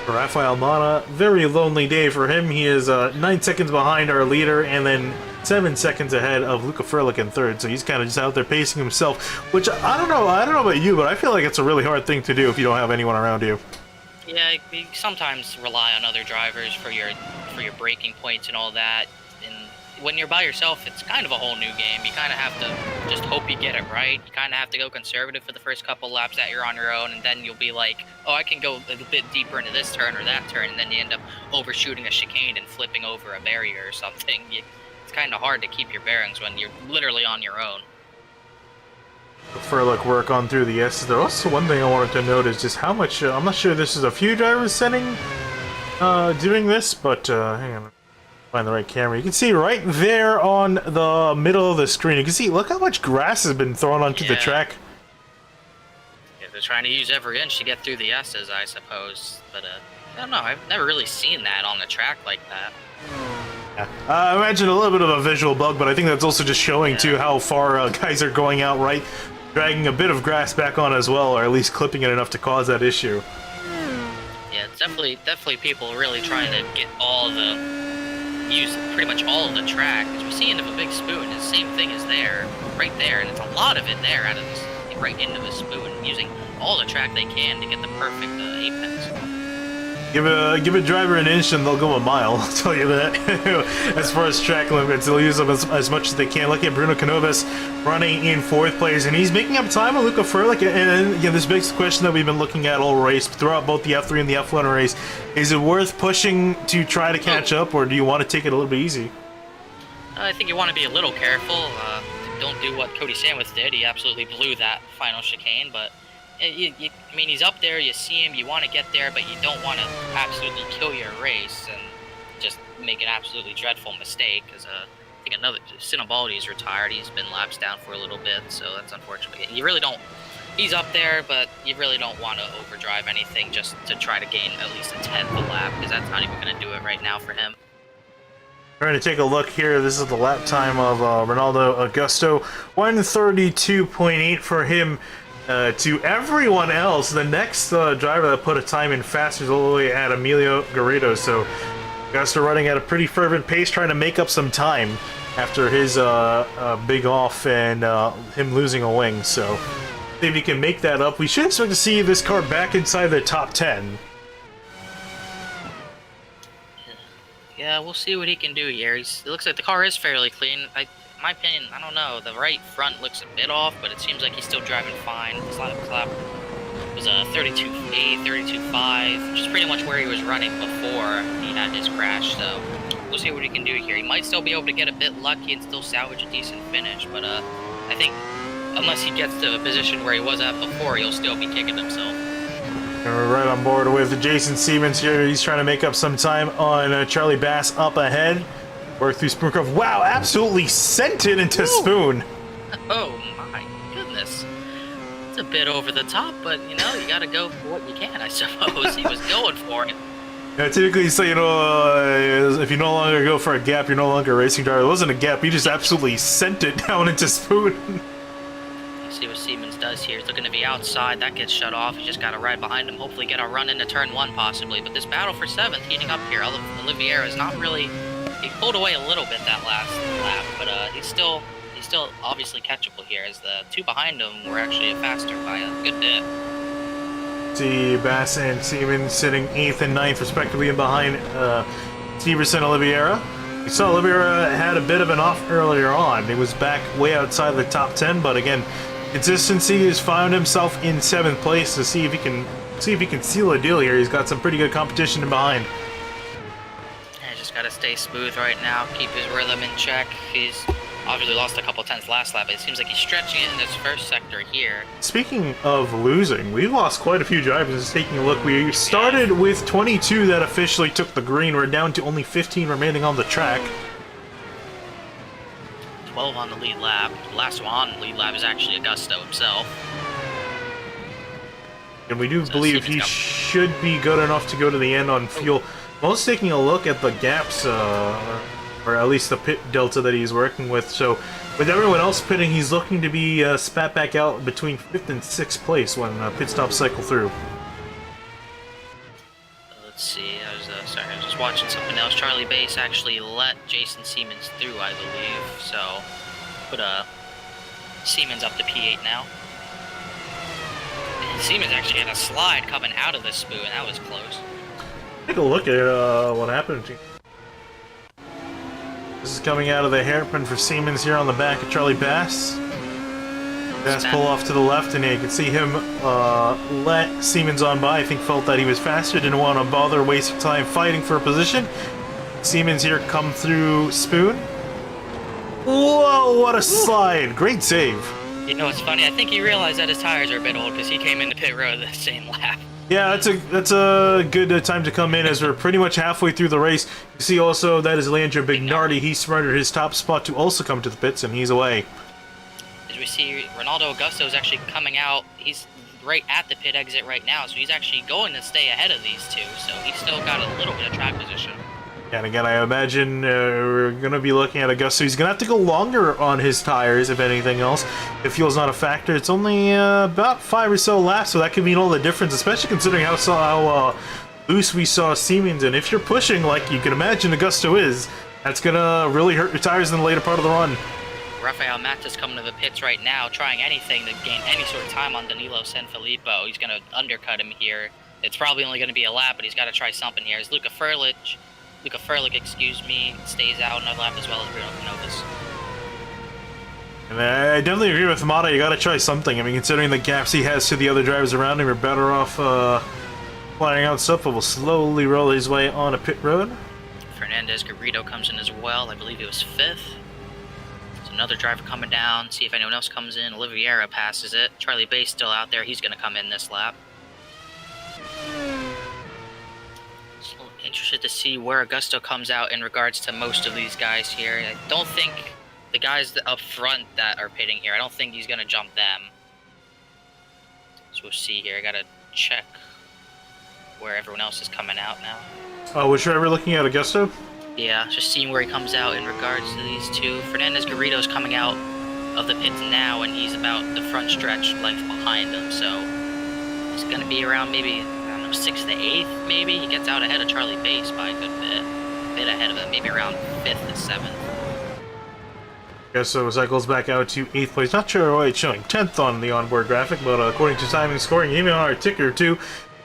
For Rafael Mana, very lonely day for him. He is 9 seconds behind our leader and then 7 seconds ahead of Luka Furlick in third, so he's kind of just out there pacing himself, which I don't know about you, but I feel like it's a really hard thing to do if you don't have anyone around you. Yeah, you sometimes rely on other drivers for your braking points and all that, and when you're by yourself, it's kind of a whole new game. You kind of have to just hope you get it right. You kind of have to go conservative for the first couple laps that you're on your own, and then you'll be like, oh, I can go a bit deeper into this turn or that turn, and then you end up overshooting a chicane and flipping over a barrier or something. It's kind of hard to keep your bearings when you're literally on your own. Furlick work on through the S's. There also one thing I wanted to note is just how much, I'm not sure this is a few drivers setting, doing this, but hang on, find the right camera. You can see right there on the middle of the screen, you can see, look how much grass has been thrown onto the track. Yeah, they're trying to use every inch to get through the S's, I suppose, but I don't know, I've never really seen that on the track like that. Yeah. I imagine a little bit of a visual bug, but I think that's also just showing too how far guys are going out, right? Dragging a bit of grass back on as well, or at least clipping it enough to cause that issue. Yeah, it's definitely people really trying to get use pretty much all of the track. As we see into the big spoon, the same thing is there, right there, and it's a lot of it there out of this, right into the spoon, using all the track they can to get the perfect apex. Give a driver an inch and they'll go a mile, I'll tell you that. As far as track limits, they'll use them as much as they can. Look at Bruno Canovas running in 4th place, and he's making up time with Luka Furlick. And again, this begs the question that we've been looking at all race, throughout both the F3 and the F1 race. Is it worth pushing to try to catch up, or do you want to take it a little bit easy? I think you want to be a little careful. Don't do what Cody Sandwith did. He absolutely blew that final chicane, but I mean, he's up there, you see him, you want to get there, but you don't want to absolutely kill your race and just make an absolutely dreadful mistake, because I think Sinibaldi's retired. He's been laps down for a little bit, so that's unfortunate. You really don't, he's up there, but you really don't want to overdrive anything just to try to gain at least a 10th a lap, because that's not even going to do it right now for him. Trying to take a look here. This is the lap time of Ronaldo Augusto. 1:32.8 for him. To everyone else, the next driver that put a time in faster is all the way at Emilio Garrido. So Augusto running at a pretty fervent pace, trying to make up some time after his big off and him losing a wing. So if he can make that up, we should expect to see this car back inside the top 10. Yeah, we'll see what he can do here. It looks like the car is fairly clean. In my opinion, I don't know. The right front looks a bit off, but it seems like he's still driving fine. was a 32.8, 32.5, which is pretty much where he was running before he had his crash. So we'll see what he can do here. He might still be able to get a bit lucky and still salvage a decent finish, but I think unless he gets to a position where he was at before, he'll still be kicking himself. And we're right on board with Jason Siemens here. He's trying to make up some time on Charlie Bass up ahead. Work through Spoon Curve. Wow, absolutely sent it into Spoon. Oh my goodness. It's a bit over the top, but you know, you gotta go for what you can, I suppose. He was going for it. Yeah, typically you say, you know, if you no longer go for a gap, you're no longer a racing driver. It wasn't a gap, he just absolutely sent it down into Spoon. See what Siemens does here. He's looking to be outside. That gets shut off. He's just got to ride behind him. Hopefully get a run into turn 1 possibly. But this battle for 7th heating up here. Oliveira is not really... He pulled away a little bit that last lap, but he's still obviously catchable here, as the 2 behind him were actually faster by a good bit. See Bass and Siemens sitting 8th and 9th respectively and behind Severson and Oliveira. We saw Oliveira had a bit of an off earlier on. He was back way outside the top 10, but again, consistency has found himself in 7th place to see if he can seal a deal here. He's got some pretty good competition in behind. Yeah, just gotta stay smooth right now, keep his rhythm in check. He's obviously lost a couple tenths last lap, but it seems like he's stretching it in this first sector here. Speaking of losing, we've lost quite a few drivers. Just taking a look, we started with 22 that officially took the green. We're down to only 15 remaining on the track. 12 on the lead lap. The last one on the lead lap is actually Augusto himself. And we do believe he should be good enough to go to the end on fuel. Most taking a look at the gaps, or at least the pit delta that he's working with. So with everyone else pitting, he's looking to be spat back out between 5th and 6th place when pit stops cycle through. Let's see, I was just watching something else. Charlie Bass actually let Jason Siemens through, I believe, so put Siemens up to P8 now. And Siemens actually had a slide coming out of the spoon. That was close. Take a look at what happened. This is coming out of the hairpin for Siemens here on the back of Charlie Bass. Bass pull off to the left, and you can see him let Siemens on by. I think felt that he was faster, didn't want to bother wasting time fighting for a position. Siemens here come through Spoon. Whoa, what a slide! Great save. You know what's funny? I think he realized that his tires are a bit old because he came into pit road the same lap. Yeah, that's a good time to come in as we're pretty much halfway through the race. You see also that is Leandro Bignardi. He surrendered his top spot to also come to the pits, and he's away. As we see, Ronaldo Augusto is actually coming out. He's right at the pit exit right now, so he's actually going to stay ahead of these two. So he's still got a little bit of track position. And again, I imagine we're going to be looking at Augusto. He's going to have to go longer on his tires, if anything else. If fuel's not a factor, it's only about 5 or so laps, so that could mean all the difference, especially considering how loose we saw Siemens. And if you're pushing like you can imagine Augusto is, that's going to really hurt your tires in the later part of the run. Rafael Matas coming to the pits right now, trying anything to gain any sort of time on Danilo Sanfilippo. He's going to undercut him here. It's probably only going to be a lap, but he's got to try something here. As Luca Furlick, stays out another lap, as well as Bruno Canovas. And I definitely agree with Mata. You got to try something. I mean, considering the gaps he has to the other drivers around him, you're better off flying out stuff, but will slowly roll his way on a pit road. Fernandez Garrido comes in as well. I believe he was 5th. There's another driver coming down. See if anyone else comes in. Oliveira passes it. Charlie Bass still out there. He's going to come in this lap. Interested to see where Augusto comes out in regards to most of these guys here. I don't think the guys up front that are pitting here, I don't think he's going to jump them. So we'll see here. I got to check where everyone else is coming out now. Oh, was you ever looking at Augusto? Yeah, just seeing where he comes out in regards to these two. Fernandez Garrido's coming out of the pits now, and he's about the front stretch length behind him. So he's going to be around maybe 6th to 8th, maybe. He gets out ahead of Charlie Bass by a good bit ahead of him, maybe around 5th to 7th. So cycles back out to 8th place. Not sure why it's showing 10th on the onboard graphic, but according to timing scoring, even on our ticker too,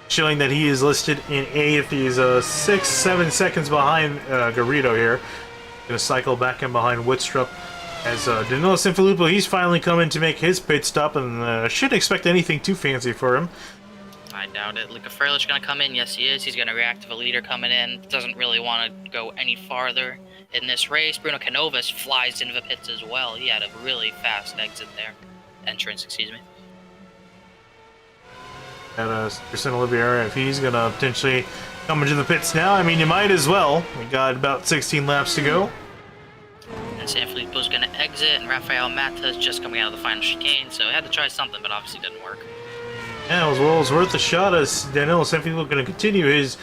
showing that he is listed in 8th. He's 6-7 seconds behind Garrido here. Gonna cycle back in behind Woodstrup. As Danilo Sanfilippo, he's finally coming to make his pit stop, and shouldn't expect anything too fancy for him. I doubt it. Luca Furlich's going to come in. Yes, he is. He's going to react to the leader coming in. Doesn't really want to go any farther in this race. Bruno Canovas flies into the pits as well. He had a really fast exit there. Entrance, excuse me. And Christian Oliveira, if he's going to potentially come into the pits now, I mean, you might as well. We got about 16 laps to go. And Sanfilippo's going to exit, and Rafael Mata's just coming out of the final chicane, so he had to try something, but obviously didn't work. Yeah, it was worth a shot as Danilo Sanfilippo going to continue his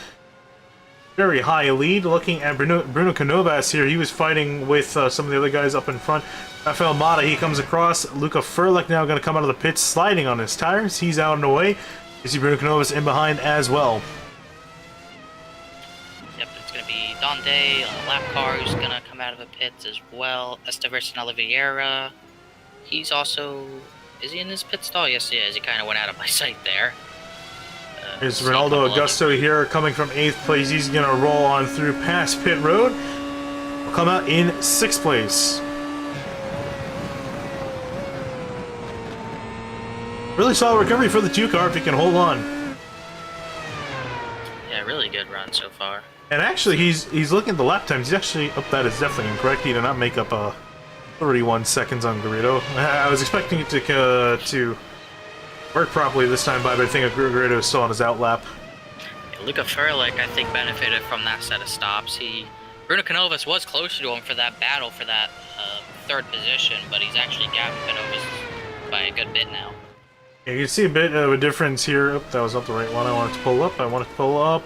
very high lead. Looking at Bruno Canovas here, he was fighting with some of the other guys up in front. Rafael Mata, he comes across. Luca Furlick now going to come out of the pits, sliding on his tires. He's out and away. You see Bruno Canovas in behind as well. Yep, it's going to be Donde, lap car, who's going to come out of the pits as well. Esteves and Oliveira. He's also... Is he in his pit stall? Yes, he is. He kind of went out of my sight there. Here's Ronaldo Augusto here coming from 8th place. He's going to roll on through past pit road. Will come out in 6th place. Really solid recovery for the 2 car if he can hold on. Yeah, really good run so far. And actually, he's looking at the lap times. He's actually... Oh, that is definitely incorrect. He did not make up 31 seconds on Garrido. I was expecting it to work properly this time, but I think Garrido is still on his out lap. Yeah, Luca Furlick, I think, benefited from that set of stops. Bruno Canovas was closer to him for that battle for that 3rd position, but he's actually gapping Canovas by a good bit now. Yeah, you can see a bit of a difference here. Oh, that was not the right one I wanted to pull up. I wanted to pull up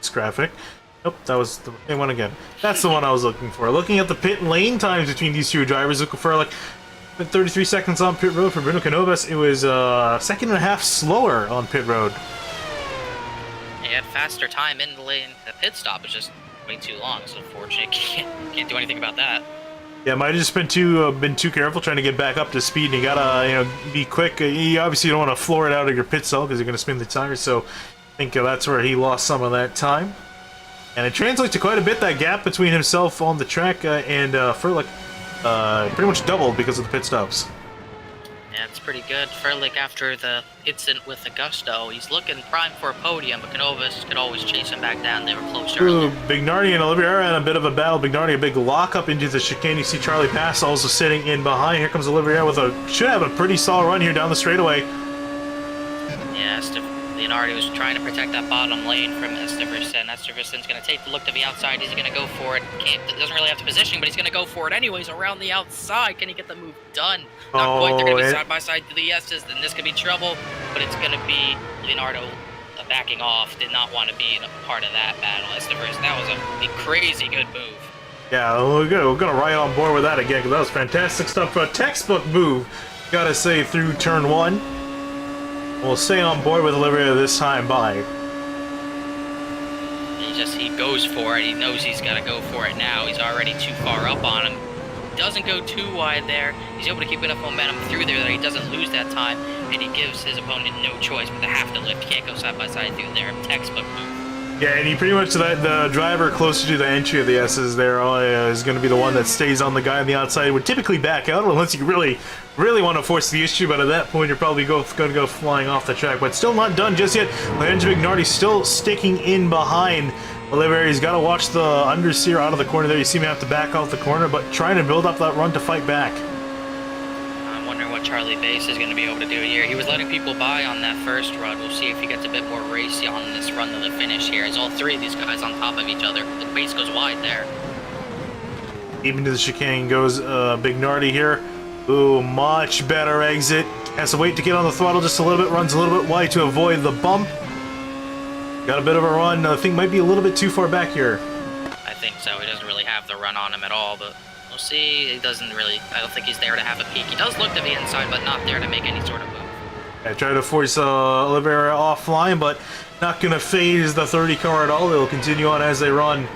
this graphic. Nope, that was the same one again. That's the one I was looking for. Looking at the pit lane times between these 2 drivers, Luca Furlick spent 33 seconds on pit road. For Bruno Canovas, it was a second and a half slower on pit road. He had faster time in the lane. The pit stop was just way too long. It's unfortunate. Can't do anything about that. Yeah, might have just been too careful trying to get back up to speed, and you gotta be quick. You obviously don't want to floor it out of your pit stall because you're gonna spin the tires. So I think that's where he lost some of that time, and it translates to quite a bit, that gap between himself on the track and Furlick pretty much doubled because of the pit stops. Yeah, it's pretty good. Furlick, after the incident with Augusto, he's looking prime for a podium, but Canovas could always chase him back down. They were close earlier. Bignardi and Oliveira in a bit of a battle. Bignardi a big lock up into the chicane. You see Charlie Pass also sitting in behind. Here comes Oliveira with should have a pretty solid run here down the straightaway. Yeah, Leonardo was trying to protect that bottom lane from Esteverson. Esteverson's going to take the look to the outside. He's going to go for it. Doesn't really have the positioning, but he's going to go for it anyways around the outside. Can he get the move done? Not quite. They're going to be side by side to the S's. Then this could be trouble, but it's going to be Leonardo backing off. Did not want to be a part of that battle. Esteverson, that was a crazy good move. Yeah, we're gonna ride on board with that again because that was fantastic stuff. A textbook move, gotta say, through turn 1. We'll stay on board with Oliveira this time by. He goes for it. He knows he's got to go for it now. He's already too far up on him. Doesn't go too wide there. He's able to keep enough momentum through there that he doesn't lose that time, and he gives his opponent no choice but to have to lift. Can't go side by side through there. Textbook move. Yeah, and he pretty much, the driver closer to the entry of the S's there is going to be the one that stays on the guy on the outside. Would typically back out unless you really want to force the issue, but at that point you're probably going to go flying off the track. But still not done just yet. Lorenzo Bignardi still sticking in behind Oliveira. He's got to watch the understeer out of the corner there. You see him have to back off the corner, but trying to build up that run to fight back. I'm wondering what Charlie Bass is going to be able to do here. He was letting people by on that first run. We'll see if he gets a bit more racy on this run to the finish here. As all 3 of these guys on top of each other. The Bass goes wide there. Even to the chicane goes Bignardi here. Ooh, much better exit. Has to wait to get on the throttle just a little bit. Runs a little bit wide to avoid the bump. Got a bit of a run. I think might be a little bit too far back here. I think so. He doesn't really have the run on him at all, but we'll see. He doesn't really... I don't think he's there to have a peek. He does look to the inside, but not there to make any sort of move. I try to force Oliveira offline, but not going to phase the 30 car at all. They'll continue on as they run.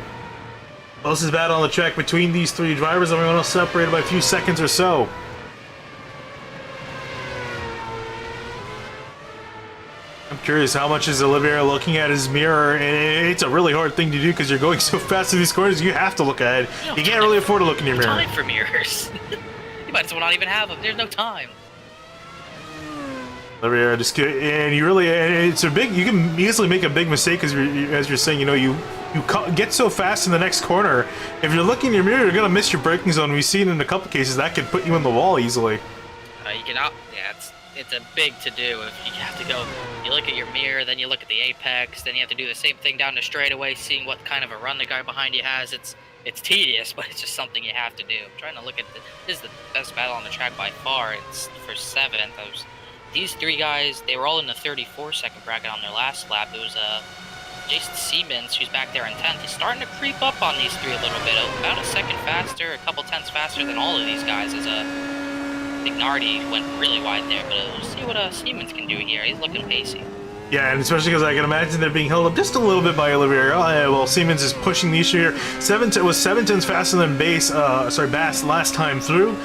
Closest battle on the track between these 3 drivers. Everyone else separated by a few seconds or so. I'm curious, how much is Oliveira looking at his mirror? And it's a really hard thing to do because you're going so fast through these corners. You have to look ahead. You can't really afford to look in your mirror. Time for mirrors. You might as well not even have them. There's no time. Oliveira just and you really it's a big. You can easily make a big mistake as you're saying. You know, you get so fast in the next corner. If you're looking in your mirror, you're gonna miss your braking zone. We've seen in a couple cases that could put you in the wall easily. You can out. Yeah, it's a big to do if you have to go. You look at your mirror, then you look at the apex, then you have to do the same thing down the straightaway, seeing what kind of a run the guy behind you has. It's tedious, but it's just something you have to do. I'm trying to look at this is the best battle on the track by far. It's for 7th. These 3 guys, they were all in the 34-second bracket on their last lap. It was Jason Siemens, who's back there in 10th. He's starting to creep up on these 3 a little bit. About a second faster, a couple tenths faster than all of these guys. As Ignardi went really wide there, but we'll see what Siemens can do here. He's looking pacey. Yeah, and especially because I can imagine they're being held up just a little bit by Oliveira. Well, Siemens is pushing the issue here. It was 7 tenths faster than Bass last time through.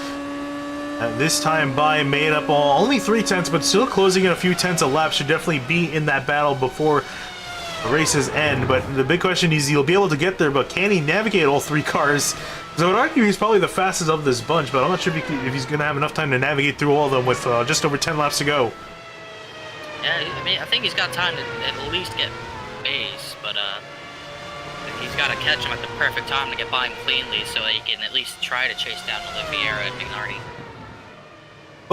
This time by made up only 3 tenths, but still closing in a few tenths a lap. Should definitely be in that battle before the races end. But the big question is he'll be able to get there, but can he navigate all 3 cars? So I would argue he's probably the fastest of this bunch, but I'm not sure if he's going to have enough time to navigate through all of them with just over 10 laps to go. Yeah, I mean, I think he's got time to at least get Bass, but he's got to catch him at the perfect time to get by him cleanly so that he can at least try to chase down Oliveira and Ignardi.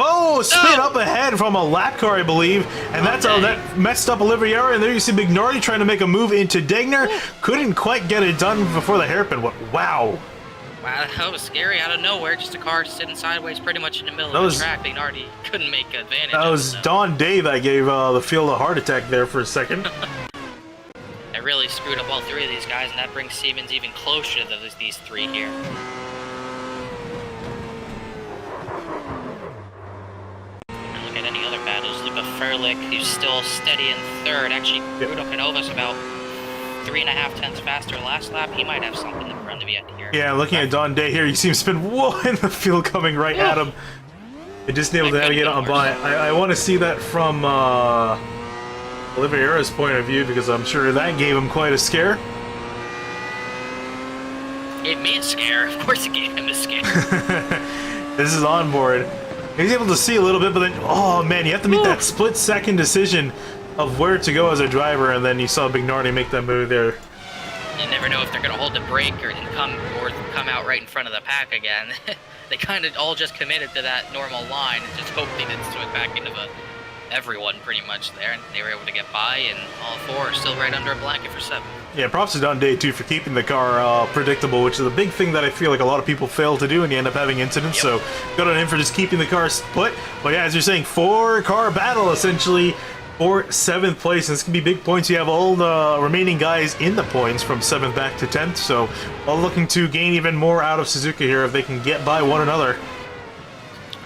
Oh, spin up ahead from a lap car, I believe, and that's how that messed up Oliveira. And there you see Ignardi trying to make a move into Degner. Couldn't quite get it done before the hairpin. Wow. Wow, that was scary out of nowhere. Just a car sitting sideways pretty much in the middle of the track. Ignardi couldn't make advantage of it. That was Don Day that gave the field a heart attack there for a second. That really screwed up all 3 of these guys, and that brings Siemens even closer to these 3 here. Look at any other battles. Luca Ferlich, who's still steady in 3rd. Actually, Bruno Canovas about 3.5 tenths faster last lap. He might have something in front of you here. Yeah, looking at Don Day here, you see him spin in the field coming right at him. It just able to navigate on by. I want to see that from Oliveira's point of view, because I'm sure that gave him quite a scare. Gave me a scare. Of course it gave him a scare. This is on board. He's able to see a little bit, but then, oh man, you have to make that split-second decision of where to go as a driver, and then you saw Ignardi make that move there. You never know if they're going to hold the brake or come out right in front of the pack again. They kind of all just committed to that normal line and just hoped they didn't swing back into everyone pretty much there, and they were able to get by, and all 4 are still right under a blanket for 7. Yeah, props to Don Day too for keeping the car predictable, which is a big thing that I feel like a lot of people fail to do, and you end up having incidents. So good on him for just keeping the car split. But yeah, as you're saying, 4-car battle essentially for 7th place, and this can be big points. You have all the remaining guys in the points from 7th back to 10th, so all looking to gain even more out of Suzuka here if they can get by one another.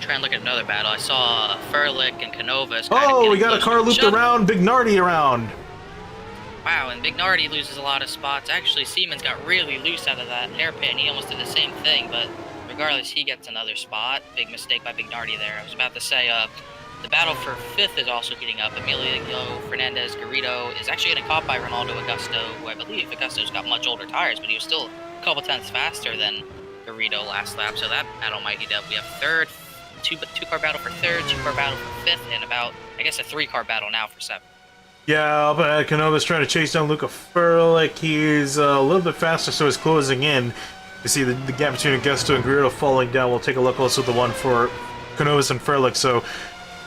Try and look at another battle. I saw Ferlich and Canovas. Oh, we got a car looped around, Ignardi around. Wow, and Ignardi loses a lot of spots. Actually, Siemens got really loose out of that hairpin. He almost did the same thing, but regardless, he gets another spot. Big mistake by Ignardi there. I was about to say, the battle for 5th is also heating up. Emilio Fernandez Garrido is actually getting caught by Ronaldo Augusto, who I believe Augusto's got much older tires, but he was still a couple tenths faster than Garrido last lap, so that battle might heat up. We have 3rd, two-car battle for 3rd, 2-car battle for 5th, and about, I guess, a 3-car battle now for 7th. Yeah, but Canova's trying to chase down Luca Ferlich. He's a little bit faster, so he's closing in. You see the gap between Augusto and Garrido falling down. We'll take a look also at the one for Canovas and Ferlich. So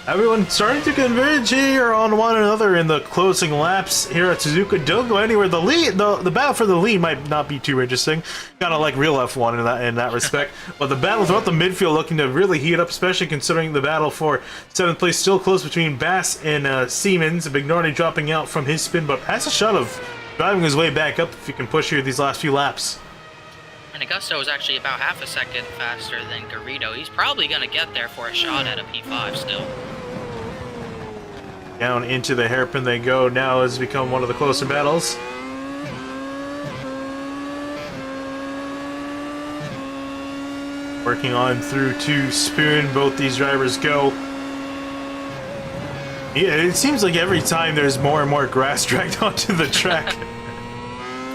everyone starting to converge here on one another in the closing laps here at Suzuka. Don't go anywhere. The lead, the battle for the lead might not be too interesting. Kind of like real F1 in that respect. But the battle throughout the midfield looking to really heat up, especially considering the battle for 7th place still close between Bass and Siemens. Ignardi dropping out from his spin, but has a shot of driving his way back up if he can push here these last few laps. And Augusto is actually about half a second faster than Garrido. He's probably going to get there for a shot at a P5 still. Down into the hairpin they go. Now has become one of the closer battles. Working on through to Spoon. Both these drivers go. Yeah, it seems like every time there's more and more grass dragged onto the track.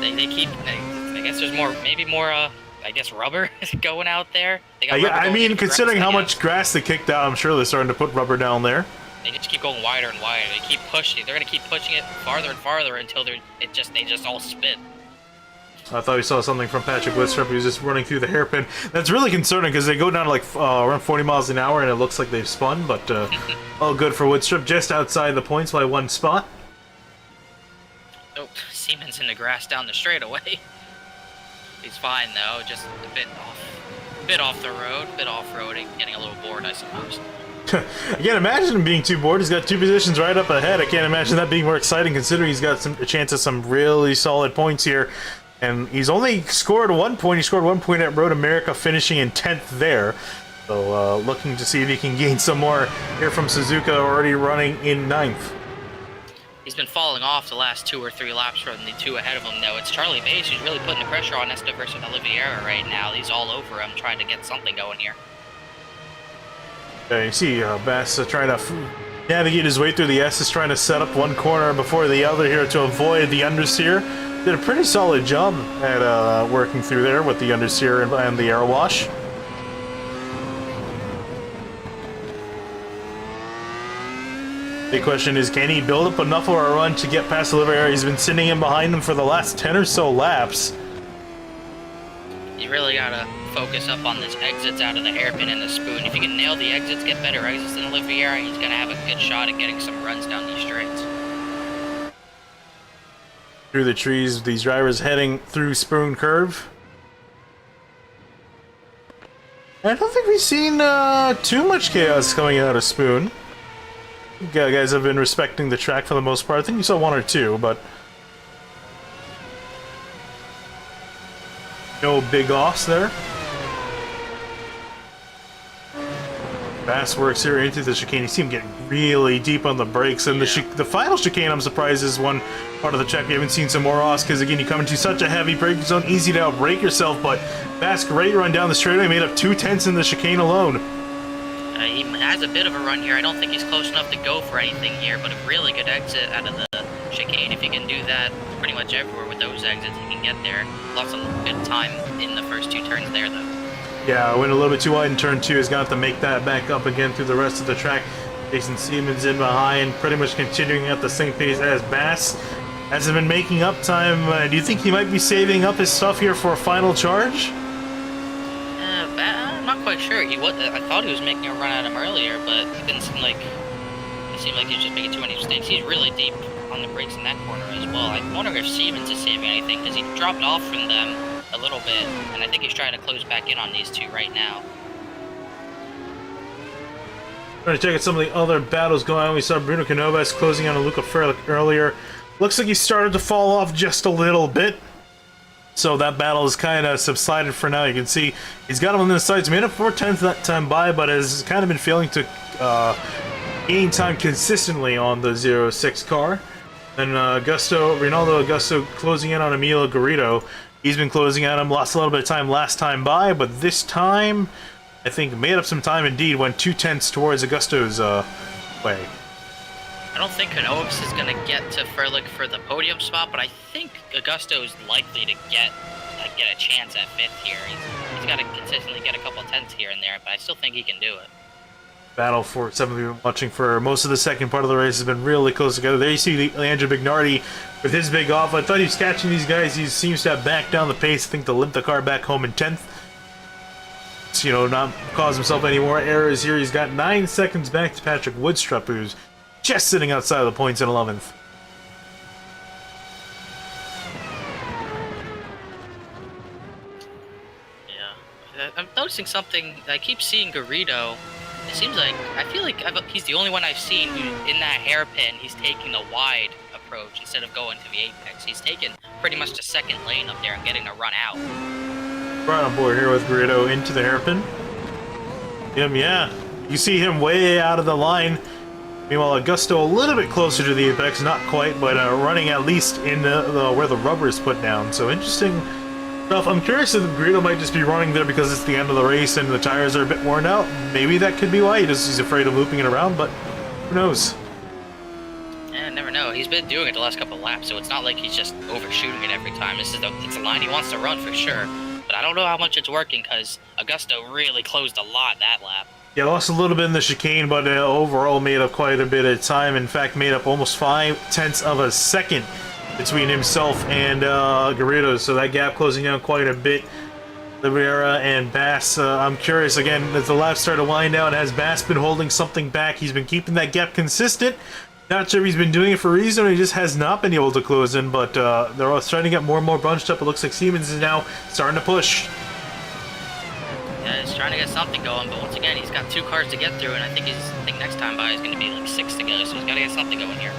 they keep... I guess there's more, maybe more, I guess, rubber going out there. They got I mean, considering how much grass they kicked out, I'm sure they're starting to put rubber down there. They just keep going wider and wider. They keep pushing. They're gonna keep pushing it farther and farther until they just all spin. I thought we saw something from Patrick Woodstrup. He was just running through the hairpin. That's really concerning because they go down to like around 40 miles an hour and it looks like they've spun, but all good for Woodstrup. Just outside the points by 1 spot. Oh, Siemens in the grass down the straightaway. He's fine though, just a bit off the road, bit off-roading, getting a little bored, I suppose. I can't imagine him being too bored. He's got 2 positions right up ahead. I can't imagine that being more exciting considering he's got a chance of some really solid points here. And he's only scored 1 point. He scored 1 point at Road America, finishing in 10th there. So looking to see if he can gain some more here from Suzuka, already running in 9th. He's been falling off the last 2 or 3 laps from the 2 ahead of him, though. It's Charlie Bass who's really putting the pressure on Esta versus Oliveira right now. He's all over him, trying to get something going here. You see Bass trying to navigate his way through the S's, trying to set up one corner before the other here to avoid the understeer. Did a pretty solid job at working through there with the understeer and the air wash. The question is, can he build up enough of a run to get past Oliveira? He's been sitting in behind him for the last 10 or so laps. You really gotta focus up on this exits out of the hairpin and the spoon. If you can nail the exits, get better exits than Oliveira, he's gonna have a good shot at getting some runs down these straights. Through the trees, these drivers heading through Spoon Curve. I don't think we've seen too much chaos coming out of Spoon. Guys have been respecting the track for the most part. I think you saw 1 or 2, but no big offs there. Bass works here into the chicane. You see him getting really deep on the brakes, and the final chicane, I'm surprised, is one part of the track we haven't seen some more offs, because again, you come into such a heavy braking zone, easy to outbrake yourself, but Bass, great run down the straightaway, made up 2/10 in the chicane alone. He has a bit of a run here. I don't think he's close enough to go for anything here, but a really good exit out of the chicane. If he can do that pretty much everywhere with those exits, he can get there. Lots of good time in the first 2 turns there, though. Yeah, went a little bit too wide in turn 2. He's got to make that back up again through the rest of the track. Jason Siemens in behind, pretty much continuing at the same pace as Bass. Hasn't been making up time. Do you think he might be saving up his stuff here for a final charge? I'm not quite sure. I thought he was making a run at him earlier, but it didn't seem like he was just making too many mistakes. He's really deep on the brakes in that corner as well. I'm wondering if Siemens is saving anything, because he dropped off from them a little bit, and I think he's trying to close back in on these 2 right now. Trying to check out some of the other battles going on. We saw Bruno Canovas closing on a Luca Ferlich earlier. Looks like he started to fall off just a little bit. So that battle is kind of subsided for now. You can see he's got him on the sides. Made up 4/10 that time by, but has kind of been failing to gain time consistently on the 06 car. Then Ronaldo Augusto closing in on Emilio Garrido. He's been closing on him. Lost a little bit of time last time by, but this time I think made up some time indeed. Went 2/10 towards Augusto's way. I don't think Canovas is going to get to Ferlich for the podium spot, but I think Augusto is likely to get a chance at 5th here. He's got to consistently get a couple 10ths here and there, but I still think he can do it. Battle for some of you watching for most of the second part of the race has been really close together. There you see Andrew Bignardi with his big off. I thought he was catching these guys. He seems to have backed down the pace. I think to limp the car back home in 10th. So, not cause himself any more errors here. He's got 9 seconds back to Patrick Woodstrup, who's just sitting outside of the points in 11th. Yeah. I'm noticing something. I keep seeing Garrido. It seems like, I feel like he's the only one I've seen who, in that hairpin, he's taking the wide approach instead of going to the apex. He's taking pretty much the 2nd lane up there and getting a run out. Right on board here with Garrido into the hairpin. Yeah. You see him way out of the line. Meanwhile, Augusto a little bit closer to the apex, not quite, but running at least in where the rubber is put down. So interesting stuff. I'm curious if Garrido might just be running there because it's the end of the race and the tires are a bit worn out. Maybe that could be why he's afraid of looping it around, but who knows? Yeah, never know. He's been doing it the last couple of laps, so it's not like he's just overshooting it every time. It's a line he wants to run for sure, but I don't know how much it's working because Augusto really closed a lot that lap. Yeah, lost a little bit in the chicane, but overall made up quite a bit of time. In fact, made up almost 0.5 of a second between himself and Garrido, so that gap closing down quite a bit. Oliveira and Bass, I'm curious again, as the laps start to wind down, has Bass been holding something back? He's been keeping that gap consistent. Not sure if he's been doing it for a reason or he just has not been able to close in, but they're all starting to get more and more bunched up. It looks like Siemens is now starting to push. Yeah, he's trying to get something going, but once again, he's got 2 cars to get through, and I think next time by is going to be like 6 to go, so he's got to get something going here.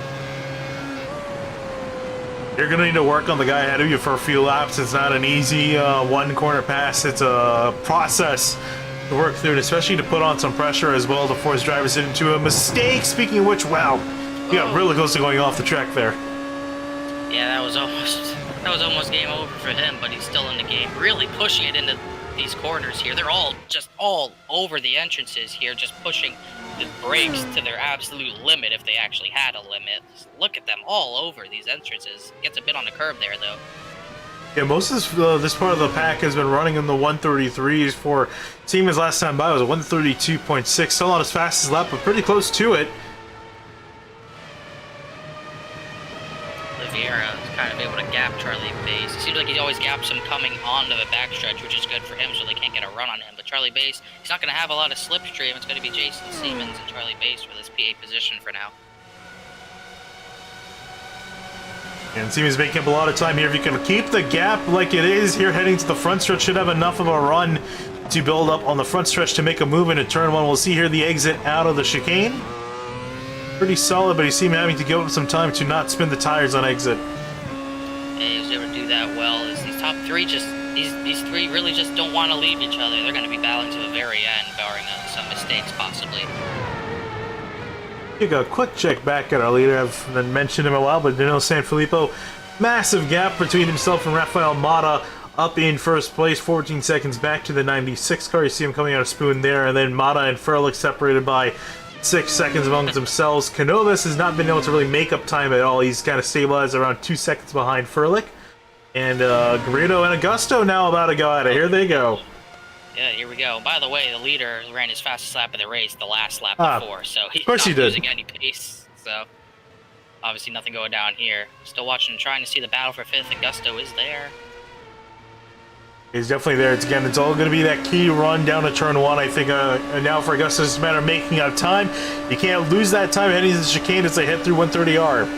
You're going to need to work on the guy ahead of you for a few laps. It's not an easy one corner pass. It's a process to work through, and especially to put on some pressure as well to force drivers into a mistake. Speaking of which, wow, you got really close to going off the track there. Yeah, that was almost game over for him, but he's still in the game. Really pushing it into these corners here. They're all over the entrances here, just pushing the brakes to their absolute limit if they actually had a limit. Just look at them all over these entrances. Gets a bit on the curb there, though. Yeah, most of this part of the pack has been running in the 133s. For Siemens last time by was a 132.6. Still not as fast as lap, but pretty close to it. Oliveira is kind of able to gap Charlie Bass. It seems like he always gaps him coming onto the backstretch, which is good for him, so they can't get a run on him. But Charlie Bass, he's not going to have a lot of slipstream. It's going to be Jason Siemens and Charlie Bass for this P8 position for now. And Siemens making up a lot of time here. If you can keep the gap like it is here heading to the front stretch, should have enough of a run to build up on the front stretch to make a move into turn 1. We'll see here the exit out of the chicane. Pretty solid, but he seemed having to give up some time to not spin the tires on exit. Yeah, he was able to do that well. As these top 3 these 3 really just don't want to leave each other. They're going to be battling to the very end, barring some mistakes possibly. Take a quick check back at our leader. I've been mentioned him a while, but Danilo Sanfilippo, massive gap between himself and Rafael Mata, up in first place, 14 seconds back to the 96 car. You see him coming out of spoon there, and then Mata and Furlick separated by 6 seconds amongst themselves. Canovas has not been able to really make up time at all. He's kind of stabilized around 2 seconds behind Furlick. And Garrido and Augusto now about to go at it. Here they go. Yeah, here we go. By the way, the leader ran his fastest lap of the race the last lap before, so he's not losing any pace. So obviously nothing going down here. Still watching, trying to see the battle for 5th. Augusto is there. He's definitely there. It's all going to be that key run down to turn 1. I think now for Augusto, it's a matter of making up time. You can't lose that time heading to the chicane as they head through 130R.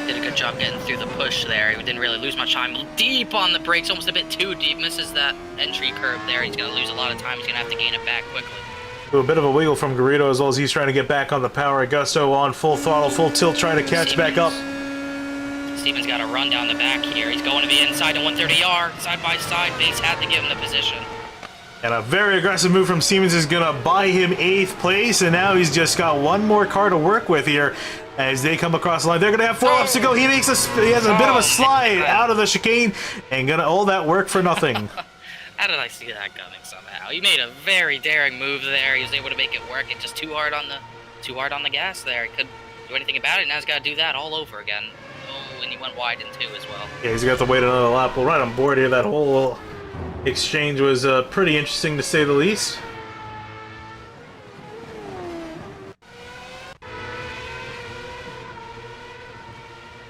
Did a good job getting through the push there. He didn't really lose much time. Deep on the brakes, almost a bit too deep. Misses that entry curve there. He's going to lose a lot of time. He's going to have to gain it back quickly. A bit of a wiggle from Garrido as well as he's trying to get back on the power. Augusto on full throttle, full tilt, trying to catch back up. Steven's got to run down the back here. He's going to the inside in 130R. Side by side, Bass had to give him the position. And a very aggressive move from Siemens is going to buy him 8th place, and now he's just got one more car to work with here as they come across the line. They're going to have 4 laps to go. He has a bit of a slide out of the chicane, and going to all that work for nothing. How did I see that coming somehow? He made a very daring move there. He was able to make it work, and just too hard on the gas there. He couldn't do anything about it. Now he's got to do that all over again. Oh, and he went wide in 2 as well. Yeah, he's got to wait another lap. Well, right on board here, that whole exchange was pretty interesting to say the least.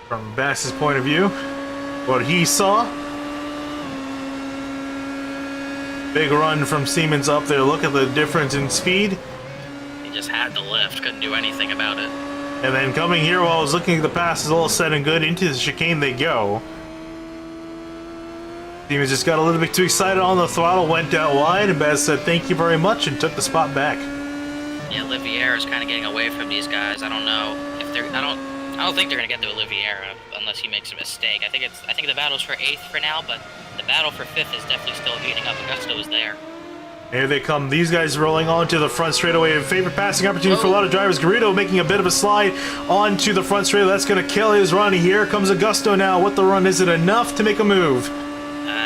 From Bass's point of view, what he saw. Big run from Siemens up there. Look at the difference in speed. He just had to lift, couldn't do anything about it. And then coming here while I was looking at the passes, all said and good, into the chicane they go. Siemens just got a little bit too excited on the throttle, went out wide, and Bass said thank you very much and took the spot back. Yeah, Oliveira is kind of getting away from these guys. I don't know if they're. I don't think they're gonna get to Oliveira unless he makes a mistake. I think the battle's for 8th for now, but the battle for 5th is definitely still heating up. Augusto is there. Here they come. These guys rolling onto the front straightaway. A favorite passing opportunity for a lot of drivers. Garrido making a bit of a slide onto the front straightaway. That's going to kill his run. Here comes Augusto now. What the run? Is it enough to make a move?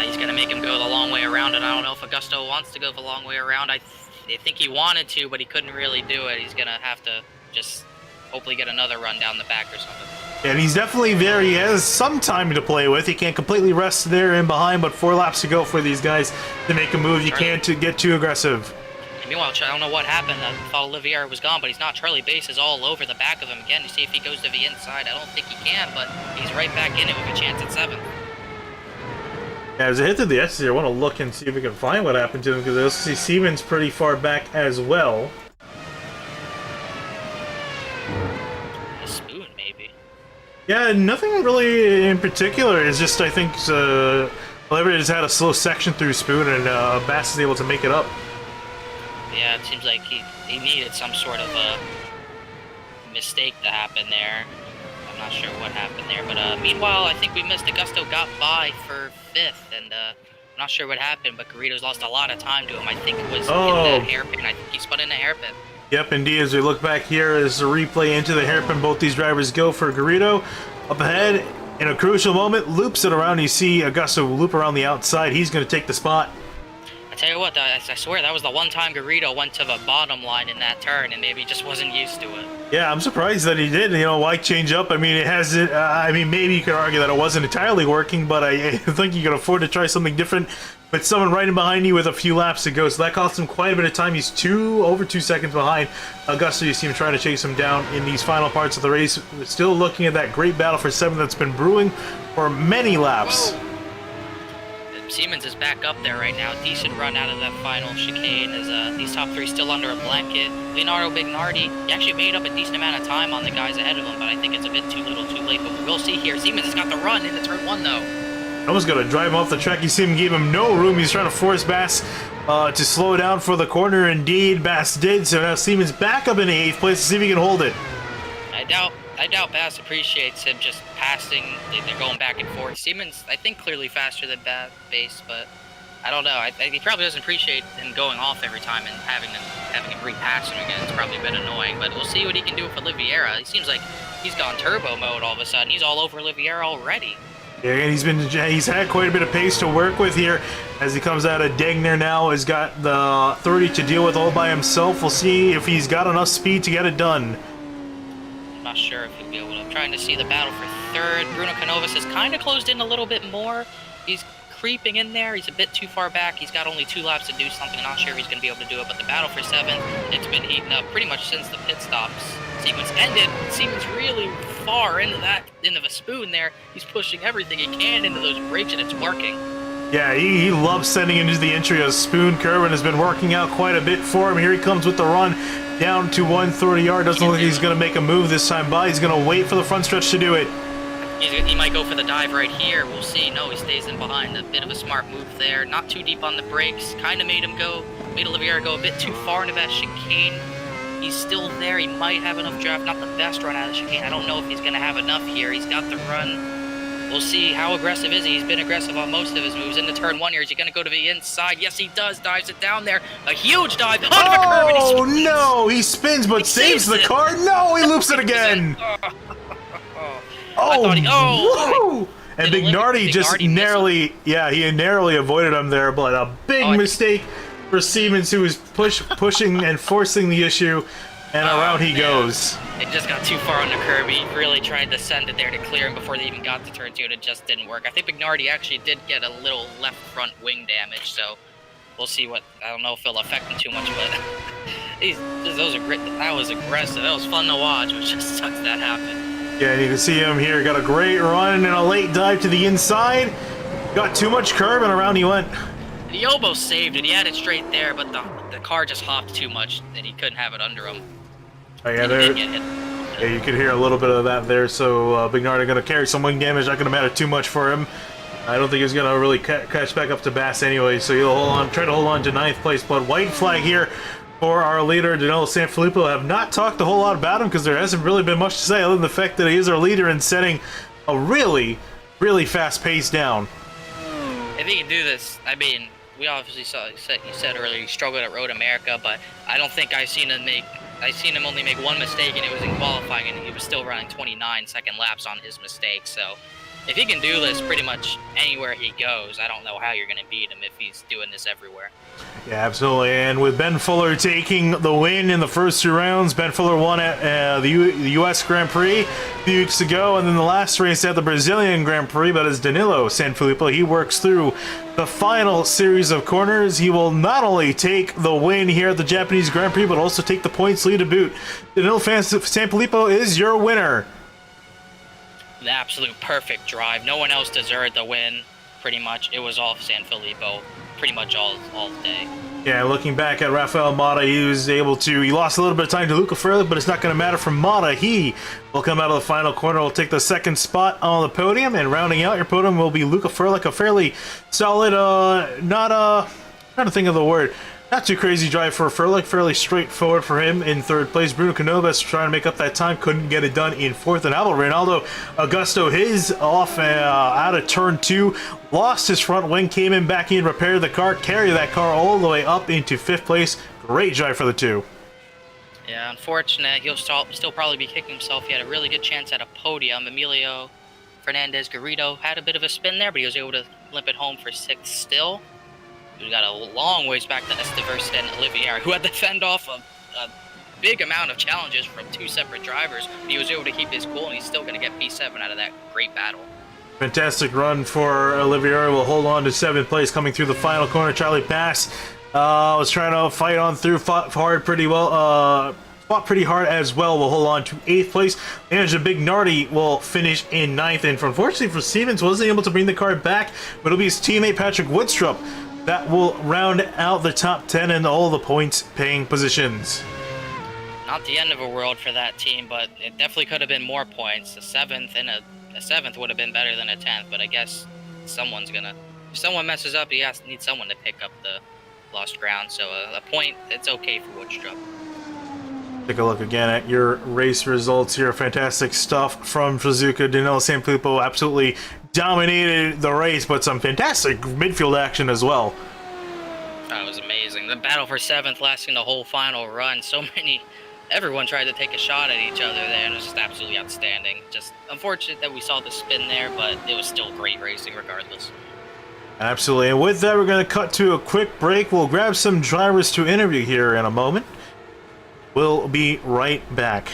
He's going to make him go the long way around, and I don't know if Augusto wants to go the long way around. I think he wanted to, but he couldn't really do it. He's going to have to just hopefully get another run down the back or something. And he's definitely there. He has some time to play with. He can't completely rest there in behind, but 4 laps to go for these guys to make a move. You can't get too aggressive. Meanwhile, I don't know what happened. I thought Olivier was gone, but he's not. Charlie Bass is all over the back of him again to see if he goes to the inside. I don't think he can, but he's right back in it with a chance at 7th. Yeah, as I hit to the S's here, I want to look and see if we can find what happened to him, because I also see Siemens pretty far back as well. A spoon, maybe. Yeah, nothing really in particular. It's just, I think, Olivier just had a slow section through Spoon, and Bass is able to make it up. Yeah, it seems like he needed some sort of a mistake to happen there. I'm not sure what happened there, but meanwhile, I think we missed. Augusto got by for 5th, and I'm not sure what happened, but Garrido's lost a lot of time to him. I think it was in the hairpin. I think he spun in the hairpin. Yep, indeed. As we look back here, as the replay into the hairpin, both these drivers go for Garrido. Up ahead, in a crucial moment, loops it around. You see Augusto loop around the outside. He's going to take the spot. I tell you what, I swear that was the one time Garrido went to the bottom line in that turn, and maybe he just wasn't used to it. Yeah, I'm surprised that he did. You know, why change up? I mean, it hasn't. I mean, maybe you could argue that it wasn't entirely working, but I think you can afford to try something different with someone right in behind you with a few laps to go. So that cost him quite a bit of time. He's over 2 seconds behind Augusto. You see him trying to chase him down in these final parts of the race. We're still looking at that great battle for 7th that's been brewing for many laps. Whoa. Siemens is back up there right now. Decent run out of that final chicane as these top 3 still under a blanket. Leonardo Bignardi, he actually made up a decent amount of time on the guys ahead of him, but I think it's a bit too little too late. But we'll see here. Siemens has got the run into turn 1 though. Almost going to drive him off the track. You see him gave him no room. He's trying to force Bass to slow down for the corner. Indeed, Bass did. So now Siemens back up in 8th place to see if he can hold it. I doubt Bass appreciates him just passing. They're going back and forth. Siemens, I think, clearly faster than Bass, but I don't know. He probably doesn't appreciate him going off every time and having him repass him again. It's probably a bit annoying, but we'll see what he can do with Oliveira. He seems like he's gone turbo mode all of a sudden. He's all over Oliveira already. Yeah, and he's had quite a bit of pace to work with here as he comes out of Degner now. Has got the 30 to deal with all by himself. We'll see if he's got enough speed to get it done. Not sure if he'll be able to. I'm trying to see the battle for 3rd. Bruno Canovas has kind of closed in a little bit more. He's creeping in there. He's a bit too far back. He's got only 2 laps to do something. Not sure if he's going to be able to do it, but the battle for 7th, it's been heating up pretty much since the pit stops sequence ended. Siemens really far into the spoon there. He's pushing everything he can into those brakes, and it's working. Yeah, he loves sending into the entry of spoon curve and has been working out quite a bit for him. Here he comes with the run down to 130 yard. Doesn't look like he's going to make a move this time by. He's going to wait for the front stretch to do it. He might go for the dive right here. We'll see. No, he stays in behind. A bit of a smart move there. Not too deep on the brakes. Kind of made Oliveira go a bit too far into that chicane. He's still there. He might have enough draft. Not the best run out of the chicane. I don't know if he's going to have enough here. He's got the run. We'll see. How aggressive is he? He's been aggressive on most of his moves. Into turn 1 here. Is he going to go to the inside? Yes, he does. Dives it down there. A huge dive. Onto the curve, and he spins. No! He spins but saves the car. No! He loops it again. Whoa! And Bignardi just narrowly, he narrowly avoided him there, but a big mistake for Siemens, who was pushing and forcing the issue, and around he goes. It just got too far on the curb. He really tried to send it there to clear him before they even got to turn 2, and it just didn't work. I think Bignardi actually did get a little left front wing damage, so we'll see what. I don't know if it'll affect him too much, but that was aggressive. That was fun to watch, which just sucks that happened. Yeah, and you can see him here. Got a great run and a late dive to the inside. Got too much curb, and around he went. He almost saved it. He had it straight there, but the car just hopped too much, and he couldn't have it under him. Oh, yeah, yeah, you could hear a little bit of that there. So Bignardi going to carry some wing damage. Not going to matter too much for him. I don't think he's going to really catch back up to Bass anyway. So he'll try to hold on to 9th place. But white flag here for our leader, Danilo Sanfilippo. I have not talked a whole lot about him because there hasn't really been much to say other than the fact that he is our leader and setting a really, really fast pace down. If he can do this, I mean, we obviously saw. You said earlier he struggled at Road America, but I don't think I've seen him only make one mistake, and it was in qualifying, and he was still running 29 second laps on his mistake. So if he can do this pretty much anywhere he goes, I don't know how you're going to beat him if he's doing this everywhere. Yeah, absolutely. And with Ben Fuller taking the win in the first 2 rounds, Ben Fuller won at the U.S. Grand Prix a few weeks ago, and then the last race at the Brazilian Grand Prix. But as Danilo Sanfilippo, he works through the final series of corners. He will not only take the win here at the Japanese Grand Prix, but also take the points lead to boot. Danilo Sanfilippo is your winner. The absolute perfect drive. No one else deserved the win, pretty much. It was all Sanfilippo, pretty much all day. Yeah, looking back at Rafael Mata, he lost a little bit of time to Luca Ferlich, but it's not going to matter for Mata. He will come out of the final corner, will take the second spot on the podium, and rounding out your podium will be Luca Ferlich, a fairly solid, trying to think of the word, not too crazy drive for Ferlich, fairly straightforward for him in third place. Bruno Canovas trying to make up that time, couldn't get it done in fourth. And Aldo Reynaldo Augusto, his off out of turn 2, lost his front wing, came in back in, repaired the car, carried that car all the way up into 5th place. Great drive for the 2. Yeah, unfortunate. He'll still probably be kicking himself. He had a really good chance at a podium. Emilio Fernandez Garrido had a bit of a spin there, but he was able to limp it home for 6th still. We got a long ways back to Esteverst and Olivier, who had to fend off a big amount of challenges from 2 separate drivers. But he was able to keep his cool, and he's still going to get P7 out of that great battle. Fantastic run for Olivier. Will hold on to 7th place coming through the final corner. Charlie Bass was trying to fight on through, fought pretty hard as well. Will hold on to 8th place. Angela Bignardi will finish in 9th. And unfortunately for Siemens, wasn't able to bring the car back, but it'll be his teammate Patrick Woodstrup that will round out the top 10 in all the points-paying positions. Not the end of a world for that team, but it definitely could have been more points. A 7th and a 7th would have been better than a 10th, but I guess if someone messes up, he needs someone to pick up the lost ground. So a point, it's okay for Woodstrup. Take a look again at your race results here. Fantastic stuff from Suzuka. Danilo Sanfilippo absolutely dominated the race, but some fantastic midfield action as well. That was amazing. The battle for 7th lasting the whole final run. Everyone tried to take a shot at each other there, and it was just absolutely outstanding. Just unfortunate that we saw the spin there, but it was still great racing regardless. Absolutely. And with that, we're going to cut to a quick break. We'll grab some drivers to interview here in a moment. We'll be right back.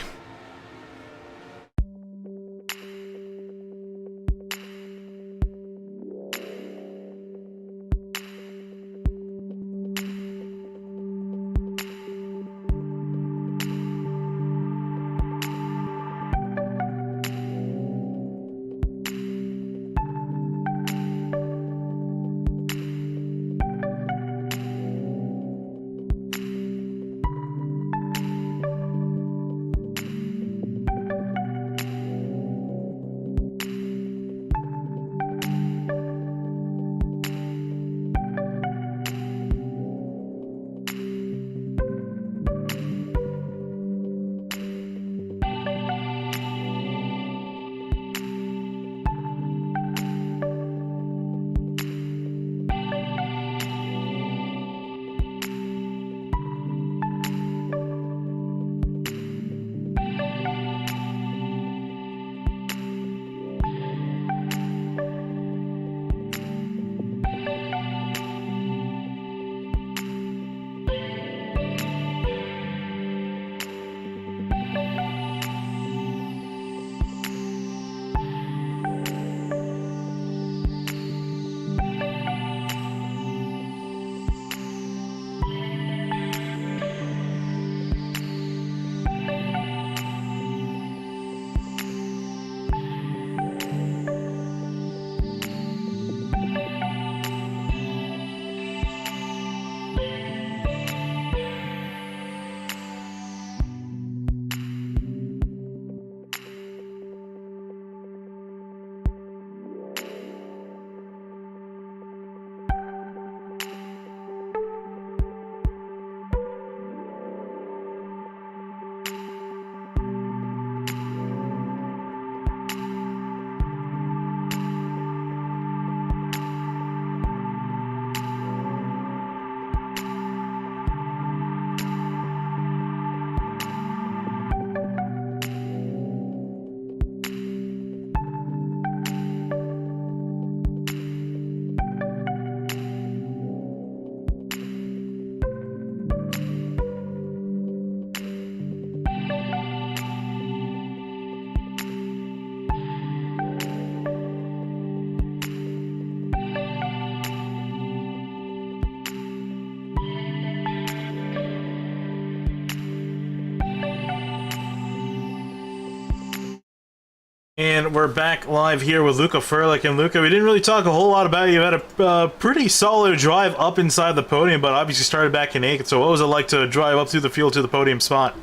And we're back live here with Luca Furlick. And Luca, we didn't really talk a whole lot about you. You had a pretty solid drive up inside the podium, but obviously started back in 8th. So what was it like to drive up through the field to the podium spot?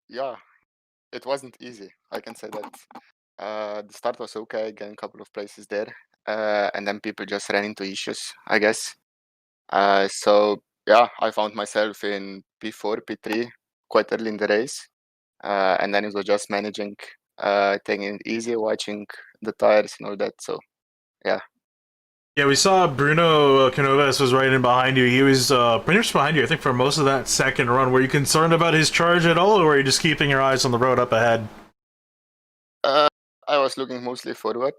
Yeah, it wasn't easy. I can say that. The start was okay, getting a couple of places there. And then people just ran into issues, I guess. So, yeah, I found myself in P4, P3 quite early in the race. And then it was just managing, taking it easy, watching the tires and all that. So, yeah. Yeah, we saw Bruno Canoves was right in behind you. He was pretty much behind you, I think, for most of that second run. Were you concerned about his charge at all, or were you just keeping your eyes on the road up ahead? I was looking mostly forward.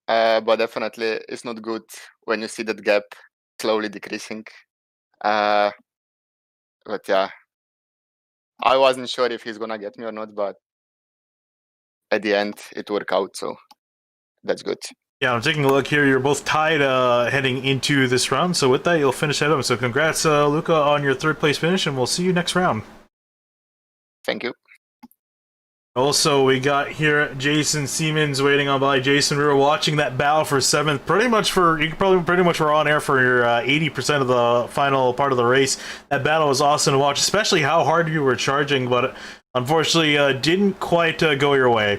But definitely it's not good when you see that gap slowly decreasing. But yeah, I wasn't sure if he's gonna get me or not, but at the end it worked out, so that's good. Yeah, I'm taking a look here. You're both tied heading into this round, so with that, you'll finish ahead of him. So congrats, Luca, on your 3rd place finish, and we'll see you next round. Thank you. Also, we got here Jason Siemens waiting on by. Jason, we were watching that battle for 7th. You pretty much were on air for your 80% of the final part of the race. That battle was awesome to watch, especially how hard you were charging, but unfortunately didn't quite go your way.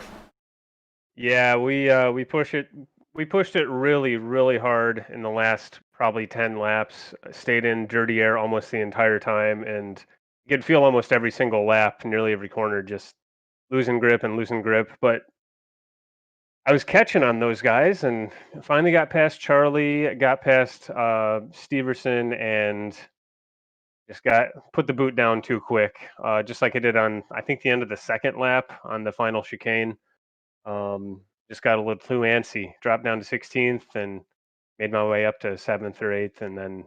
Yeah, we pushed it really, really hard in the last probably 10 laps. Stayed in dirty air almost the entire time, and you could feel almost every single lap, nearly every corner, just losing grip. But I was catching on those guys, and finally got past Charlie, got past Steverson, and just put the boot down too quick, just like I did on, I think, the end of the second lap on the final chicane. Just got a little too antsy, dropped down to 16th and made my way up to 7th or 8th. And then,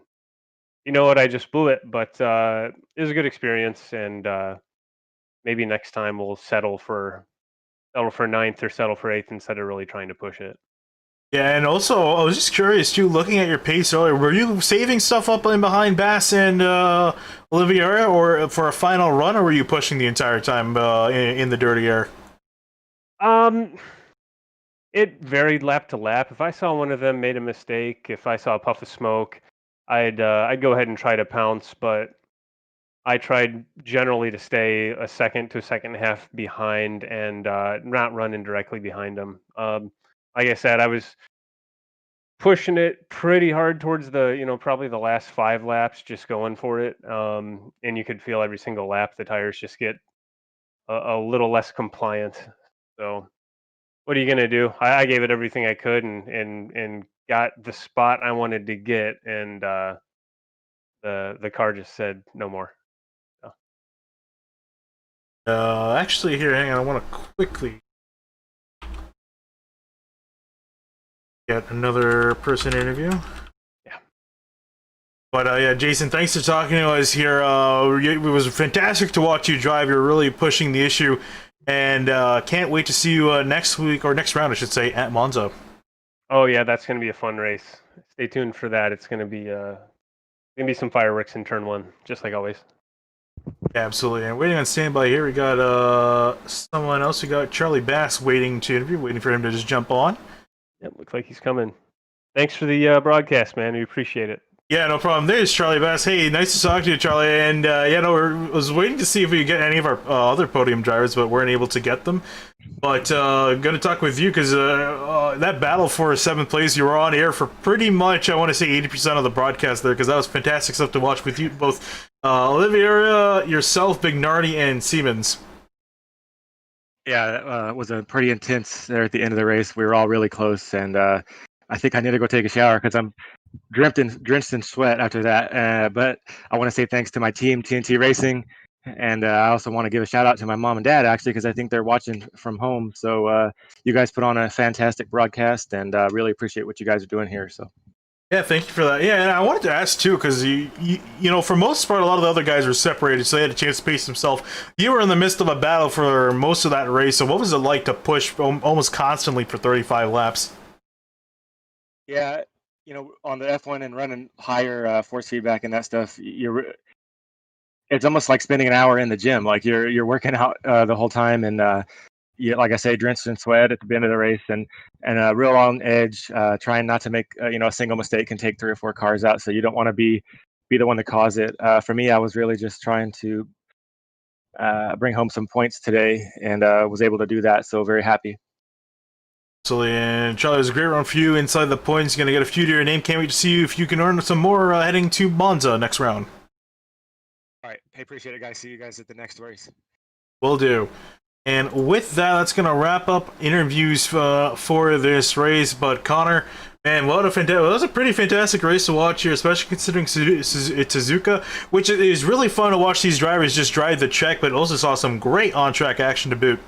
you know what, I just blew it. But it was a good experience. And maybe next time we'll settle for 9th or settle for 8th instead of really trying to push it. Yeah, and also, I was just curious, too, looking at your pace earlier, were you saving stuff up in behind Bass and Oliviera or for a final run, or were you pushing the entire time in the dirty air? It varied lap to lap. If I saw one of them made a mistake, if I saw a puff of smoke, I'd go ahead and try to pounce, but I tried generally to stay a second to a second and a half behind and not running directly behind them. Like I said, I was pushing it pretty hard towards probably the last 5 laps, just going for it. And you could feel every single lap the tires just get a little less compliant. So what are you gonna do? I gave it everything I could and got the spot I wanted to get, and the car just said no more. So. Actually, here, hang on. I want to quickly get another person interview. Yeah. But yeah, Jason, thanks for talking to us here. It was fantastic to watch you drive. You're really pushing the issue. And can't wait to see you next week, or next round, I should say, at Monza. Oh yeah, that's going to be a fun race. Stay tuned for that. It's going to be some fireworks in turn 1, just like always. Yeah, absolutely. And waiting on standby here, we got someone else. We got Charlie Bass waiting to interview, waiting for him to just jump on. Yep, looks like he's coming. Thanks for the broadcast, man. We appreciate it. Yeah, no problem. There's Charlie Bass. Hey, nice to talk to you, Charlie. And was waiting to see if we could get any of our other podium drivers, but weren't able to get them. But going to talk with you because that battle for 7th place, you were on air for pretty much, I want to say, 80% of the broadcast there, because that was fantastic stuff to watch with you, both Oliviera, yourself, Bignardi, and Siemens. Yeah, it was a pretty intense there at the end of the race. We were all really close, and I think I need to go take a shower because I'm drenched in sweat after that. But I want to say thanks to my team, TNT Racing, and I also want to give a shout out to my mom and dad, actually, because I think they're watching from home. So you guys put on a fantastic broadcast, and really appreciate what you guys are doing here. So. Yeah, thank you for that. Yeah, and I wanted to ask too, because you know, for most part, a lot of the other guys were separated, so they had a chance to pace themselves. You were in the midst of a battle for most of that race, so what was it like to push almost constantly for 35 laps? Yeah, on the F1 and running higher force feedback and that stuff, it's almost like spending an hour in the gym. Like you're working out the whole time, and yeah, like I say, drenched in sweat at the end of the race, and real on edge, trying not to make a single mistake can take 3 or 4 cars out. So you don't want to be the one to cause it. For me, I was really just trying to bring home some points today, and was able to do that. So very happy. Absolutely, and Charlie, it was a great run for you inside the points. You're going to get a few to your name. Can't wait to see you if you can earn some more heading to Monza next round. All right. Hey, appreciate it, guys. See you guys at the next race. Will do. And with that, that's going to wrap up interviews for this race. But Connor, man, what a fantastic! It was a pretty fantastic race to watch here, especially considering it's Suzuka, which is really fun to watch these drivers just drive the track, but also saw some great on-track action to boot.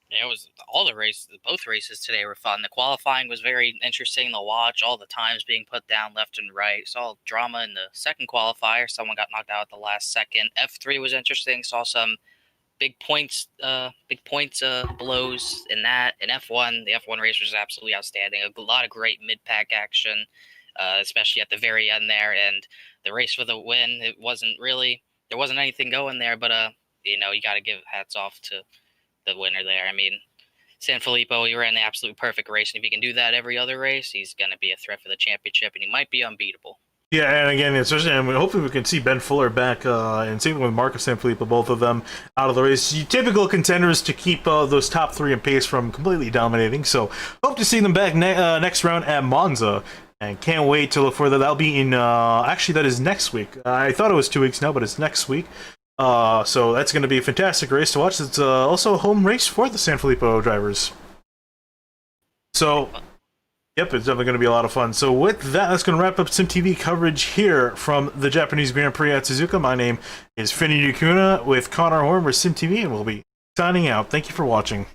Yeah, it was all the races. Both races today were fun. The qualifying was very interesting to watch. All the times being put down left and right. Saw drama in the second qualifier. Someone got knocked out at the last second. F3 was interesting. Saw some big points blows in that. In F1, the F1 race was absolutely outstanding. A lot of great mid-pack action, especially at the very end there. And the race for the win, there wasn't anything going there, but you got to give hats off to the winner there. I mean, Sanfilippo, he ran the absolute perfect race, and if he can do that every other race, he's going to be a threat for the championship, and he might be unbeatable. Yeah, and again, especially, and hopefully we can see Ben Fuller back, and same with Marcus Sanfilippo, both of them out of the race. Typical contenders to keep those top 3 in pace from completely dominating, so hope to see them back next round at Monza. And can't wait to look for that. That'll be in, actually, that is next week. I thought it was 2 weeks now, but it's next week. So that's going to be a fantastic race to watch. It's also a home race for the Sanfilippo drivers. So, yep, it's definitely going to be a lot of fun. So with that, that's going to wrap up SimTV coverage here from the Japanese Grand Prix at Suzuka. My name is Finney Yukuna with Connor Horn for SimTV, and we'll be signing out. Thank you for watching.